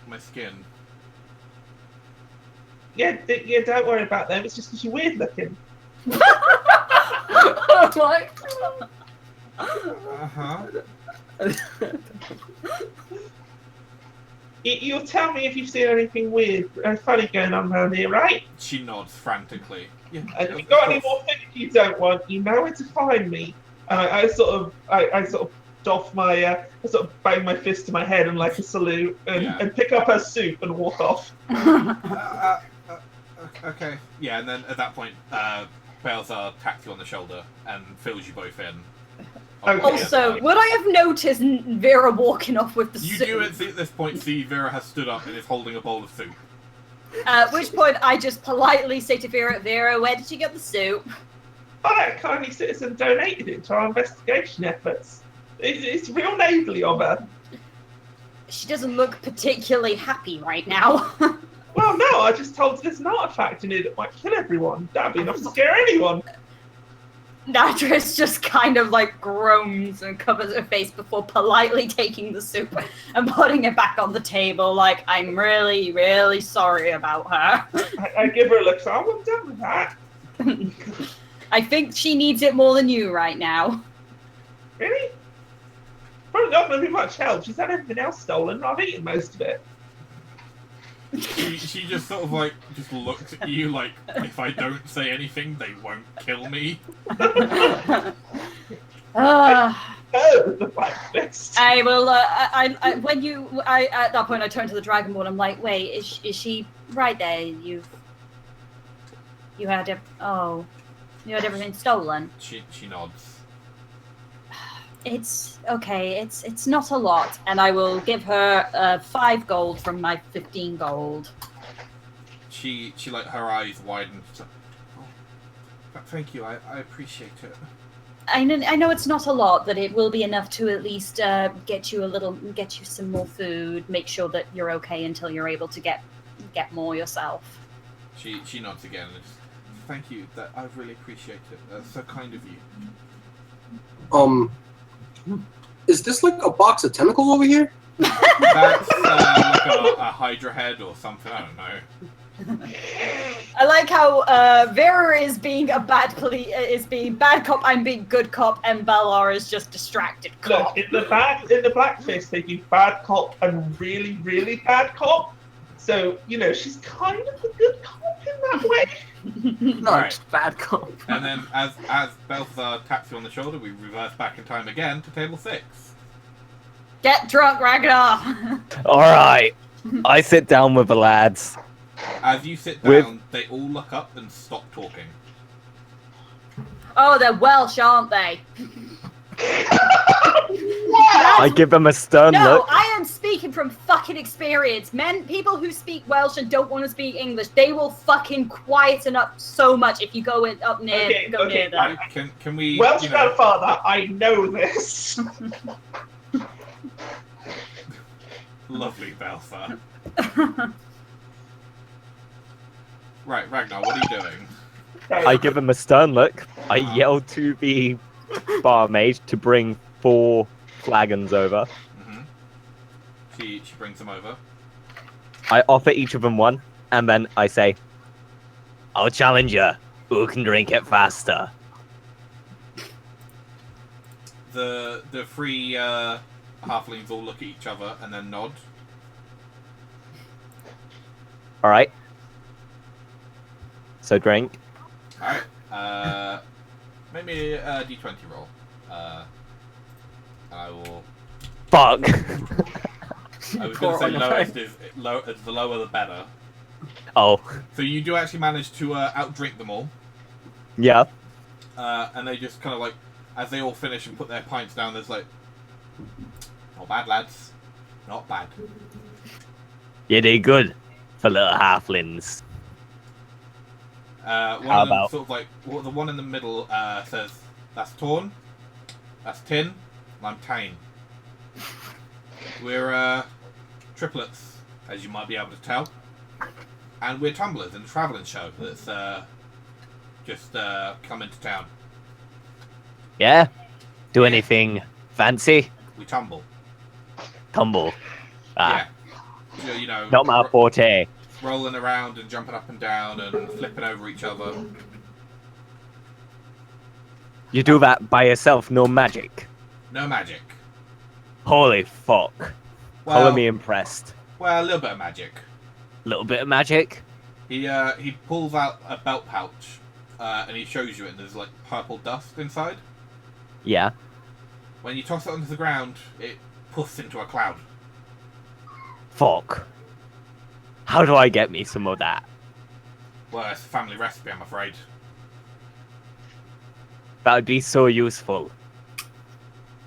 Speaker 1: my skin.
Speaker 4: Yeah, don't worry about them. It's just because you're weird looking.
Speaker 2: Like,
Speaker 1: Uh-huh.
Speaker 4: You'll tell me if you've seen anything weird and funny going on around here, right?
Speaker 1: She nods frantically. Yeah,
Speaker 4: And if you've got any more things you don't want, you know where to find me. And I sort of doff my, I sort of bang my fist to my head and like a salute and pick up her soup and walk off.
Speaker 1: Okay. Yeah, and then at that point, Balthazar taps you on the shoulder and fills you both in.
Speaker 4: Okay.
Speaker 5: Also, would I have noticed Vera walking off with the
Speaker 1: You
Speaker 5: soup?
Speaker 1: do at this point see Vera has stood up and is holding a bowl of soup.
Speaker 5: At which point I just politely say to Vera, Vera, where did you get the soup?
Speaker 4: Oh, that kindly citizen donated it to our investigation efforts. It's real neighbourly of her.
Speaker 5: She doesn't look particularly happy right now.
Speaker 4: Well, no, I just told her there's an artifact in here that might kill everyone. That'd be enough to scare anyone.
Speaker 5: Natris just kind of like groans and covers her face before politely taking the soup and putting it back on the table like, I'm really, really sorry about her.
Speaker 4: I give her a look, so I'm done with that.
Speaker 5: I think she needs it more than you right now.
Speaker 4: Really? Probably not going to be much help. She's had everything else stolen. I've eaten most of it.
Speaker 1: She just sort of like just looks at you like, if I don't say anything, they won't kill me.
Speaker 4: Oh, the Black Fist.
Speaker 5: I will. At that point, I turn to the Dragonborn. I'm like, wait, is she right there? You had everything stolen.
Speaker 1: She nods.
Speaker 5: It's okay. It's not a lot, and I will give her 5 gold from my 15 gold.
Speaker 1: She like her eyes widen. She's like, oh, thank you. I appreciate it.
Speaker 5: I know it's not a lot, but it will be enough to at least get you some more food. Make sure that you're okay until you're able to get more yourself.
Speaker 1: She nods again. And just, thank you. That I really appreciate it. That's so kind of you.
Speaker 6: Is this like a box of tentacles over here?
Speaker 1: That's like a Hydra head or something. I don't know.
Speaker 5: I like how Vera is being a bad is being bad cop. I'm being good cop, and Balar is just distracted cop.
Speaker 4: Look, in the Black Fist, they do bad cop and really, really bad cop. So, she's kind of a good cop in that way.
Speaker 2: No,
Speaker 1: Right.
Speaker 2: just bad cop.
Speaker 1: And then, as Balthazar taps you on the shoulder, we reverse back in time again to table 6.
Speaker 5: Get drunk, Ragnar.
Speaker 3: All right. I sit down with the lads.
Speaker 1: As you sit
Speaker 3: With-
Speaker 1: down, they all look up and stop talking.
Speaker 5: Oh, they're Welsh, aren't they?
Speaker 3: I give them a stern
Speaker 5: No,
Speaker 3: look.
Speaker 5: I am speaking from fucking experience. People who speak Welsh and don't want to speak English, they will fucking quieten up so much if you go up near, near them.
Speaker 1: Can we?
Speaker 4: Welsh grandfather, I know this.
Speaker 1: Lovely, Balthazar. Right, Ragnar, what are you doing?
Speaker 3: I give him a stern look. I yell to the barmaid to bring 4 flagons over.
Speaker 1: She brings them over.
Speaker 3: I offer each of them one, and then I say, I'll challenge you. Who can drink it faster?
Speaker 1: The 3 halflings all look at each other and then nod.
Speaker 3: Alright. So drink.
Speaker 1: Alright. Make me a d20 roll. And I will...
Speaker 3: Fuck.
Speaker 1: I was going to say lowest is the lower the better.
Speaker 3: Oh.
Speaker 1: So you do actually manage to outdrink them all.
Speaker 3: Yeah.
Speaker 1: And they just kind of like, as they all finish and put their pints down, there's like, not bad, lads. Not bad.
Speaker 3: You did good for little halflings.
Speaker 1: One
Speaker 3: How
Speaker 1: of them
Speaker 3: about-
Speaker 1: sort of like, the one in the middle says, that's Torn, that's Tin, and I'm Tane. We're triplets, as you might be able to tell. And we're tumblers in a travelling show that's just come into town.
Speaker 3: Yeah? Do anything fancy?
Speaker 1: We tumble.
Speaker 3: Tumble. Ah,
Speaker 1: Yeah. You know,
Speaker 3: not my forte.
Speaker 1: rolling around and jumping up and down and flipping over each other.
Speaker 3: You do that by yourself, no magic.
Speaker 1: No magic.
Speaker 3: Holy fuck.
Speaker 1: Well,
Speaker 3: Color me impressed.
Speaker 1: well, a little bit of magic.
Speaker 3: Little bit of magic?
Speaker 1: He pulls out a belt pouch and he shows you it, and there's like purple dust inside.
Speaker 3: Yeah.
Speaker 1: When you toss it onto the ground, it puffs into a cloud.
Speaker 3: Fuck. How do I get me some of that?
Speaker 1: Well, it's a family recipe, I'm afraid.
Speaker 3: That would be so useful.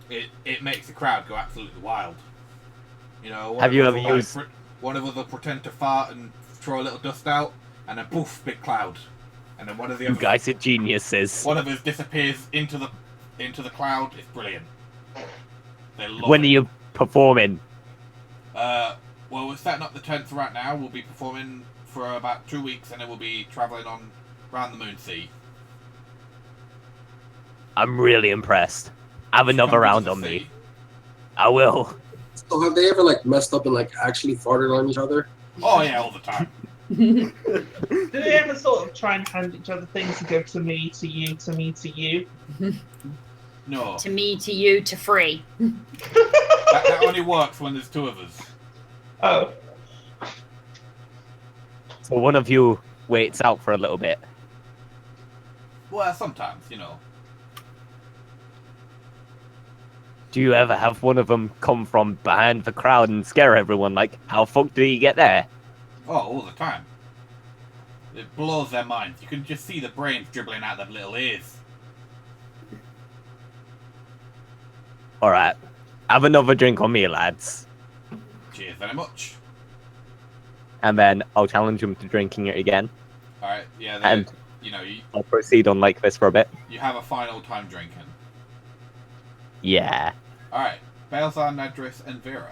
Speaker 1: It makes the crowd go absolutely wild. You know, one
Speaker 3: Have
Speaker 1: of
Speaker 3: you
Speaker 1: us
Speaker 3: ever
Speaker 1: will,
Speaker 3: used-
Speaker 1: one of us will pretend to fart and throw a little dust out, and then poof, big cloud. And then one of the
Speaker 3: You
Speaker 1: other
Speaker 3: guys are geniuses.
Speaker 1: one of us disappears into the cloud. It's brilliant. They love
Speaker 3: When
Speaker 1: it.
Speaker 3: are you performing?
Speaker 1: Well, we're setting up the tents right now. We'll be performing for about 2 weeks, and then we'll be travelling on around the Moon Sea.
Speaker 3: I'm really impressed. Have another
Speaker 1: Come
Speaker 3: round
Speaker 1: visit
Speaker 3: on
Speaker 1: the
Speaker 3: me.
Speaker 1: sea.
Speaker 3: I will.
Speaker 6: So have they ever messed up and actually farted on each other?
Speaker 1: Oh yeah, all the time.
Speaker 4: Do they ever sort of try and hand each other things and go to me, to you, to me, to you?
Speaker 1: No,
Speaker 5: To me, to you, to free.
Speaker 1: that only works when there's 2 of us.
Speaker 4: Oh,
Speaker 3: So one of you waits out for a little bit.
Speaker 1: Well, sometimes, you know.
Speaker 3: Do you ever have one of them come from behind the crowd and scare everyone? How fuck did he get there?
Speaker 1: Oh, all the time. It blows their minds. You can just see the brains dribbling out their little ears.
Speaker 3: Alright. Have another drink on me, lads.
Speaker 1: Cheers very much.
Speaker 3: And then I'll challenge them to drinking it again.
Speaker 1: Alright, yeah,
Speaker 3: And-
Speaker 1: you know,
Speaker 3: I'll proceed on like this for a bit.
Speaker 1: you have a final time drinking.
Speaker 3: Yeah.
Speaker 1: Alright, Balthar, Nadris, and Vera.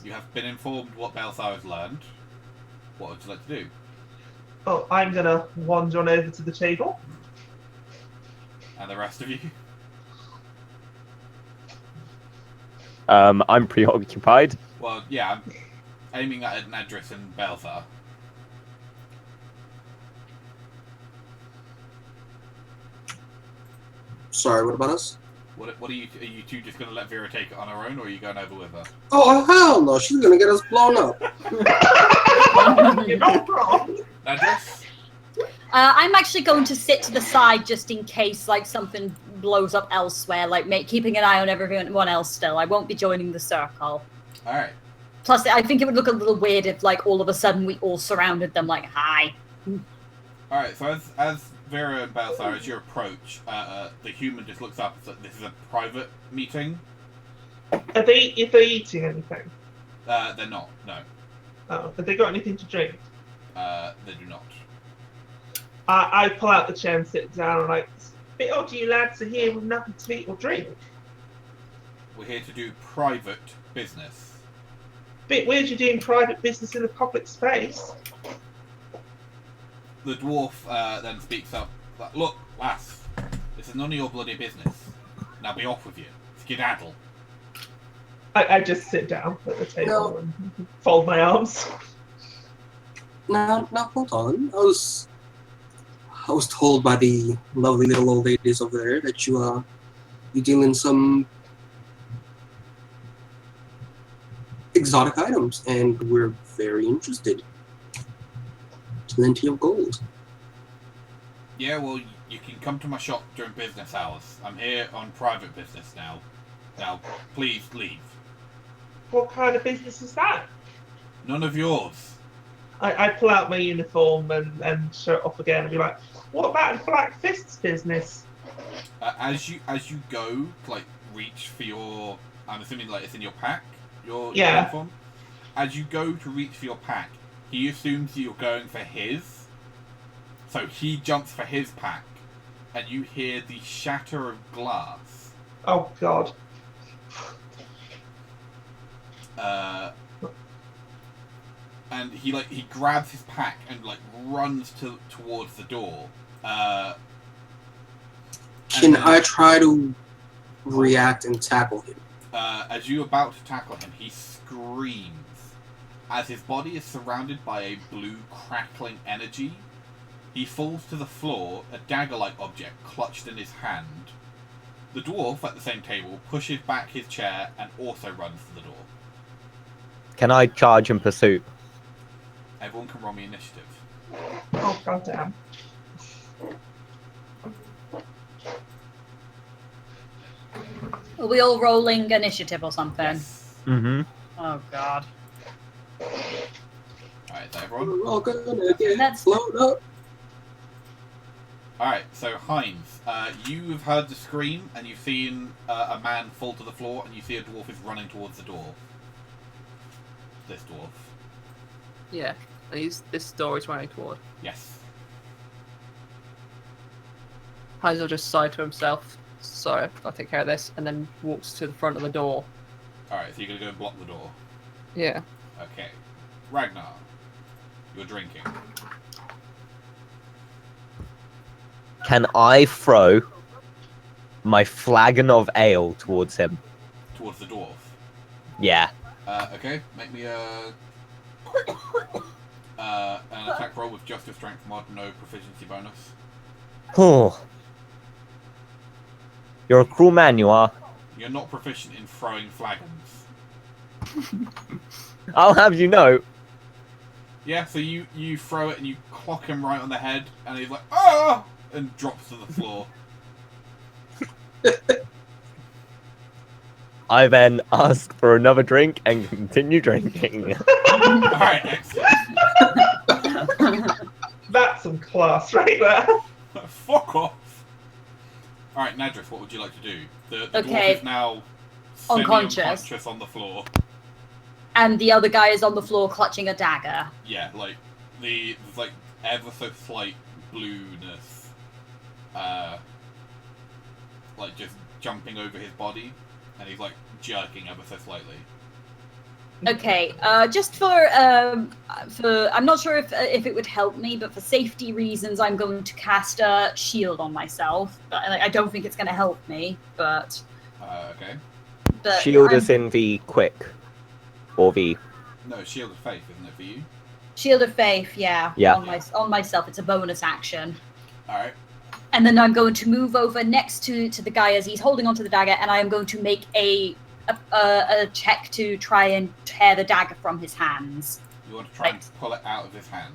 Speaker 1: You have been informed what Balthar has learned. What would you like to do?
Speaker 4: well, I'm gonna wander on over to the table.
Speaker 1: And the rest of you?
Speaker 3: I'm preoccupied.
Speaker 1: Well, yeah, I'm aiming at Nadris and Balthar.
Speaker 6: Sorry, what about us?
Speaker 1: What are you two just going to let Vera take it on her own, or are you going over with her?
Speaker 6: Oh, hell no. She's gonna get us blown up.
Speaker 4: You're not wrong.
Speaker 1: Nadris?
Speaker 5: I'm actually going to sit to the side just in case like something blows up elsewhere, like keeping an eye on everyone else still. I won't be joining the circle.
Speaker 1: Alright.
Speaker 5: Plus, I think it would look a little weird if like all of a sudden we all surrounded them like, hi.
Speaker 1: Alright, so as Vera and Balthar, as you approach, the human just looks up and says, this is a private meeting.
Speaker 4: Are they eating anything?
Speaker 1: They're not, no.
Speaker 4: Oh, have they got anything to drink?
Speaker 1: They do not.
Speaker 4: I pull out the chair and sit down and like, it's a bit odd you lads are here with nothing to eat or drink.
Speaker 1: We're here to do private business.
Speaker 4: Bit weird you're doing private business in a public space.
Speaker 1: The dwarf then speaks up. Like, look, lass, this is none of your bloody business. Now be off with you. Skedaddle.
Speaker 4: I just sit down at the table
Speaker 6: No.
Speaker 4: and fold my arms.
Speaker 6: Now, hold on. I was told by the lovely little old ladies over there that you deal in some exotic items, and we're very interested. Plenty of gold.
Speaker 1: Yeah, well, you can come to my shop during business hours. I'm here on private business now. Now, please leave.
Speaker 4: What kind of business is that?
Speaker 1: None of yours.
Speaker 4: I pull out my uniform and show it off again and be like, what about the Black Fist's business?
Speaker 1: As you go, like, reach for your... I'm assuming, like, it's in your pack? Your
Speaker 4: Yeah.
Speaker 1: uniform? As you go to reach for your pack, he assumes you're going for his. So he jumps for his pack, and you hear the shatter of glass.
Speaker 4: Oh, God.
Speaker 1: And he grabs his pack and like runs towards the door.
Speaker 6: Can I try to react and tackle him?
Speaker 1: As you're about to tackle him, he screams as his body is surrounded by a blue crackling energy. He falls to the floor, a dagger-like object clutched in his hand. The dwarf at the same table pushes back his chair and also runs to the door.
Speaker 3: Can I charge in pursuit?
Speaker 1: Everyone can roll me initiative.
Speaker 4: Oh, goddamn.
Speaker 5: Are we all rolling initiative or something?
Speaker 1: Yes.
Speaker 3: Mm-hmm.
Speaker 5: Oh, God.
Speaker 1: Alright, is that everyone?
Speaker 6: We're all gonna get
Speaker 5: That's-
Speaker 6: blown up.
Speaker 1: Alright, so Heinz, you've heard the scream and you've seen a man fall to the floor and you see a dwarf is running towards the door. This dwarf.
Speaker 2: Yeah, and this door is running toward.
Speaker 1: Yes.
Speaker 2: Heinz will just sigh to himself. Sorry, I'll take care of this, and then walks to the front of the door.
Speaker 1: Alright, so you're gonna go and block the door.
Speaker 2: Yeah.
Speaker 1: Okay. Ragnar, you're drinking.
Speaker 3: Can I throw my flagon of ale towards him?
Speaker 1: Towards the dwarf.
Speaker 3: Yeah.
Speaker 1: Okay, make me an attack roll with just your strength mod, no proficiency bonus.
Speaker 3: Oh. You're a cruel man, you are.
Speaker 1: You're not proficient in throwing flagons.
Speaker 3: I'll have you know.
Speaker 1: Yeah, so you throw it and you clock him right on the head, and he's like, ah! And drops to the floor.
Speaker 3: I then ask for another drink and continue drinking.
Speaker 1: Alright, excellent.
Speaker 4: That's some class right there.
Speaker 1: Fuck off. Alright, Nadris, what would you like to do? The
Speaker 5: Okay.
Speaker 1: dwarf is now
Speaker 5: Unconscious.
Speaker 1: semi-unconscious on the floor.
Speaker 5: And the other guy is on the floor clutching a dagger.
Speaker 1: Yeah, like, there's like ever so slight blueness. Like just jumping over his body, and he's like jerking ever so slightly.
Speaker 5: Okay, just for I'm not sure if it would help me, but for safety reasons, I'm going to cast a shield on myself. But I don't think it's going to help me, but
Speaker 1: Okay.
Speaker 3: Shield
Speaker 5: I'm-
Speaker 3: is in the quick. Or the...
Speaker 1: No, Shield of Faith, isn't it for you?
Speaker 5: Shield of Faith, yeah.
Speaker 3: Yeah.
Speaker 5: On myself, it's a bonus action.
Speaker 1: Alright.
Speaker 5: And then I'm going to move over next to the guy as he's holding onto the dagger, and I am going to make a check to try and tear the dagger from his hands.
Speaker 1: You want to try and pull it out of his hand.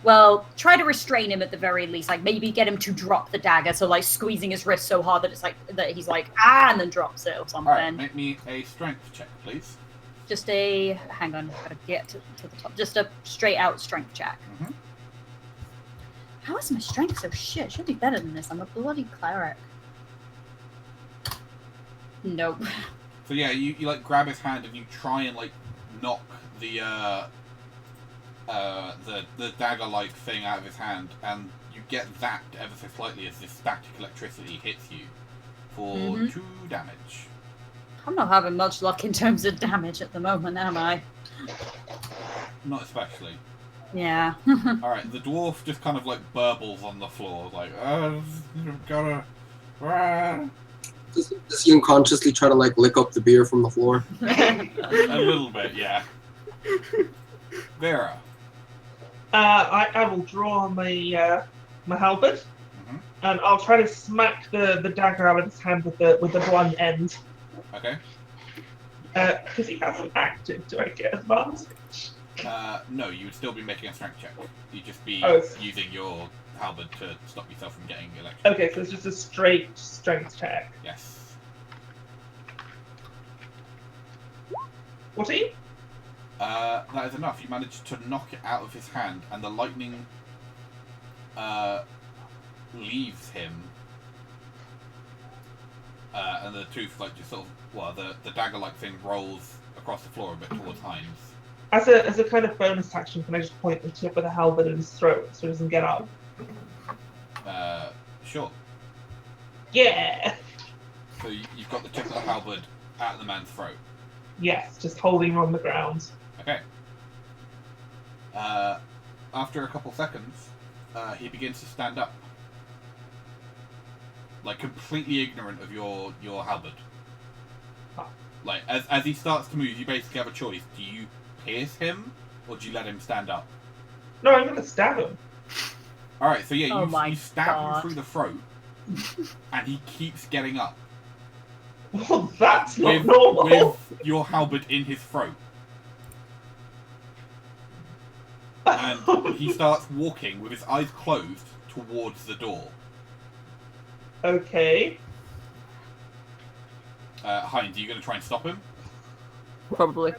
Speaker 5: Well, try to restrain him at the very least. Like maybe get him to drop the dagger. So like squeezing his wrist so hard that it's like that he's like and then drops it or something.
Speaker 1: All right, make me a strength check, please.
Speaker 5: Just a hang on, gotta get to the top. Just a straight out strength check.
Speaker 1: Mm-hmm.
Speaker 5: How is my strength so shit? Should be better than this. I'm a bloody cleric. Nope.
Speaker 1: So yeah, you like grab his hand and you try and like knock the dagger-like thing out of his hand, and you get zapped ever so slightly as this static electricity hits you for 2 damage.
Speaker 5: I'm not having much luck in terms of damage at the moment, am I?
Speaker 1: Not especially.
Speaker 5: Yeah.
Speaker 1: Alright, the dwarf just kind of like burbles on the floor, like, gotta...
Speaker 6: Does he unconsciously try to like lick up the beer from the floor?
Speaker 1: A little bit, yeah. Vera.
Speaker 4: I will draw my my halberd, and I'll try to smack the dagger out of his hand with the blunt end.
Speaker 1: Okay.
Speaker 4: Because he hasn't acted, do I get advantage?
Speaker 1: No, you would still be making a strength check. You'd just be using your halberd to stop yourself from getting electrocuted.
Speaker 4: Okay, so it's just a straight strength check.
Speaker 1: Yes.
Speaker 4: 14?
Speaker 1: That is enough. You managed to knock it out of his hand, and the lightning leaves him. And the tooth, like, just sort of, well, the dagger-like thing rolls across the floor a bit towards Hines.
Speaker 4: As a kind of bonus action, can I just point the tip of the halberd at his throat so he doesn't get up?
Speaker 1: Sure.
Speaker 4: Yeah!
Speaker 1: So you've got the tip of the halberd at the man's throat.
Speaker 4: Yes, just holding him on the ground.
Speaker 1: Okay. After a couple seconds, he begins to stand up. Like, completely ignorant of your halberd. Like, as he starts to move, you basically have a choice. Do you pierce him, or do you let him stand up?
Speaker 4: No, I'm gonna stab him.
Speaker 1: Alright, so yeah,
Speaker 5: Oh
Speaker 1: you stab him
Speaker 5: God.
Speaker 1: through the throat, and he keeps getting up.
Speaker 4: Well, that's not normal.
Speaker 1: With your halberd in his throat. And he starts walking with his eyes closed towards the door.
Speaker 4: Okay.
Speaker 1: Hines, are you going to try and stop him?
Speaker 2: Probably.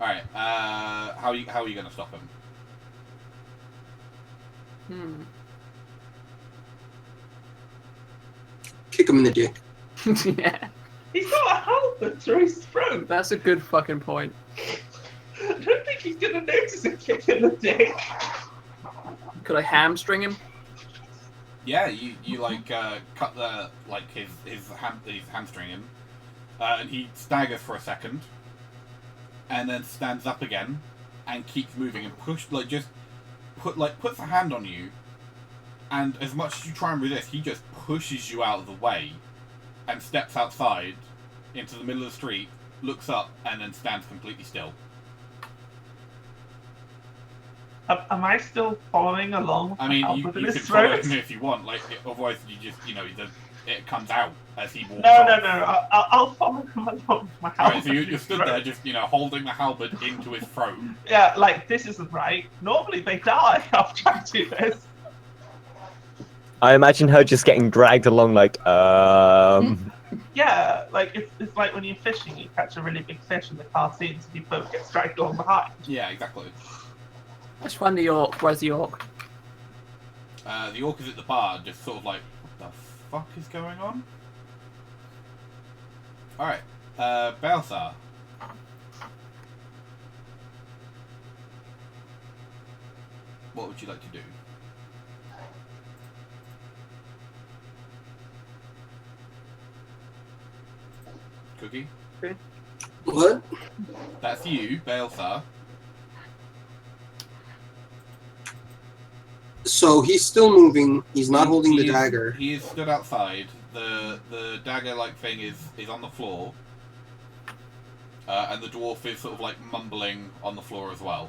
Speaker 1: Alright, how are you going to stop him?
Speaker 6: Kick him in the dick.
Speaker 2: Yeah,
Speaker 4: He's got a halberd through his throat.
Speaker 2: that's a good fucking point.
Speaker 4: I don't think he's gonna notice a kick in the dick.
Speaker 2: Could I hamstring him?
Speaker 1: Yeah, you like cut the like his hamstring him, and he staggers for a second, and then stands up again, and keeps moving and puts a hand on you, and as much as you try and resist, he just pushes you out of the way, and steps outside into the middle of the street, looks up, and then stands completely still.
Speaker 4: Am I still following along?
Speaker 1: I mean, you
Speaker 4: in
Speaker 1: can
Speaker 4: his
Speaker 1: follow
Speaker 4: throat?
Speaker 1: him if you want. Like, otherwise, you just it comes out as he walks.
Speaker 4: No.
Speaker 1: off.
Speaker 4: I'll follow him along with my halberd.
Speaker 1: Alright, so you're
Speaker 4: in his
Speaker 1: stood
Speaker 4: throat.
Speaker 1: there just, holding the halberd into his throat.
Speaker 4: Yeah, like, this isn't right. Normally they die after I do this.
Speaker 3: I imagine her just getting dragged along like,
Speaker 4: Yeah, like, it's like when you're fishing, you catch a really big fish in the cartoons and you both get dragged along behind.
Speaker 1: Yeah, exactly.
Speaker 2: Let's find the orc. Where's the orc?
Speaker 1: The orc is at the bar, just sort of like, what the fuck is going on? Alright, Balthar. What would you like to do? Cookie?
Speaker 6: What?
Speaker 1: That's you, Balthar.
Speaker 6: So he's still moving. He's not holding the
Speaker 1: He is-
Speaker 6: dagger.
Speaker 1: He is stood outside. The dagger-like thing is on the floor. And the dwarf is sort of like mumbling on the floor as well.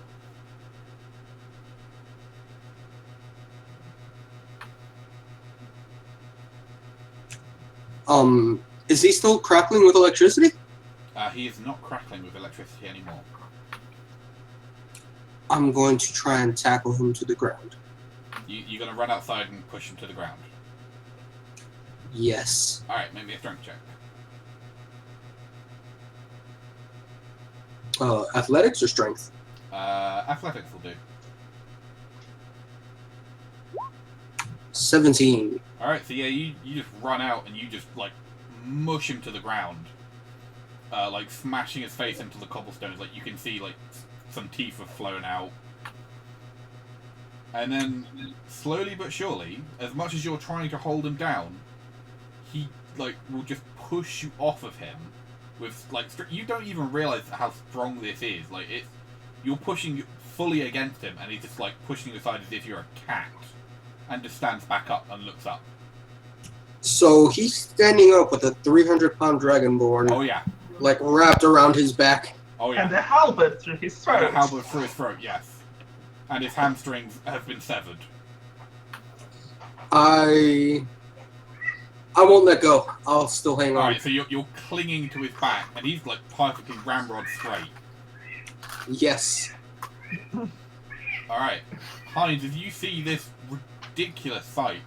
Speaker 6: Is he still crackling with electricity?
Speaker 1: He is not crackling with electricity anymore.
Speaker 6: I'm going to try and tackle him to the ground.
Speaker 1: You're going to run outside and push him to the ground.
Speaker 6: Yes.
Speaker 1: Alright, make me a strength check.
Speaker 6: Athletics or strength?
Speaker 1: Athletics will do.
Speaker 6: 17.
Speaker 1: Alright, so yeah, you just run out and you just, like, mush him to the ground. Like, smashing his face into the cobblestones. Like, you can see, like, some teeth have flown out. And then, slowly but surely, as much as you're trying to hold him down, he, like, will just push you off of him with, like, you don't even realize how strong this is. Like, you're pushing fully against him, and he's just, like, pushing you aside as if you're a cat. And just stands back up and looks up.
Speaker 6: So he's standing up with a 300-pound dragonborn,
Speaker 1: Oh, yeah.
Speaker 6: like, wrapped around his back.
Speaker 1: Oh, yeah.
Speaker 4: And a halberd through his throat.
Speaker 1: And a halberd through his throat, yes. And his hamstrings have been severed.
Speaker 6: I won't let go. I'll still hang on.
Speaker 1: Alright, so you're clinging to his back, and he's, like, perfectly ramrod straight.
Speaker 6: Yes.
Speaker 1: Alright. Hines, as you see this ridiculous sight,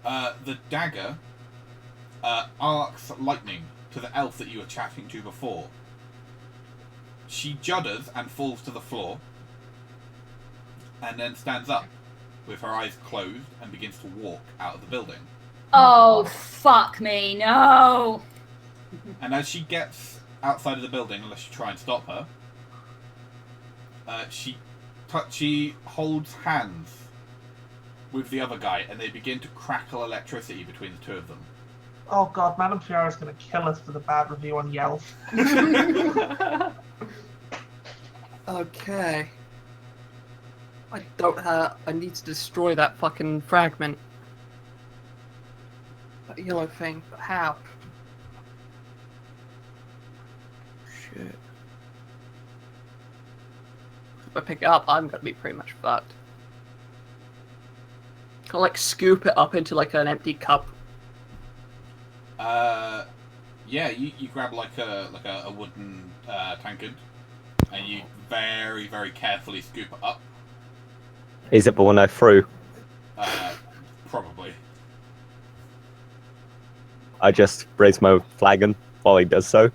Speaker 1: the dagger arcs lightning to the elf that you were chatting to before. She judders and falls to the floor, and then stands up with her eyes closed and begins to walk out of the building.
Speaker 5: Oh, fuck me, no!
Speaker 1: And as she gets outside of the building, unless you try and stop her, she holds hands with the other guy, and they begin to crackle electricity between the two of them.
Speaker 4: Oh god, Madame Fiara's gonna kill us for the bad review on Yelp.
Speaker 2: Okay. I don't have. I need to destroy that fucking fragment. That yellow thing. But how? Shit. If I pick it up, I'm gonna be pretty much fucked. Can I, like, scoop it up into, like, an empty cup?
Speaker 1: Yeah, you grab like a wooden tankard, and you very, very carefully scoop it up.
Speaker 3: Is it the one I threw?
Speaker 1: Probably.
Speaker 3: I just raise my flagon while he does so.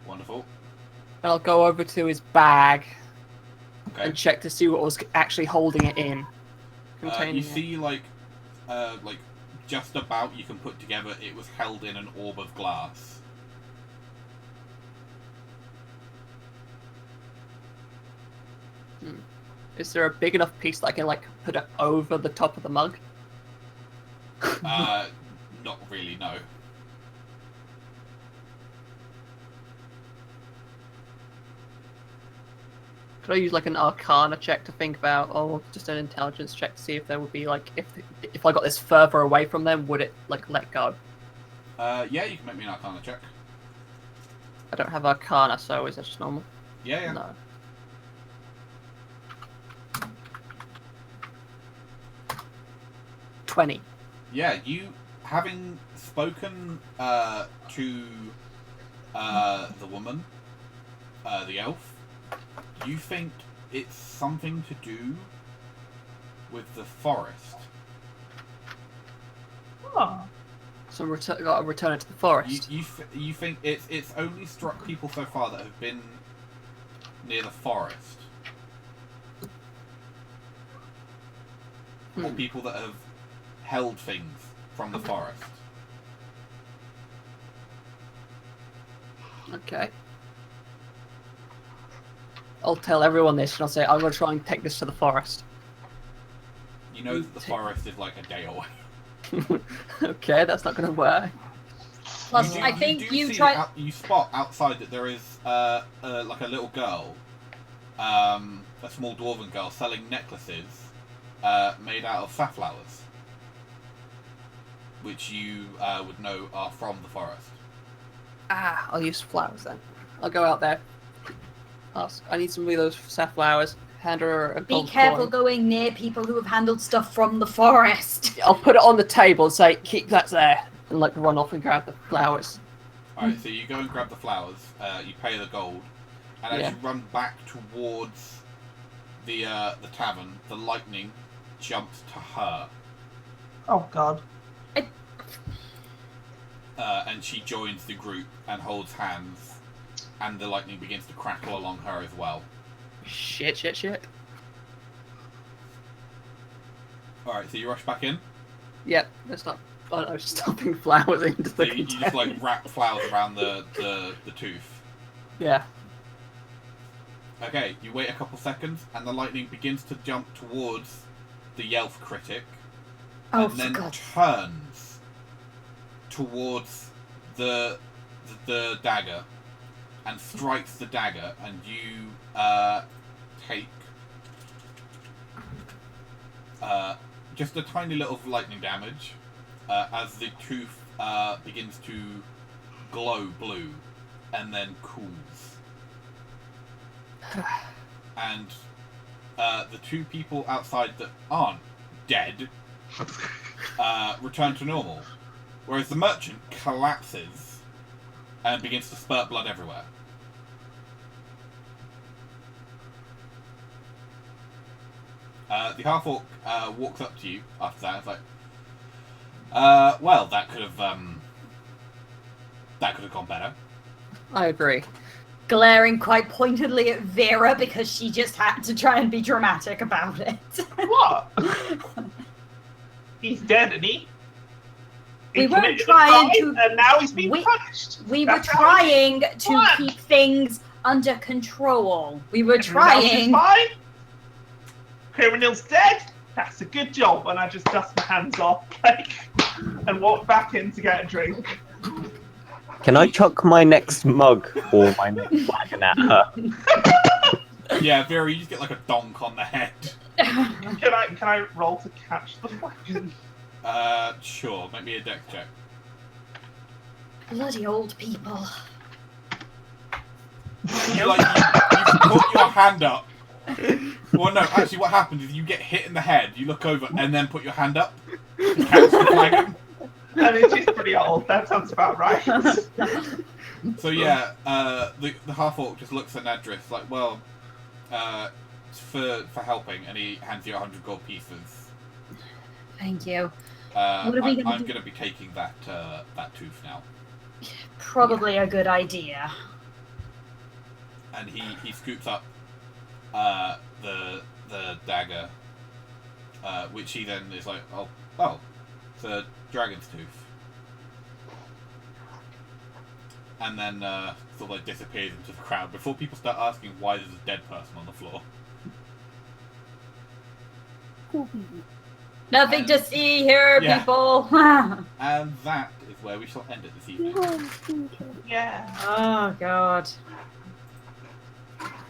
Speaker 1: Wonderful.
Speaker 2: And I'll go over to his bag
Speaker 1: Okay.
Speaker 2: and check to see what was actually holding it in. Containing
Speaker 1: You
Speaker 2: it.
Speaker 1: see, like just about you can put together, it was held in an orb of glass.
Speaker 2: Is there a big enough piece that I can, like, put it over the top of the mug?
Speaker 1: Not really, no.
Speaker 2: Could I use, like, an Arcana check to think about, or just an Intelligence check to see if there would be, like, if I got this further away from them, would it, like, let go?
Speaker 1: Yeah, you can make me an Arcana check.
Speaker 2: I don't have Arcana, so is that just normal?
Speaker 1: Yeah.
Speaker 2: No. $20.
Speaker 1: Yeah, you, having spoken to the woman, the elf, you think it's something to do with the forest.
Speaker 4: Oh.
Speaker 2: So gotta return it to the forest.
Speaker 1: You think it's only struck people so far that have been near the forest, or people that have held things from the forest.
Speaker 2: Okay. I'll tell everyone this, and I'll say I'm gonna try and take this to the forest.
Speaker 1: You know that the forest is like a day away.
Speaker 2: Okay, that's not gonna work.
Speaker 5: Plus, I think you
Speaker 1: see
Speaker 5: try.
Speaker 1: you spot outside that there is like a little girl, a small dwarven girl, selling necklaces made out of safflowers, which you would know are from the forest.
Speaker 2: Ah, I'll use flowers then. I'll go out there. Ask. I need some of those safflowers. Hand her a
Speaker 5: Be
Speaker 2: gold
Speaker 5: careful
Speaker 2: coin.
Speaker 5: going near people who have handled stuff from the forest.
Speaker 2: I'll put it on the table and say, keep that there. and like run off and grab the flowers.
Speaker 1: Alright, so you go and grab the flowers, you pay the gold, and as you run back towards the tavern, the lightning jumps to her.
Speaker 4: Oh God.
Speaker 1: And she joins the group and holds hands, and the lightning begins to crackle along her as well.
Speaker 2: Shit.
Speaker 1: Alright, so you rush back in?
Speaker 2: Yep, let's stop. Oh, I was stuffing flowers into
Speaker 1: So
Speaker 2: the
Speaker 1: you just like wrap flowers around the tooth.
Speaker 2: Yeah.
Speaker 1: Okay, you wait a couple seconds, and the lightning begins to jump towards the Yelf critic,
Speaker 5: Oh,
Speaker 1: and
Speaker 5: for
Speaker 1: then
Speaker 5: God.
Speaker 1: turns towards the dagger, and strikes the dagger, and you take just a tiny little lightning damage as the tooth begins to glow blue and then cools. And the two people outside that aren't dead return to normal, whereas the merchant collapses and begins to spurt blood everywhere. The half-orc walks up to you after that. It's like, well, that could have gone better.
Speaker 2: I agree.
Speaker 5: Glaring quite pointedly at Vera because she just had to try and be dramatic about it.
Speaker 4: What? He's dead, isn't he?
Speaker 5: We weren't
Speaker 4: committed a
Speaker 5: trying
Speaker 4: crime,
Speaker 5: to-
Speaker 4: and now he's being
Speaker 5: we-
Speaker 4: punished.
Speaker 5: We were
Speaker 4: That's how it
Speaker 5: trying to
Speaker 4: What?
Speaker 5: keep things under control. We were
Speaker 4: Everyone else is
Speaker 5: trying.
Speaker 4: fine. Criminal's dead. That's a good job. And I just dust my hands off, like, and walk back in to get a drink.
Speaker 3: Can I chuck my next mug or my next flagon at her?
Speaker 1: Yeah, Vera, you just get like a donk on the head.
Speaker 4: Can I roll to catch the flagon?
Speaker 1: Sure. Make me a dex check.
Speaker 5: Bloody old people.
Speaker 1: You put your hand up. Well, no, actually, what happens is you get hit in the head, you look over, and then put your hand up to catch the flagon.
Speaker 4: I mean, she's pretty old. That sounds about right.
Speaker 1: So yeah, the half-orc just looks at Nadris like, well, for helping, and he hands you 100 gold pieces.
Speaker 5: Thank you.
Speaker 1: I'm
Speaker 5: are we gonna do?
Speaker 1: going to be taking that tooth now.
Speaker 5: Probably a good idea.
Speaker 1: And he scoops up the dagger, which he then is like, oh, it's a dragon's tooth. And then sort of like disappears into the crowd before people start asking why there's a dead person on the floor.
Speaker 5: Nothing to see here,
Speaker 1: Yeah.
Speaker 5: people.
Speaker 1: And that is where we shall end it this evening.
Speaker 4: Yeah.
Speaker 5: Oh God.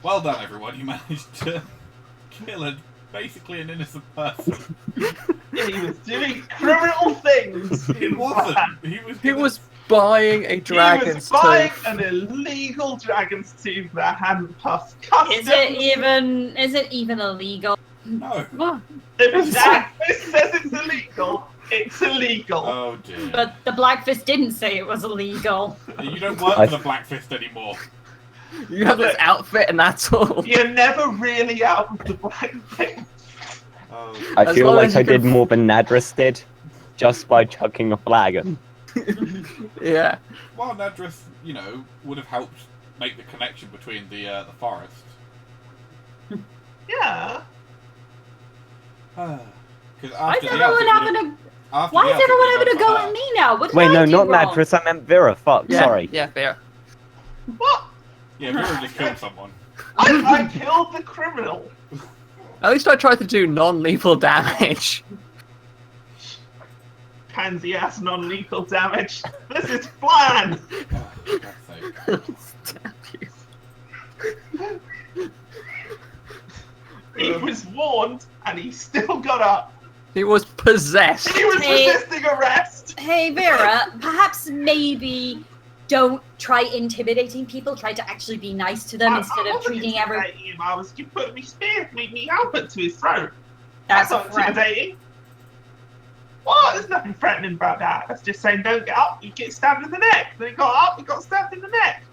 Speaker 1: Well done, everyone. You managed to kill basically an innocent person.
Speaker 4: Yeah, he was doing criminal things.
Speaker 1: He wasn't.
Speaker 2: He was buying a
Speaker 4: He
Speaker 2: dragon's
Speaker 4: was buying
Speaker 2: tooth.
Speaker 4: an illegal dragon's tooth that hadn't passed customs.
Speaker 5: Is it even illegal?
Speaker 1: No.
Speaker 2: What?
Speaker 4: If it says it's illegal, it's illegal.
Speaker 1: Oh dear.
Speaker 5: But the Blackfist didn't say it was illegal.
Speaker 1: You don't work for the Black Fist anymore.
Speaker 2: You have this outfit and that's all.
Speaker 4: You're never really out of the black thing.
Speaker 1: Oh.
Speaker 3: I
Speaker 2: As
Speaker 3: feel
Speaker 2: long
Speaker 3: like
Speaker 2: as you
Speaker 3: I did
Speaker 2: can-
Speaker 3: more than Nadris did, just by chucking a flagon.
Speaker 2: Yeah.
Speaker 1: Well, Nadris, would have helped make the connection between the forest.
Speaker 4: Yeah.
Speaker 1: Because
Speaker 5: Why is
Speaker 1: after the
Speaker 5: everyone
Speaker 1: elf,
Speaker 5: having a
Speaker 1: after
Speaker 5: Why
Speaker 1: the
Speaker 5: is
Speaker 1: elf, it
Speaker 5: everyone
Speaker 1: would
Speaker 5: having
Speaker 1: have
Speaker 5: a go
Speaker 1: gone
Speaker 5: at
Speaker 1: for
Speaker 5: me now? What did
Speaker 3: Wait,
Speaker 5: I
Speaker 3: no,
Speaker 5: do
Speaker 3: not
Speaker 5: wrong?
Speaker 3: Nadris, I meant Vera. Fuck,
Speaker 2: Yeah.
Speaker 3: sorry.
Speaker 2: Yeah, fair.
Speaker 4: What?
Speaker 1: her. Yeah, Vera just killed someone.
Speaker 4: I killed the criminal.
Speaker 2: At least I tried to do non-lethal damage.
Speaker 4: Pansy ass non-lethal damage. This is Phlan.
Speaker 1: Oh, for God's sake.
Speaker 2: Stab you.
Speaker 4: He was warned, and he still got up.
Speaker 2: He was possessed.
Speaker 4: He was
Speaker 5: Hey.
Speaker 4: resisting arrest.
Speaker 5: Hey Vera, perhaps maybe don't try intimidating people. Try to actually be nice to them instead of treating everyone.
Speaker 4: Him. You put me spear, me helmet to his throat.
Speaker 5: That's
Speaker 4: not
Speaker 5: a threat.
Speaker 4: intimidating. What? There's nothing threatening about that. That's just saying don't get up, you get stabbed in the neck. Then he got up, he got stabbed in the neck.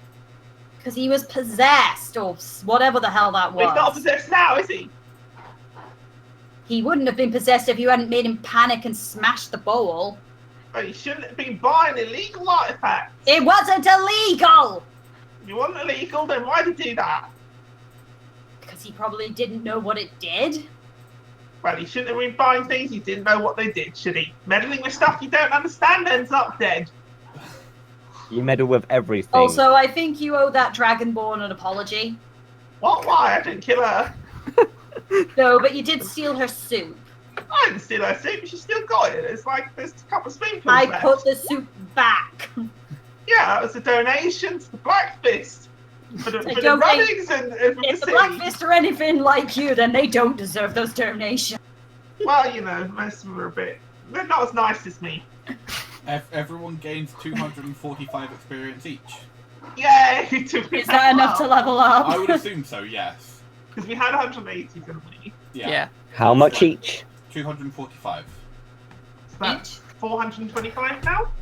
Speaker 5: Because he was possessed, or whatever the hell that
Speaker 4: But he's not
Speaker 5: was.
Speaker 4: possessed now, is he?
Speaker 5: He wouldn't have been possessed if you hadn't made him panic and smash the bowl.
Speaker 4: But he shouldn't have been buying illegal artifacts.
Speaker 5: It wasn't illegal!
Speaker 4: If it wasn't illegal, then why'd he do that?
Speaker 5: Because he probably didn't know what it did.
Speaker 4: Well, he shouldn't have been buying things he didn't know what they did, should he? Meddling with stuff you don't understand ends up dead.
Speaker 3: You meddle with everything.
Speaker 5: Also, I think you owe that Dragonborn an apology.
Speaker 4: What? Why? I didn't kill her.
Speaker 5: No, but you did steal her soup.
Speaker 4: I didn't steal her soup, she still got it. It's like there's a couple of spoonfuls
Speaker 5: I
Speaker 4: left.
Speaker 5: put the soup back.
Speaker 4: Yeah, that was a donation to the Black Fist. For the
Speaker 5: don't
Speaker 4: runnings and for
Speaker 5: If
Speaker 4: the
Speaker 5: the Black
Speaker 4: city.
Speaker 5: Fist are anything like you, then they don't deserve those donations.
Speaker 4: Well, you know, most of them are a bit... They're not as nice as me.
Speaker 1: Everyone gains 245 experience each.
Speaker 4: Yay!
Speaker 5: Is that enough to level up?
Speaker 1: I would assume so, yes.
Speaker 4: Because we had 180, didn't we?
Speaker 1: Yeah.
Speaker 3: How much each?
Speaker 1: 245.
Speaker 4: So that's 425 now?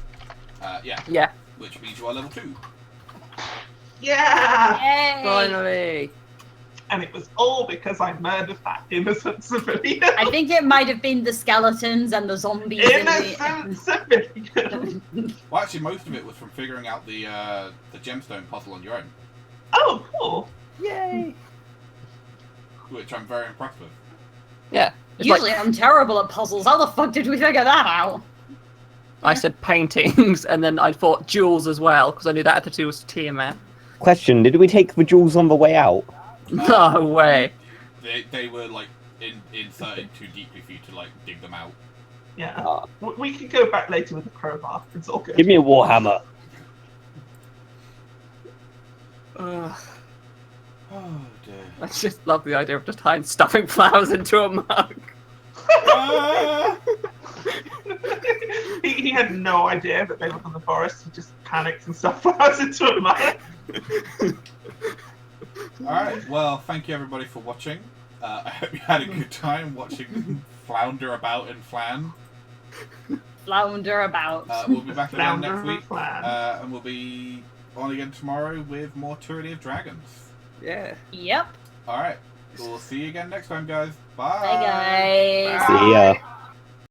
Speaker 1: Yeah.
Speaker 2: Yeah.
Speaker 1: Which means you are level 2.
Speaker 4: Yeah!
Speaker 5: Yay!
Speaker 2: Finally.
Speaker 4: And it was all because I murdered that innocent civilian.
Speaker 5: I think it might have been the skeletons and the zombies.
Speaker 4: Innocent civilian!
Speaker 1: Well, actually, most of it was from figuring out the gemstone puzzle on your own,
Speaker 4: Oh, cool.
Speaker 2: Yay.
Speaker 1: which I'm very impressed with.
Speaker 2: Yeah. It's
Speaker 5: Usually
Speaker 2: like,
Speaker 5: I'm terrible at puzzles. How the fuck did we figure that out?
Speaker 2: I said paintings, and then I thought jewels as well, because I knew that had to do with Tiamat.
Speaker 3: Question, did we take the jewels on the way out?
Speaker 2: No way.
Speaker 1: They were like inserted too deeply for you to like dig them out.
Speaker 4: Yeah.
Speaker 3: Ah.
Speaker 4: We can go back later with the crowbar. It's all good.
Speaker 3: Give me a warhammer.
Speaker 2: Ugh.
Speaker 1: Oh dear.
Speaker 2: I just love the idea of just stuffing flowers into a mug.
Speaker 4: He had no idea that they were from the forest. He just panicked and stuffed flowers into a mug.
Speaker 1: Alright, well, thank you everybody for watching. I hope you had a good time watching them flounder about in Phlan.
Speaker 5: Flounder about.
Speaker 1: We'll be back again
Speaker 4: Flounder
Speaker 1: next week.
Speaker 4: Phlan.
Speaker 1: And we'll be on again tomorrow with more Tyranny of Dragons.
Speaker 2: Yeah.
Speaker 5: Yep.
Speaker 1: Alright, we'll see you again next time, guys. Bye!
Speaker 5: Bye, guys.
Speaker 3: See ya.